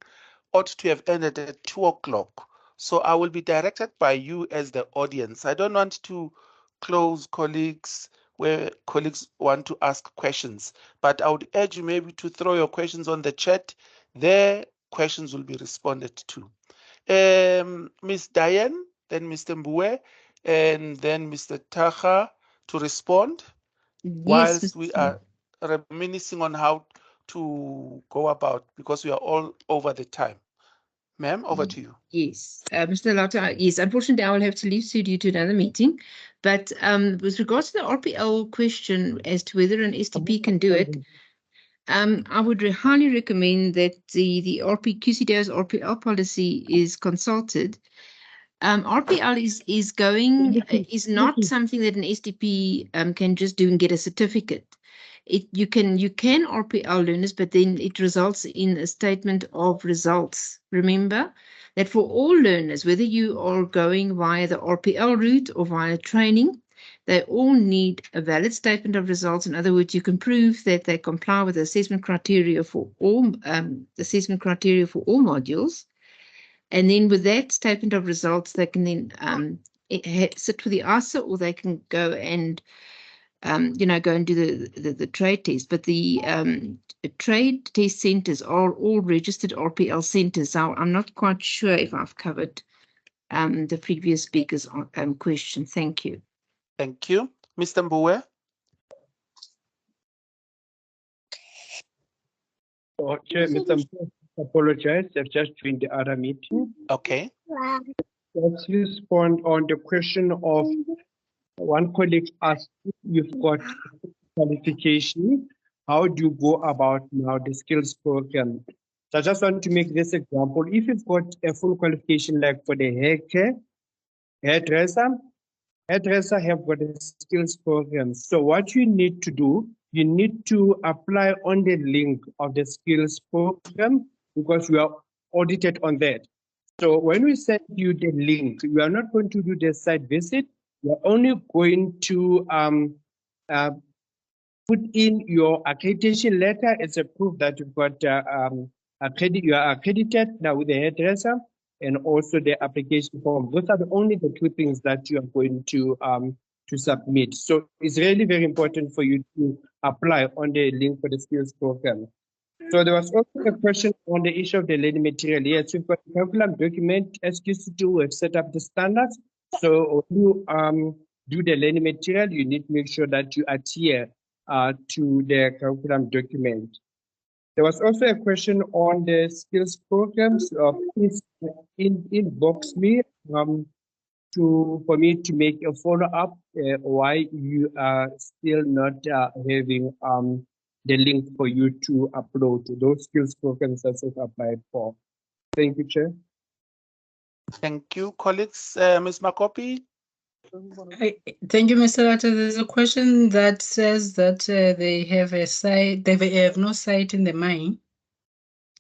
ought to have ended at 2 o'clock. So I will be directed by you as the audience. I don't want to close colleagues where colleagues want to ask questions, but I would urge you maybe to throw your questions on the chat. Their questions will be responded to. Ms. Diane, then Mr. Mbue, and then Mr. Taha to respond, whilst we are reminiscing on how to go about, because we are all over the time. Ma'am, over to you. Yes, Mr. Latta, yes, unfortunately, I will have to leave due to another meeting. But with regards to the RPL question as to whether an STP can do it, I would highly recommend that the QCTO's RPL policy is consulted. RPL is not something that an SDP can just do and get a certificate. You can RPL learners, but then it results in a statement of results. Remember that for all learners, whether you are going via the RPL route or via training, they all need a valid statement of results. In other words, you can prove that they comply with the assessment criteria for all modules. And then with that statement of results, they can then sit with the ISA, or they can go and go and do the trade test. But the trade test centers are all registered RPL centers. So I'm not quite sure if I've covered the previous speaker's question. Thank you. Thank you. Mr. Mbue? Okay, Mr. Mbue, apologize. I've just joined the other meeting. Okay. Let's respond on the question of one colleague asked, you've got qualification. How do you go about now the skills program? So I just want to make this example. If you've got a full qualification, like for the hairdresser have got a skills program. So what you need to do, you need to apply on the link of the skills program, because you are audited on that. So when we send you the link, you are not going to do the site visit. You are only going to put in your accreditation letter as a proof that you've got you are accredited now with the hairdresser, and also the application form. Those are only the 2 things that you are going to submit. So it's really very important for you to apply on the link for the skills program. So there was also a question on the issue of the learning material. Yes, we've got a curriculum document, as QCTO have set up the standards. So when you do the learning material, you need to make sure that you adhere to the curriculum document. There was also a question on the skills programs. Please inbox me for me to make a follow-up why you are still not having the link for you to upload those skills programs that you've applied for. Thank you, Chair. Thank you, colleagues. Ms. Makopi? Thank you, Mr. Latta. There's a question that says that they have a site, they have no site in the mine.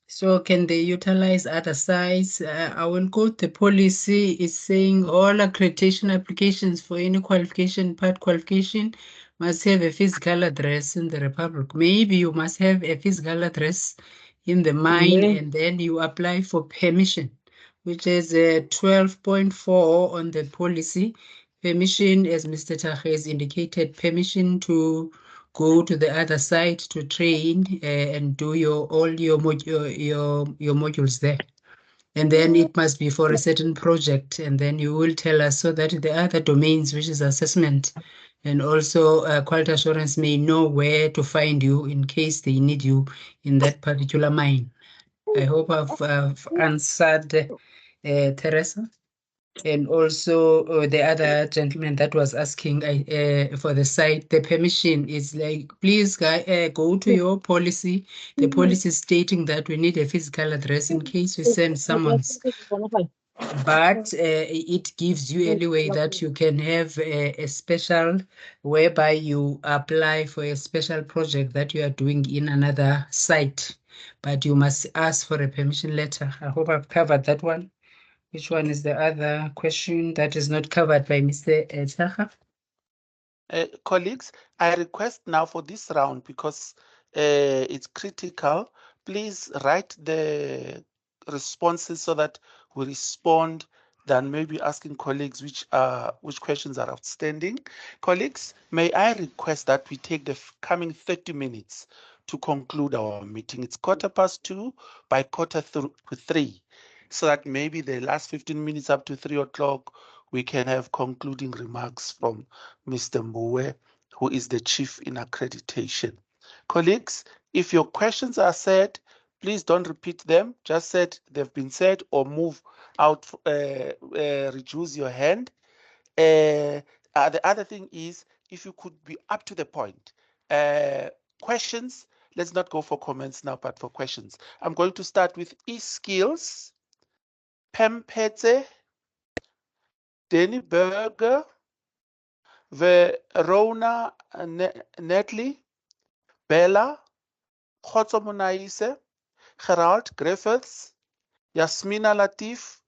So can they utilize other sites? I will quote the policy. It's saying all accreditation applications for any qualification, part qualification, must have a physical address in the Republic. Maybe you must have a physical address in the mine, and then you apply for permission, which is 12.4 on the policy. Permission, as Mr. Tahe has indicated, permission to go to the other side to train and do all your modules there. And then it must be for a certain project, and then you will tell us so that the other domains, which is assessment and also quality assurance, may know where to find you in case they need you in that particular mine. I hope I've answered Teresa. And also the other gentleman that was asking for the site, the permission is like, please go to your policy. The policy is stating that we need a physical address in case we send summons. But it gives you anyway that you can have a special whereby you apply for a special project that you are doing in another site, but you must ask for a permission letter. I hope I've covered that one. Which one is the other question that is not covered by Mr. Taha? Colleagues, I request now for this round, because it's critical, please write the responses so that we respond than maybe asking colleagues which questions are outstanding. Colleagues, may I request that we take the coming 30 minutes to conclude our meeting. It's 2:15 by 2:45. So that maybe the last 15 minutes up to 3 o'clock, we can have concluding remarks from Mr. Mbuwe, who is the chief in accreditation. Colleagues, if your questions are said, please don't repeat them. Just said they've been said, or move out, reduce your hand. The other thing is, if you could be up to the point. Questions, let's not go for comments now, but for questions. I'm going to start with e-skills. Pempete, Danny Berger, Verona Netley, Bella, Khotso Monaise, Gerald Griffiths, Yasmina Latif,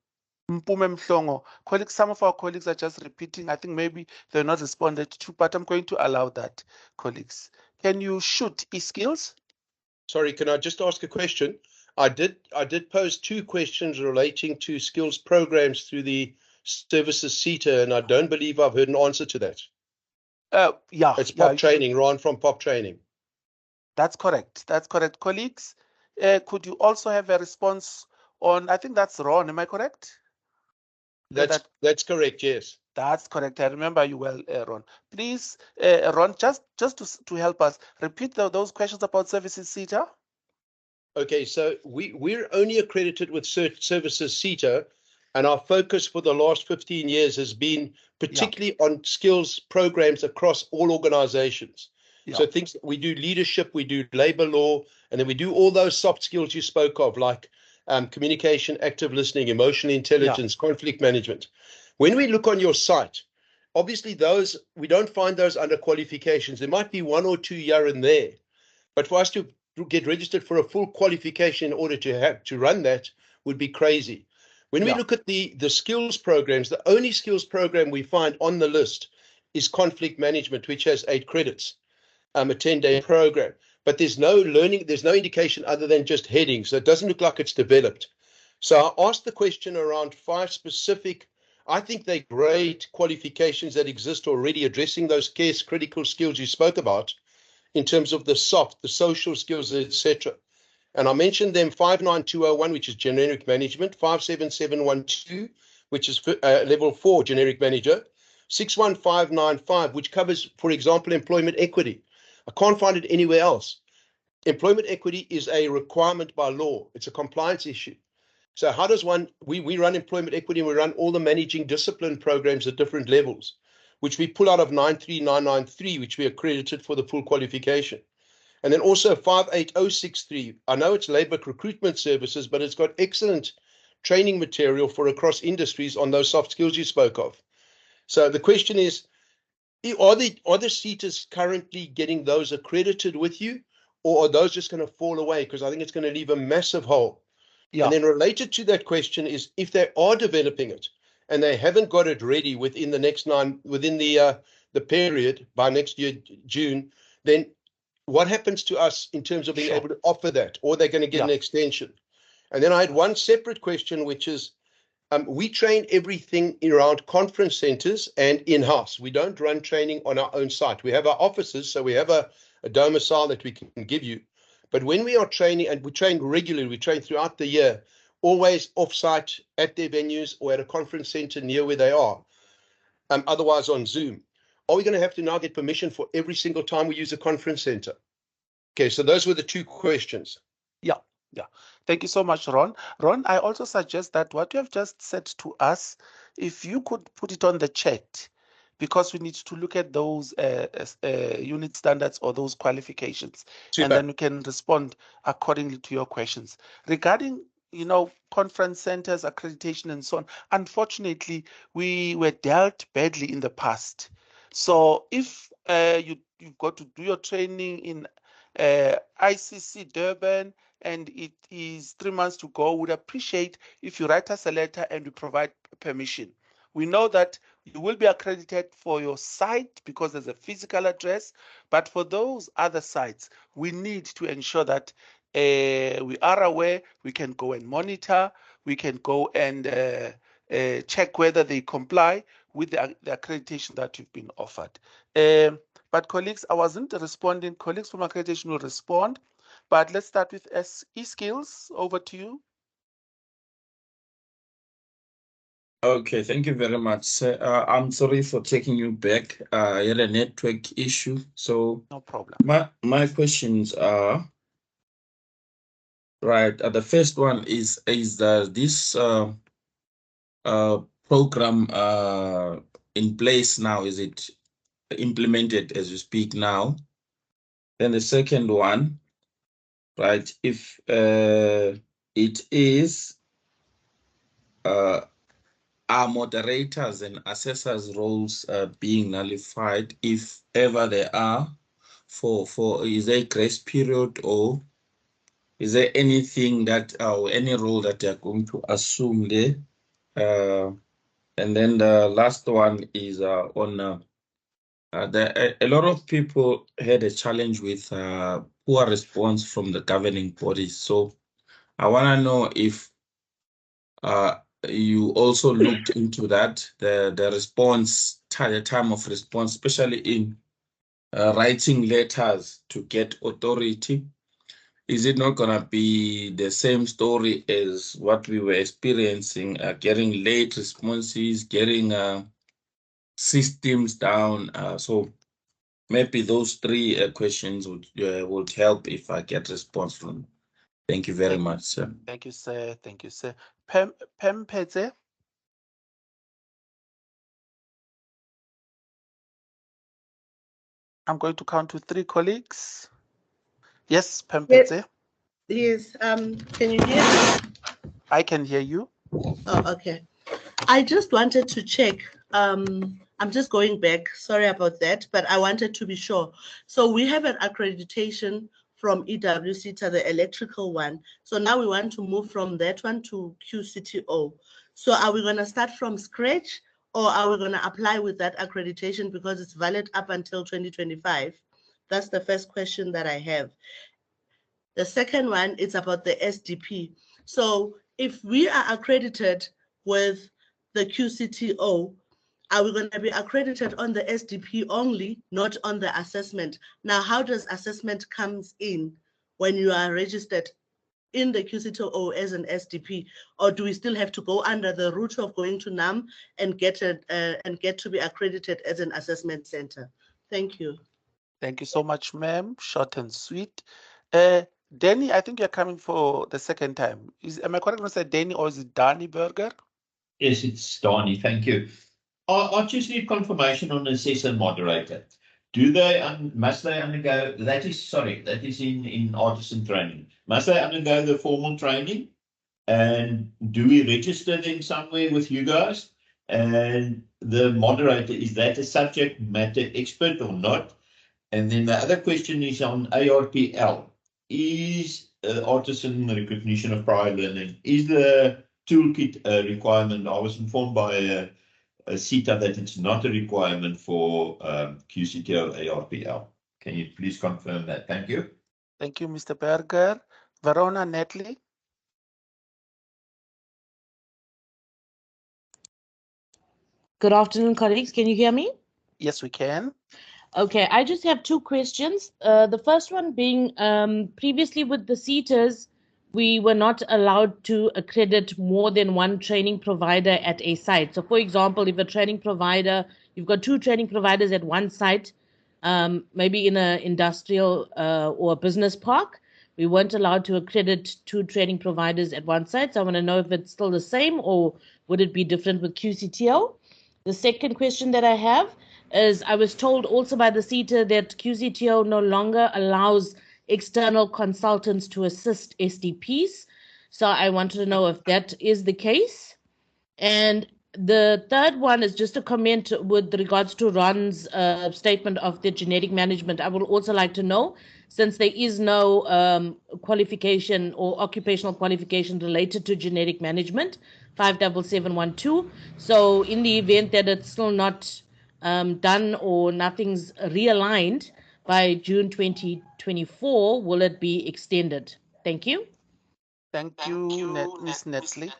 Mpume Mhlongo. Colleagues, some of our colleagues are just repeating. I think maybe they're not responded to, but I'm going to allow that, colleagues. Can you shoot e-skills? Sorry, can I just ask a question? I did pose 2 questions relating to skills programs through the services Seta, and I don't believe I've heard an answer to that. Yeah. It's POP training, Ron from POP training. That's correct. That's correct. Colleagues, could you also have a response on, I think that's Ron, am I correct? That's correct, yes. That's correct. I remember you well, Ron. Please, Ron, just to help us, repeat those questions about services Seta. Okay, so we're only accredited with services Seta, and our focus for the last 15 years has been particularly on skills programs across all organizations. So things we do leadership, we do labor law, and then we do all those soft skills you spoke of, like communication, active listening, emotional intelligence, conflict management. When we look on your site, obviously those, we don't find those under qualifications. There might be 1 or 2 here and there, but for us to get registered for a full qualification in order to run that would be crazy. When we look at the skills programs, the only skills program we find on the list is conflict management, which has 8 credits, a 10-day program. But there's no learning, there's no indication other than just heading. So it doesn't look like it's developed. So I asked the question around 5 specific, I think they're great qualifications that exist already addressing those critical skills you spoke about, in terms of the soft, the social skills, etc. And I mentioned them: 59201, which is generic management, 57712, which is level 4 generic manager, 61595, which covers, for example, employment equity. I can't find it anywhere else. employment equity is a requirement by law. It's a compliance issue. So how does one, we run employment equity and we run all the managing discipline programs at different levels, which we pull out of 93993, which we accredited for the full qualification. And then also 58063. I know it's labor recruitment services, but it's got excellent training material for across industries on those soft skills you spoke of. So the question is, are the SETAs currently getting those accredited with you, or are those just going to fall away? Because I think it's going to leave a massive hole. Yeah. And then related to that question is, if they are developing it and they haven't got it ready within the next within the period by next year, June, then what happens to us in terms of being able to offer that, or they're going to get an extension? And then I had one separate question, which is, we train everything around conference centers and in-house. We don't run training on our own site. We have our offices, so we have a domicile that we can give you. But when we are training, and we train regularly, we train throughout the year, always off-site at their venues or at a conference center near where they are, otherwise on Zoom. Are we going to have to now get permission for every single time we use a conference center? Okay, so those were the two questions. Yeah. Thank you so much, Ron. Ron, I also suggest that what you have just said to us, if you could put it on the chat, because we need to look at those unit standards or those qualifications, Super. And then we can respond accordingly to your questions. Regarding, conference centers, accreditation, and so on, unfortunately, we were dealt badly in the past. So if you've got to do your training in ICC Durban, and it is 3 months to go, would appreciate if you write us a letter and we provide permission. We know that you will be accredited for your site because there's a physical address, but for those other sites, we need to ensure that we are aware, we can go and monitor, we can go and check whether they comply with the accreditation that you've been offered. But colleagues, I wasn't responding. Colleagues from accreditation will respond. But let's start with e-skills. Over to you. Okay, thank you very much. I'm sorry for taking you back. I had a network issue, so no problem. My questions are right. The first one is this program in place now? Is it implemented as you speak now? Then the second one, right? If it is, are moderators and assessors roles being nullified, if ever they are, for is there a grace period, or is there anything that or any role that they are going to assume there? And then the last one is on a lot of people had a challenge with poor response from the governing bodies. So I want to know if you also looked into that, the response, the time of response, especially in writing letters to get authority. Is it not going to be the same story as what we were experiencing, getting late responses, getting systems down? So maybe those three questions would help if I get response from them. Thank you very much, sir. Thank you, sir. Thank you, sir. Pem Peze. I'm going to count to 3, colleagues. Yes, Pem Peze. Yes. Can you hear me? I can hear you. Oh, okay. I just wanted to check. I'm just going back. Sorry about that, but I wanted to be sure. So we have an accreditation from EWCTA, the electrical one. So now we want to move from that one to QCTO. So are we going to start from scratch, or are we going to apply with that accreditation because it's valid up until 2025? That's the first question that I have. The second one is about the SDP. So if we are accredited with the QCTO, are we going to be accredited on the SDP only, not on the assessment? Now, how does assessment comes in when you are registered in the QCTO as an SDP, or do we still have to go under the route of going to NAM and get to be accredited as an assessment center? Thank you. Thank you so much, ma'am. Short and sweet. Danny, I think you're coming for the second time. Am I correct when I say Danny, or is it Danny Berger? Yes, it's Danny. Thank you. I just need confirmation on assessor and moderator. Must they undergo, that is in artisan training. Must they undergo the formal training? And do we register them somewhere with you guys? And the moderator, is that a subject matter expert or not? And then the other question is on ARPL. Is artisan recognition of prior learning, is the toolkit a requirement? I was informed by Seta that it's not a requirement for QCTO ARPL. Can you please confirm that? Thank you. Thank you, Mr. Berger. Verona Netley. Good afternoon, colleagues. Can you hear me? Yes, we can. Okay, I just have two questions. The first one being, previously with the CETAs, we were not allowed to accredit more than one training provider at a site. So for example, if a training provider, you've got two training providers at one site, maybe in an industrial or a business park, we weren't allowed to accredit two training providers at one site. So I want to know if it's still the same or would it be different with QCTO? The second question that I have is I was told also by the CETA that QCTO no longer allows external consultants to assist SDPs. So I wanted to know if that is the case. And the third one is just a comment with regards to Ron's statement of the genetic management. I would also like to know, since there is no qualification or occupational qualification related to genetic management, 57712. So in the event that it's still not done or nothing's realigned by June 2024, will it be extended? Thank you. Thank you, Ms. Netley.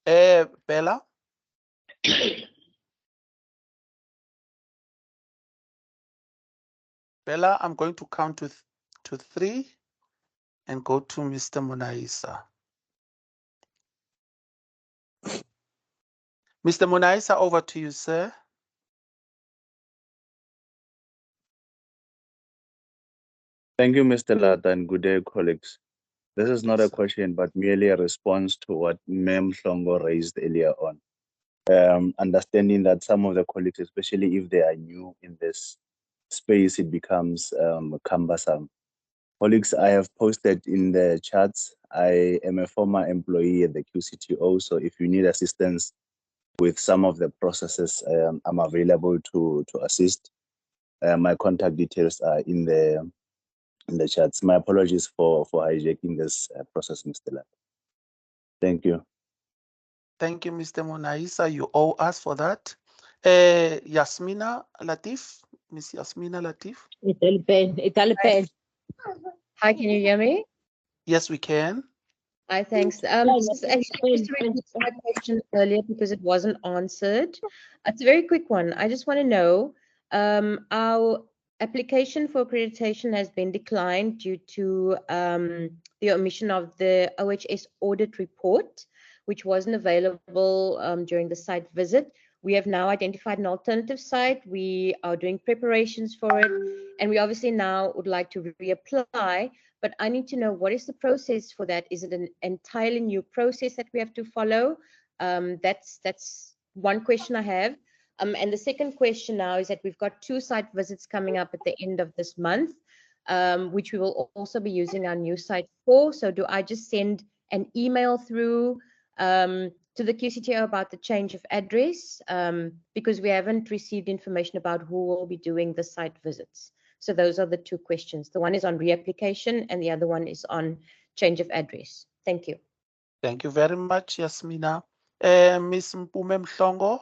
Bella? Bella, I'm going to count to three and go to Mr. Munaisa. Mr. Munaisa, over to you, sir. Thank you, Mr. Lata, and good day, colleagues. This is not a question, but merely a response to what Mem Hlongo raised earlier on. Understanding that some of the colleagues, especially if they are new in this space, it becomes cumbersome. Colleagues, I have posted in the chats, I am a former employee at the QCTO, so if you need assistance with some of the processes, I'm available to assist. My contact details are in the chats. My apologies for hijacking this process, Mr. Lata. Thank you. Thank you, Mr. Munaisa. You owe us for that. Yasmina Latif, Miss Yasmina Latif. Hi, can you hear me? Yes, we can. Hi, thanks. Just to repeat my question earlier because it wasn't answered. It's a very quick one. I just want to know, our application for accreditation has been declined due to the omission of the OHS audit report, which wasn't available during the site visit. We have now identified an alternative site. We are doing preparations for it, and we obviously now would like to reapply. But I need to know, what is the process for that? Is it an entirely new process that we have to follow? That's one question I have. And the second question now is that we've got two site visits coming up at the end of this month, which we will also be using our new site for. So do I just send an email through to the QCTO about the change of address? Because we haven't received information about who will be doing the site visits. So those are the two questions. The one is on reapplication and the other one is on change of address. Thank you. Thank you very much, Yasmina. Ms. Mpume Mhlongo.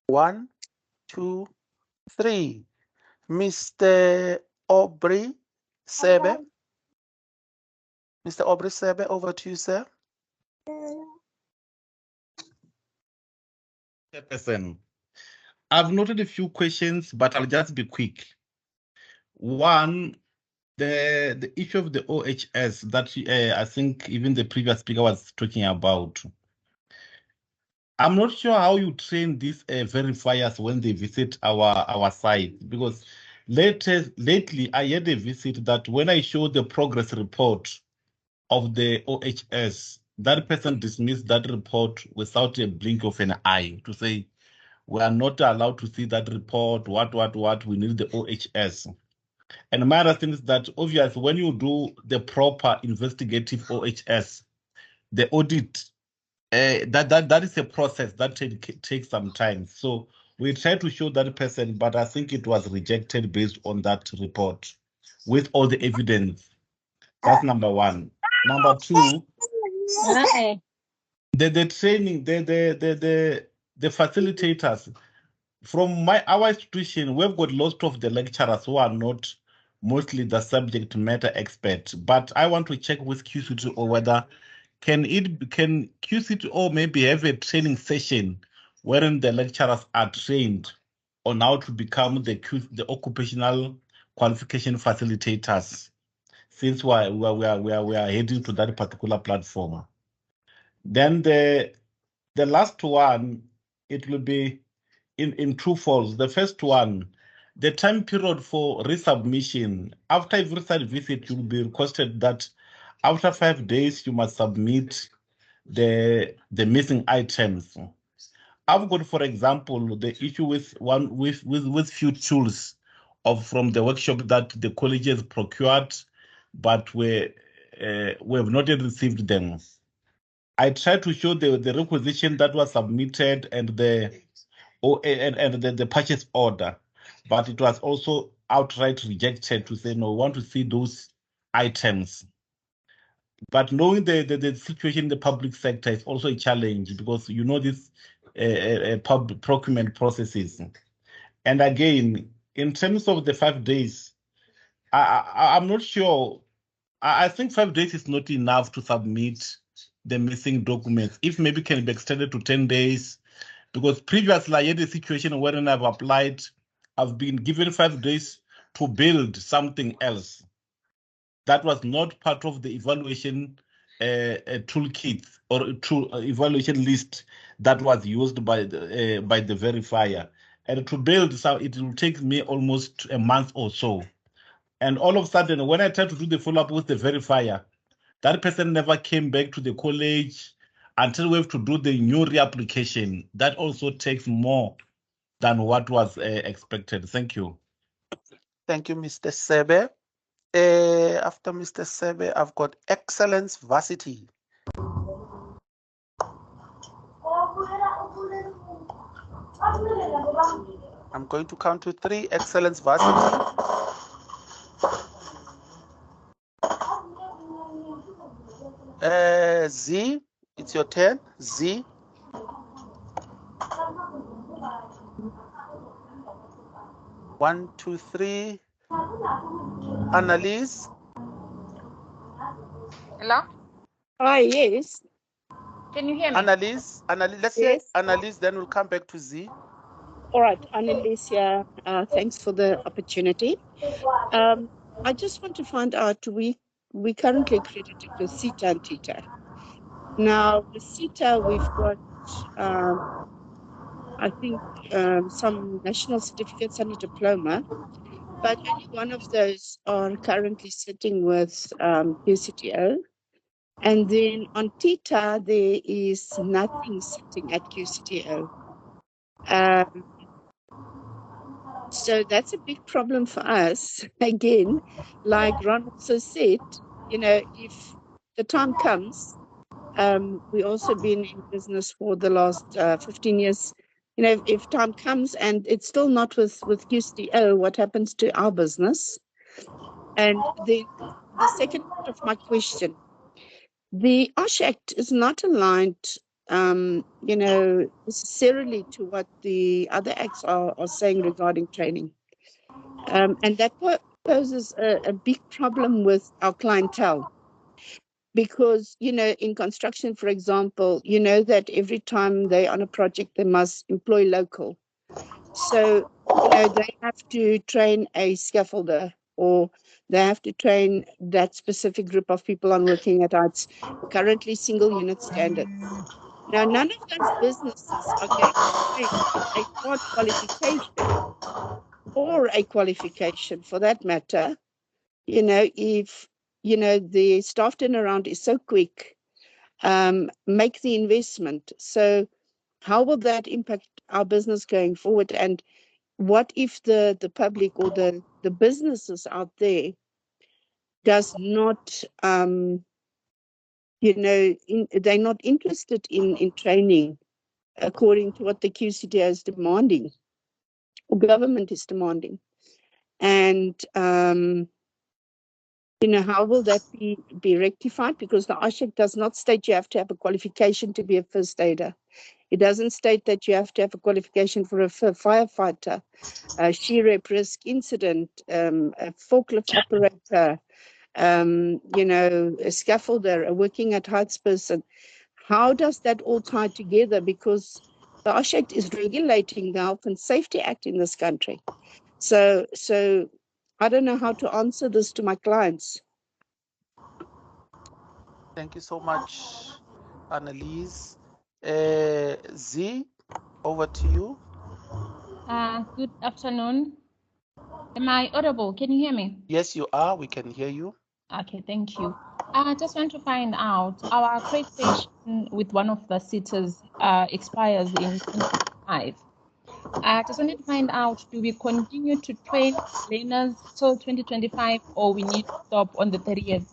One, two, three. Mr. Aubrey Sebe. Mr. Aubrey Sebe, over to you, sir. Chairperson, I've noted a few questions, but I'll just be quick. One, the issue of the OHS that I think even the previous speaker was talking about. I'm not sure how you train these verifiers when they visit our site, because lately I had a visit that when I show the progress report of the OHS, that person dismissed that report without a blink of an eye to say, we are not allowed to see that report, what, we need the OHS. And my understanding is that obviously when you do the proper investigative OHS, the audit, that is a process that takes some time. So we tried to show that person, but I think it was rejected based on that report with all the evidence. That's number one. Number two, the training, the facilitators. From our institution, we've got lots of the lecturers who are not mostly the subject matter experts. But I want to check with QCTO whether can QCTO maybe have a training session wherein the lecturers are trained on how to become the occupational qualification facilitators, since we are heading to that particular platform. Then the last one, it will be in true false. The first one, the time period for resubmission. After every site visit, you will be requested that after 5 days, you must submit the missing items. I've got, for example, the issue with few tools from the workshop that the colleges procured, but we have not yet received them. I tried to show the requisition that was submitted and the purchase order, but it was also outright rejected to say, no, we want to see those items. But knowing the situation in the public sector is also a challenge, because you know this public procurement processes. And again, in terms of the 5 days, I'm not sure. I think 5 days is not enough to submit the missing documents. If maybe can be extended to 10 days, because previously I had a situation wherein I've applied, I've been given 5 days to build something else that was not part of the evaluation toolkit or evaluation list that was used by the verifier. And to build, so it will take me almost a month or so. And all of a sudden, when I tried to do the follow-up with the verifier, that person never came back to the college until we have to do the new reapplication. That also takes more than what was expected. Thank you. Thank you, Mr. Sebe. After Mr. Sebe, I've got Excellence Varsity. I'm going to count to 3. Excellence Varsity. Z, it's your turn. Z. One, two, three. Annalise. Hello? Hi, yes. Can you hear me? Annalise, let's say Annalise, then we'll come back to Z. All right, Annalise, thanks for the opportunity. I just want to find out, we currently accredited with Seta and Teta. Now, with Seta, we've got, I think, some national certificates and a diploma, but only one of those are currently sitting with QCTO. And then on Teta, there is nothing sitting at QCTO. So that's a big problem for us. Again, like Ron also said, you know, if the time comes, we also been in business for the last 15 years. You know, if time comes and it's still not with QCTO, what happens to our business? And then the second part of my question, the OSH Act is not aligned, you know, necessarily to what the other acts are saying regarding training. And that poses a big problem with our clientele. Because, you know, in construction, for example, you know that every time they're on a project, they must employ local. So, you know, they have to train a scaffolder, or they have to train that specific group of people on working at heights, currently single unit standards. Now, none of those businesses are going to pay a hard qualification or a qualification for that matter, if, the staff turnaround is so quick, make the investment. So how will that impact our business going forward? And what if the public or the businesses out there does not, they're not interested in training according to what the QCTO is demanding or government is demanding? And, how will that be rectified? Because the ASHEC does not state you have to have a qualification to be a first aider. It doesn't state that you have to have a qualification for a firefighter, a SHEREP risk incident, a forklift operator, a scaffolder, a working at heights person. How does that all tie together? Because the ASHEC is regulating the Health and Safety Act in this country. So I don't know how to answer this to my clients. Thank you so much, Annalise. Z, over to you. Good afternoon. Am I audible? Can you hear me? Yes, you are. We can hear you. Okay, thank you. I just want to find out, our accreditation with one of the SETAs expires in 2025. I just wanted to find out, do we continue to train learners till 2025, or we need to stop on the 30th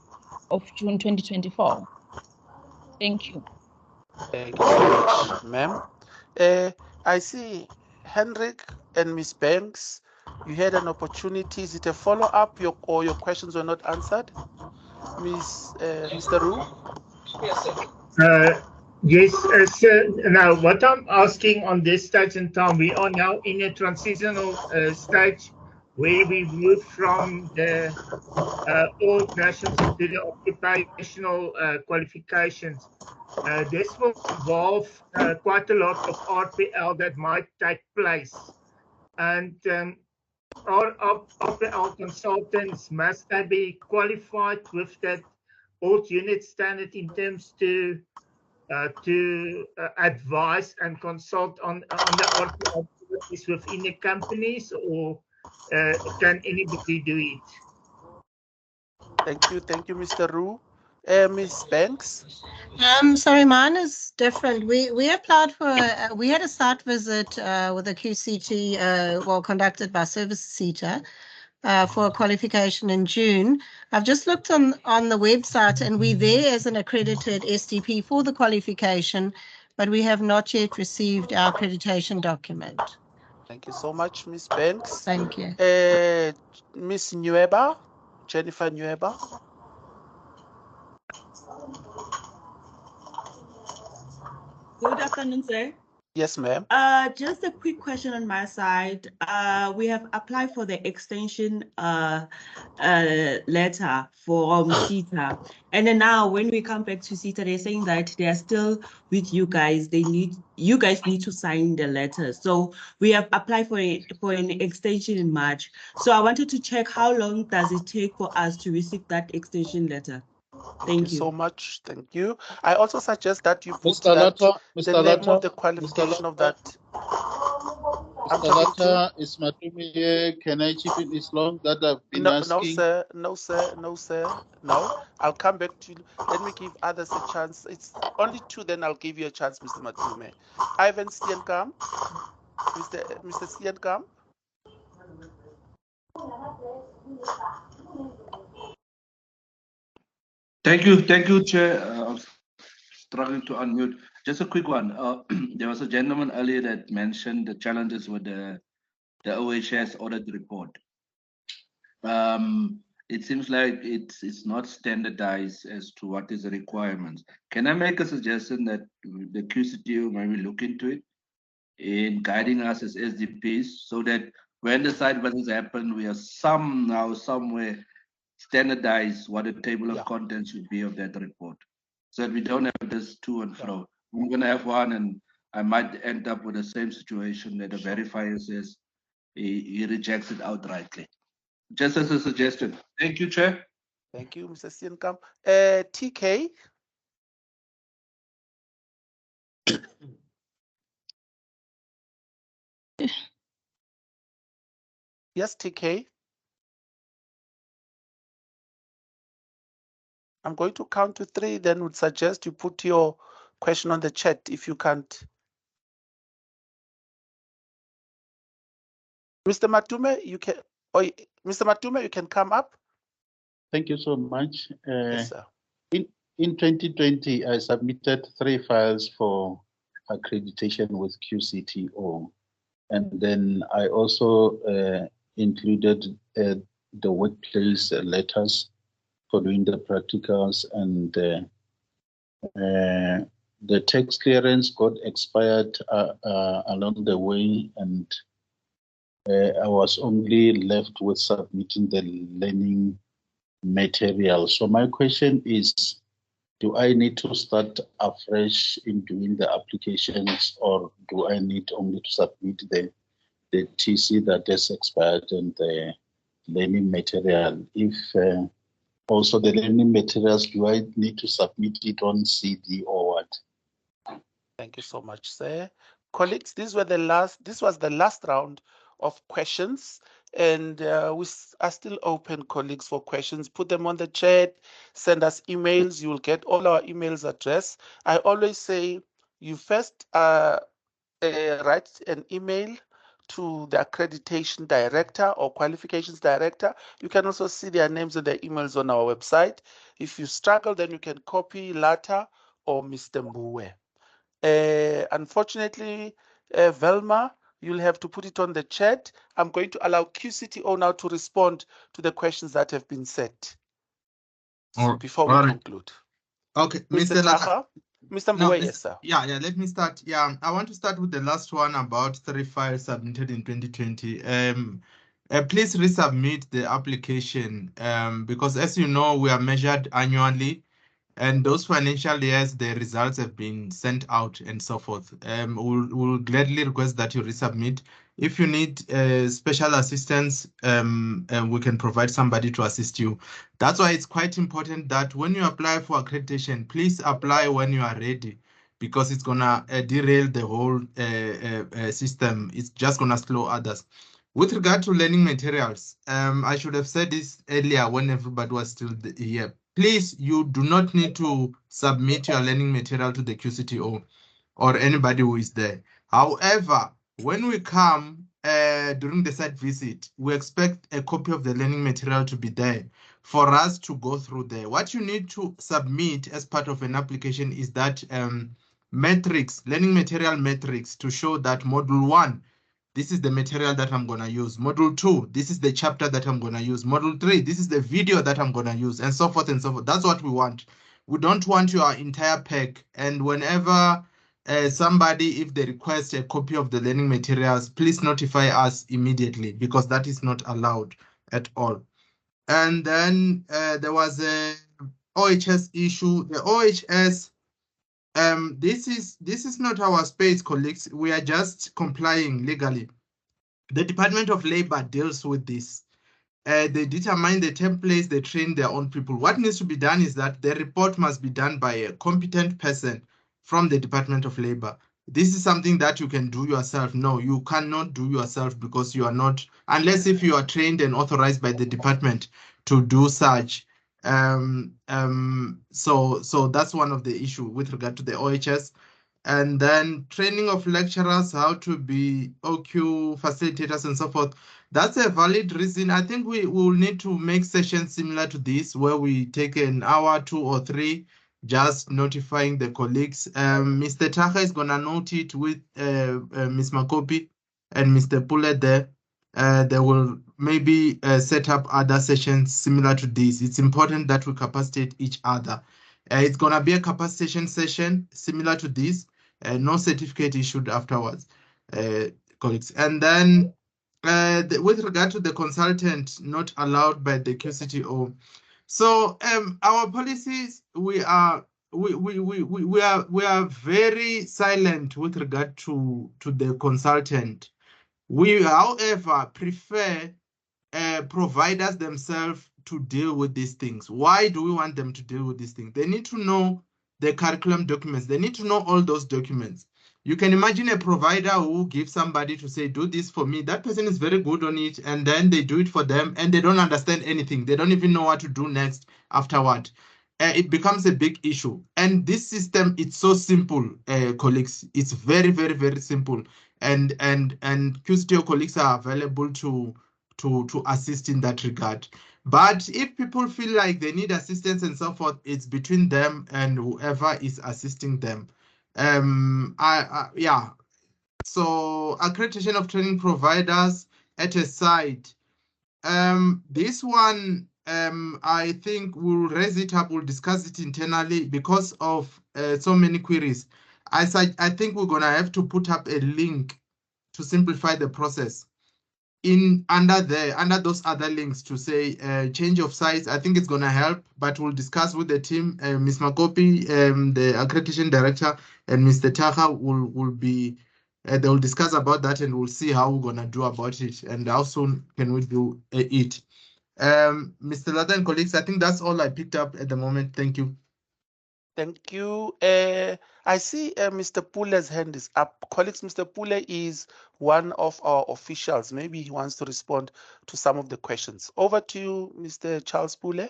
of June 2024? Thank you. Thank you so much, ma'am. I see Henrik and Miss Banks, you had an opportunity. Is it a follow-up or your questions were not answered? Mr. Roo? Yes, so now what I'm asking on this stage in time, we are now in a transitional stage where we move from the old national to the occupational qualifications. This will involve quite a lot of RPL that might take place. And our RPL consultants, must they be qualified with that old unit standard in terms to advise and consult on the RPL activities within the companies, or can anybody do it? Thank you, Mr. Roo. Ms. Banks? Sorry, mine is different. We applied for, we had a site visit with a QCT, conducted by Service Seta, for a qualification in June. I've just looked on the website, and we're there as an accredited SDP for the qualification, but we have not yet received our accreditation document. Thank you so much, Ms. Banks. Thank you. Ms. Nueba, Jennifer Nueba. Good afternoon, sir. Yes, ma'am. Just a quick question on my side. We have applied for the extension letter for Seta, and then now when we come back to Seta, they're saying that they are still with you guys. You guys need to sign the letter. So we have applied for an extension in March. So I wanted to check, how long does it take for us to receive that extension letter? Thank you so much. Thank you. I also suggest that you put Mr. Latta, the name of the qualification of that. Mr. Latta, is Matumi here? Can I chip in this long that I've been asking? No, sir. No. I'll come back to you. Let me give others a chance. It's only two, then I'll give you a chance, Mr. Matume. Ivan Steenkamp. Mr. Steenkamp. Thank you, Chair. I was struggling to unmute. Just a quick one. There was a gentleman earlier that mentioned the challenges with the OHS audit report. It seems like it's not standardized as to what is the requirements. Can I make a suggestion that the QCTO maybe look into it in guiding us as SDPs, so that when the site visits happen, we are somehow, somewhere standardize what the table of contents should be of that report, so that we don't have this to and fro. We're going to have one, and I might end up with the same situation that the verifier says he rejects it outrightly. Just as a suggestion. Thank you, Chair. Thank you, Mr. Steenkamp. TK. Yes, TK. I'm going to count to 3, then would suggest you put your question on the chat if you can't. Mr. Matume, you can. Oh, Mr. Matume, you can come up. Thank you so much. Yes, sir. In 2020, I submitted 3 files for accreditation with QCTO. And then I also included the workplace letters for doing the practicals, and the tax clearance got expired along the way, and I was only left with submitting the learning material. So my question is, do I need to start afresh in doing the applications, or do I need only to submit the TC that has expired and the learning material? If also the learning materials, do I need to submit it on CD or what? Thank you so much, sir. Colleagues, this was the last round of questions, and we are still open, colleagues, for questions. Put them on the chat, send us emails. You will get all our emails address. I always say you first write an email to the accreditation director or qualifications director. You can also see their names and their emails on our website. If you struggle, then you can copy Lata or Mr. Mbuwe. Unfortunately, Velma, you'll have to put it on the chat. I'm going to allow QCTO now to respond to the questions that have been set before we conclude. Okay, Mr. Taha, Mr. Mbuwe, yes, sir. Yeah, let me start. Yeah, I want to start with the last one about 3 files submitted in 2020. Please resubmit the application because, as you know, we are measured annually. And those financial years, the results have been sent out and so forth. We'll gladly request that you resubmit. If you need special assistance, we can provide somebody to assist you. That's why it's quite important that when you apply for accreditation, please apply when you are ready, because it's gonna derail the whole system. It's just gonna slow others. With regard to learning materials, I should have said this earlier when everybody was still here. Please, you do not need to submit your learning material to the QCTO or anybody who is there. However, when we come during the site visit, we expect a copy of the learning material to be there for us to go through there. What you need to submit as part of an application is that metrics, learning material metrics, to show that module 1, this is the material that I'm going to use. Module 2, this is the chapter that I'm going to use. Module 3, this is the video that I'm going to use, and so forth and so forth. That's what we want. We don't want your entire pack. And whenever somebody, if they request a copy of the learning materials, please notify us immediately, because that is not allowed at all. And then there was a OHS issue. The OHS, this is not our space, colleagues. We are just complying legally. The Department of Labor deals with this. They determine the templates, they train their own people. What needs to be done is that the report must be done by a competent person from the Department of Labor. This is something that you can do yourself. No, you cannot do yourself, because you are not, unless if you are trained and authorized by the department to do such. So that's one of the issues with regard to the OHS. And then training of lecturers, how to be OQ facilitators and so forth. That's a valid reason. I think we will need to make sessions similar to this, where we take an hour, 2 or 3, just notifying the colleagues. Mr. Taha is going to note it with Ms. Makopi and Mr. Pule there. They will maybe set up other sessions similar to this. It's important that we capacitate each other. It's going to be a capacitation session similar to this. No certificate issued afterwards, colleagues. And then with regard to the consultant not allowed by the QCTO. So our policies, we are very silent with regard to the consultant. We, however, prefer providers themselves to deal with these things. Why do we want them to deal with these things? They need to know the curriculum documents. They need to know all those documents. You can imagine a provider who gives somebody to say, do this for me. That person is very good on it, and then they do it for them, and they don't understand anything. They don't even know what to do next afterward. It becomes a big issue. And this system, it's so simple, colleagues. It's very, very, very simple. And QCTO colleagues are available to assist in that regard. But if people feel like they need assistance and so forth, it's between them and whoever is assisting them. Yeah. So accreditation of training providers at a site. This one, I think we'll raise it up, we'll discuss it internally because of so many queries. I think we're gonna have to put up a link to simplify the process under those other links to say change of sites. I think it's going to help, but we'll discuss with the team. Ms. Makopi, the accreditation director, and Mr. Taha will be they will discuss about that, and we'll see how we're going to do about it and how soon can we do it. Mr. Lada and colleagues, I think that's all I picked up at the moment. Thank you. Thank you. I see Mr. Pule's hand is up. Colleagues, Mr. Pule is one of our officials. Maybe he wants to respond to some of the questions. Over to you, Mr. Charles Pule.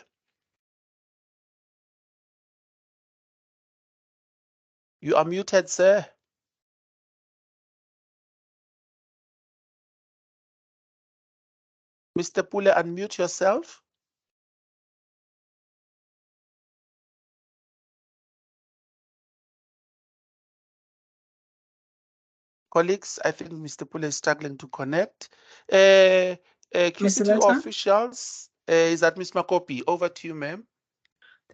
You are muted, sir. Mr. Pule, unmute yourself. Colleagues, I think Mr. Pule is struggling to connect. QCTO officials, is that Ms. Makopi? Over to you, ma'am.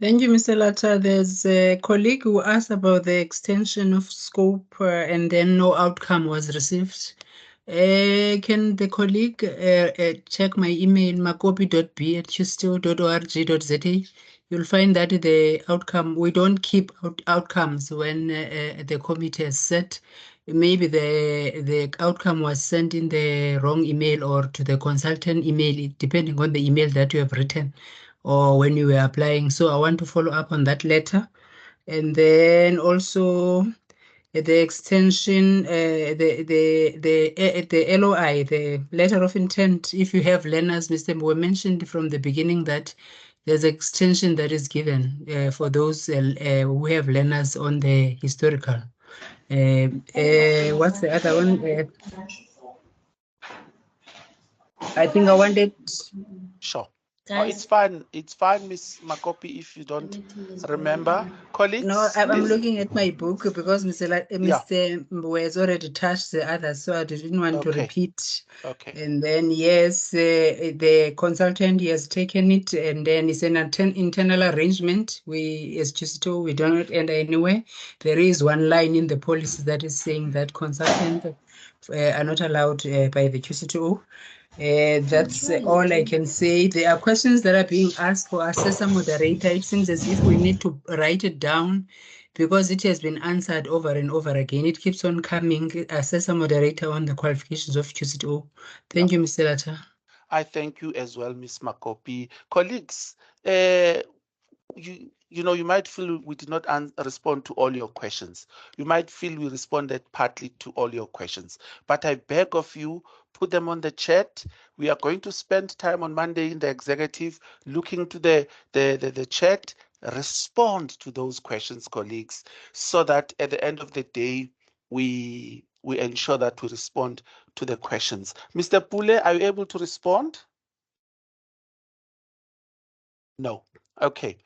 Thank you, Mr. Latta. There's a colleague who asked about the extension of scope and then no outcome was received. Can the colleague check my email, makopi.b@qcto.org.za? You'll find that the outcome, we don't keep outcomes when the committee has set. Maybe the outcome was sent in the wrong email or to the consultant email, depending on the email that you have written or when you were applying. So I want to follow up on that letter. And then also the extension, the LOI, the letter of intent, if you have learners, Mr. We mentioned from the beginning that there's extension that is given for those who have learners on the historical. What's the other one? I think I wanted. Sure. Oh, it's fine. It's fine, Miss Makopi, if you don't remember. Colleagues? No, I'm looking at my book because Mr. has already touched the others, so I didn't want to repeat. Okay. And then, yes, the consultant, he has taken it, and then it's an internal arrangement. We, as QCTO, we don't enter anywhere. There is one line in the policy that is saying that consultants are not allowed by the QCTO. That's all I can say. There are questions that are being asked for assessor moderator. It seems as if we need to write it down because it has been answered over and over again. It keeps on coming. Assessor moderator on the qualifications of QCTO. Thank you, Mr. Latta. I thank you as well, Ms. Makopi. Colleagues, you know, you might feel we did not respond to all your questions. You might feel we responded partly to all your questions. But I beg of you, put them on the chat. We are going to spend time on Monday in the executive looking to the chat, respond to those questions, colleagues, so that at the end of the day, we ensure that we respond to the questions. Mr. Pule, are you able to respond? No. Okay.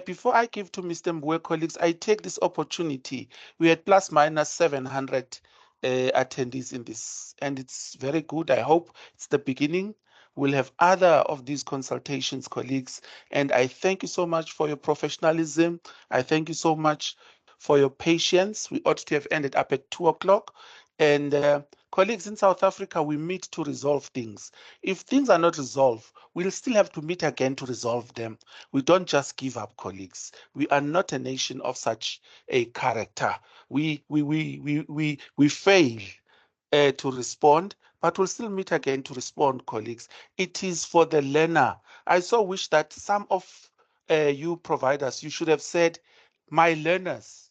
Before I give to Mr. Mbue, colleagues, I take this opportunity. We had plus minus 700 attendees in this, and it's very good. I hope it's the beginning. We'll have other of these consultations, colleagues, and I thank you so much for your professionalism. I thank you so much for your patience. We ought to have ended up at 2 o'clock. And colleagues, in South Africa, we meet to resolve things. If things are not resolved, we'll still have to meet again to resolve them. We don't just give up, colleagues. We are not a nation of such a character. We fail to respond, but we'll still meet again to respond, colleagues. It is for the learner. I so wish that some of you providers, you should have said, My learners.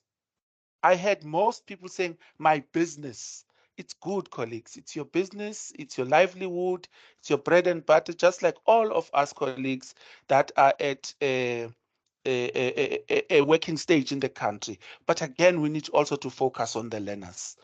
I had most people saying, my business. It's good, colleagues. It's your business, it's your livelihood, it's your bread and butter, just like all of us colleagues that are at a working stage in the country. But again, we need also to focus on the learners.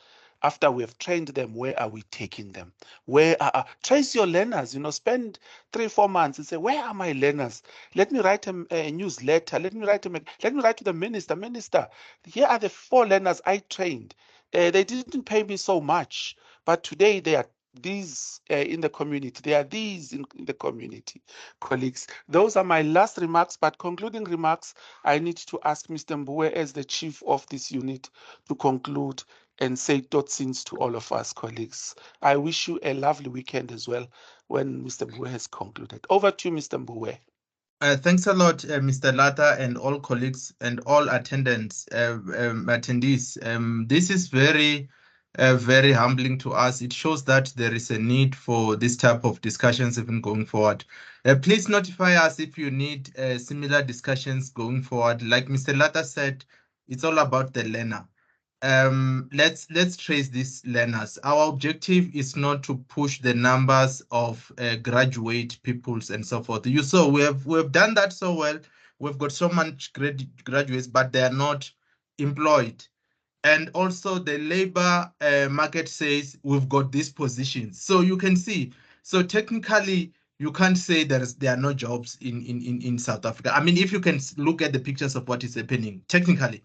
After we have trained them, where are we taking them? Where are trace your learners? Spend 3-4 months and say, where are my learners? Let me write a newsletter. Let me write to the minister. Minister, here are the 4 learners I trained. They didn't pay me so much, but today they are these in the community. They are these in the community, colleagues. Those are my last remarks, but concluding remarks, I need to ask Mr. Mbue as the chief of this unit to conclude and say totsins to all of us, colleagues. I wish you a lovely weekend as well when Mr. Mbue has concluded. Over to you, Mr. Mbue. Thanks a lot, Mr. Lata, and all colleagues and all attendants, attendees. This is very, very humbling to us. It shows that there is a need for this type of discussions even going forward. Please notify us if you need similar discussions going forward. Like Mr. Lata said, it's all about the learner. Let's trace these learners. Our objective is not to push the numbers of graduate peoples and so forth. You saw we have done that so well. We've got so much graduates, but they are not employed. And also the labor market says we've got these positions. So you can see. So technically, you can't say there are no jobs in South Africa. I mean, if you can look at the pictures of what is happening, technically.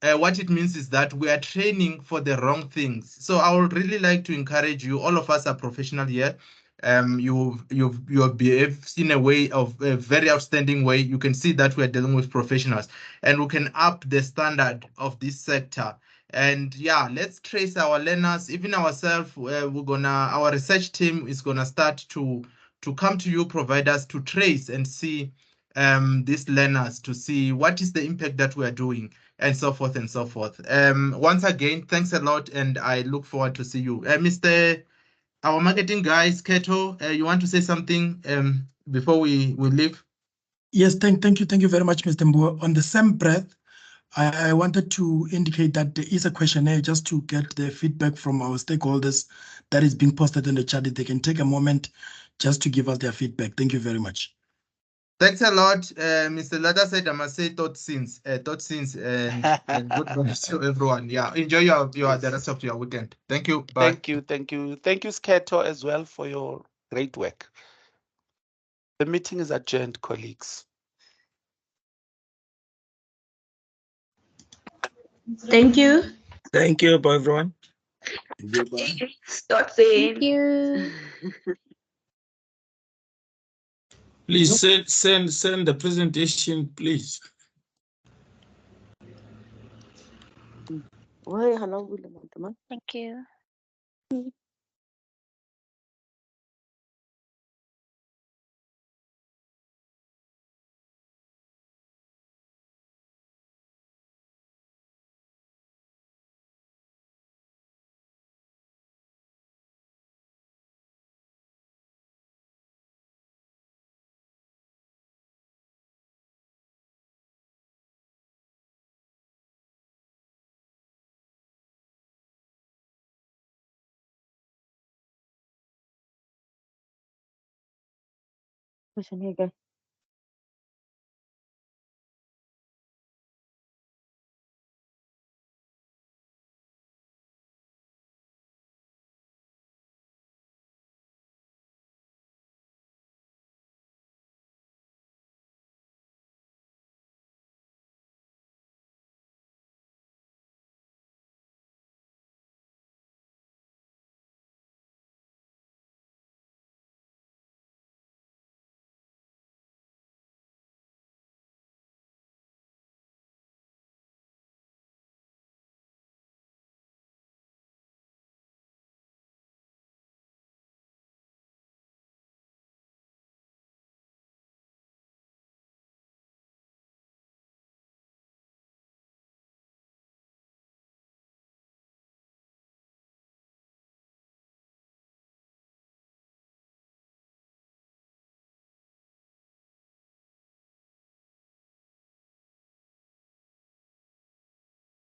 What it means is that we are training for the wrong things. So I would really like to encourage you. All of us are professional here. You have behaved in a way of a very outstanding way. You can see that we are dealing with professionals, and we can up the standard of this sector. And yeah, let's trace our learners, even ourselves. Our research team is gonna start to come to you providers to trace and see these learners, to see what is the impact that we are doing, and so forth and so forth. Once again, thanks a lot, and I look forward to see you. Our marketing guys, Keto, you want to say something before we leave? Yes, thank you very much, Mr. Mbua. On the same breath, I wanted to indicate that there is a questionnaire just to get the feedback from our stakeholders that is being posted in the chat. If they can take a moment just to give us their feedback. Thank you very much. Thanks a lot. Mr. Lada said I must say thought since, and good night to everyone. Yeah, enjoy the rest of your weekend. Thank you. Bye. Thank you, Sketo, as well for your great work. The meeting is adjourned, colleagues. Thank you. Thank you, everyone. Stop saying. Thank you. Please send the presentation, please. Thank you. Listen here, guys.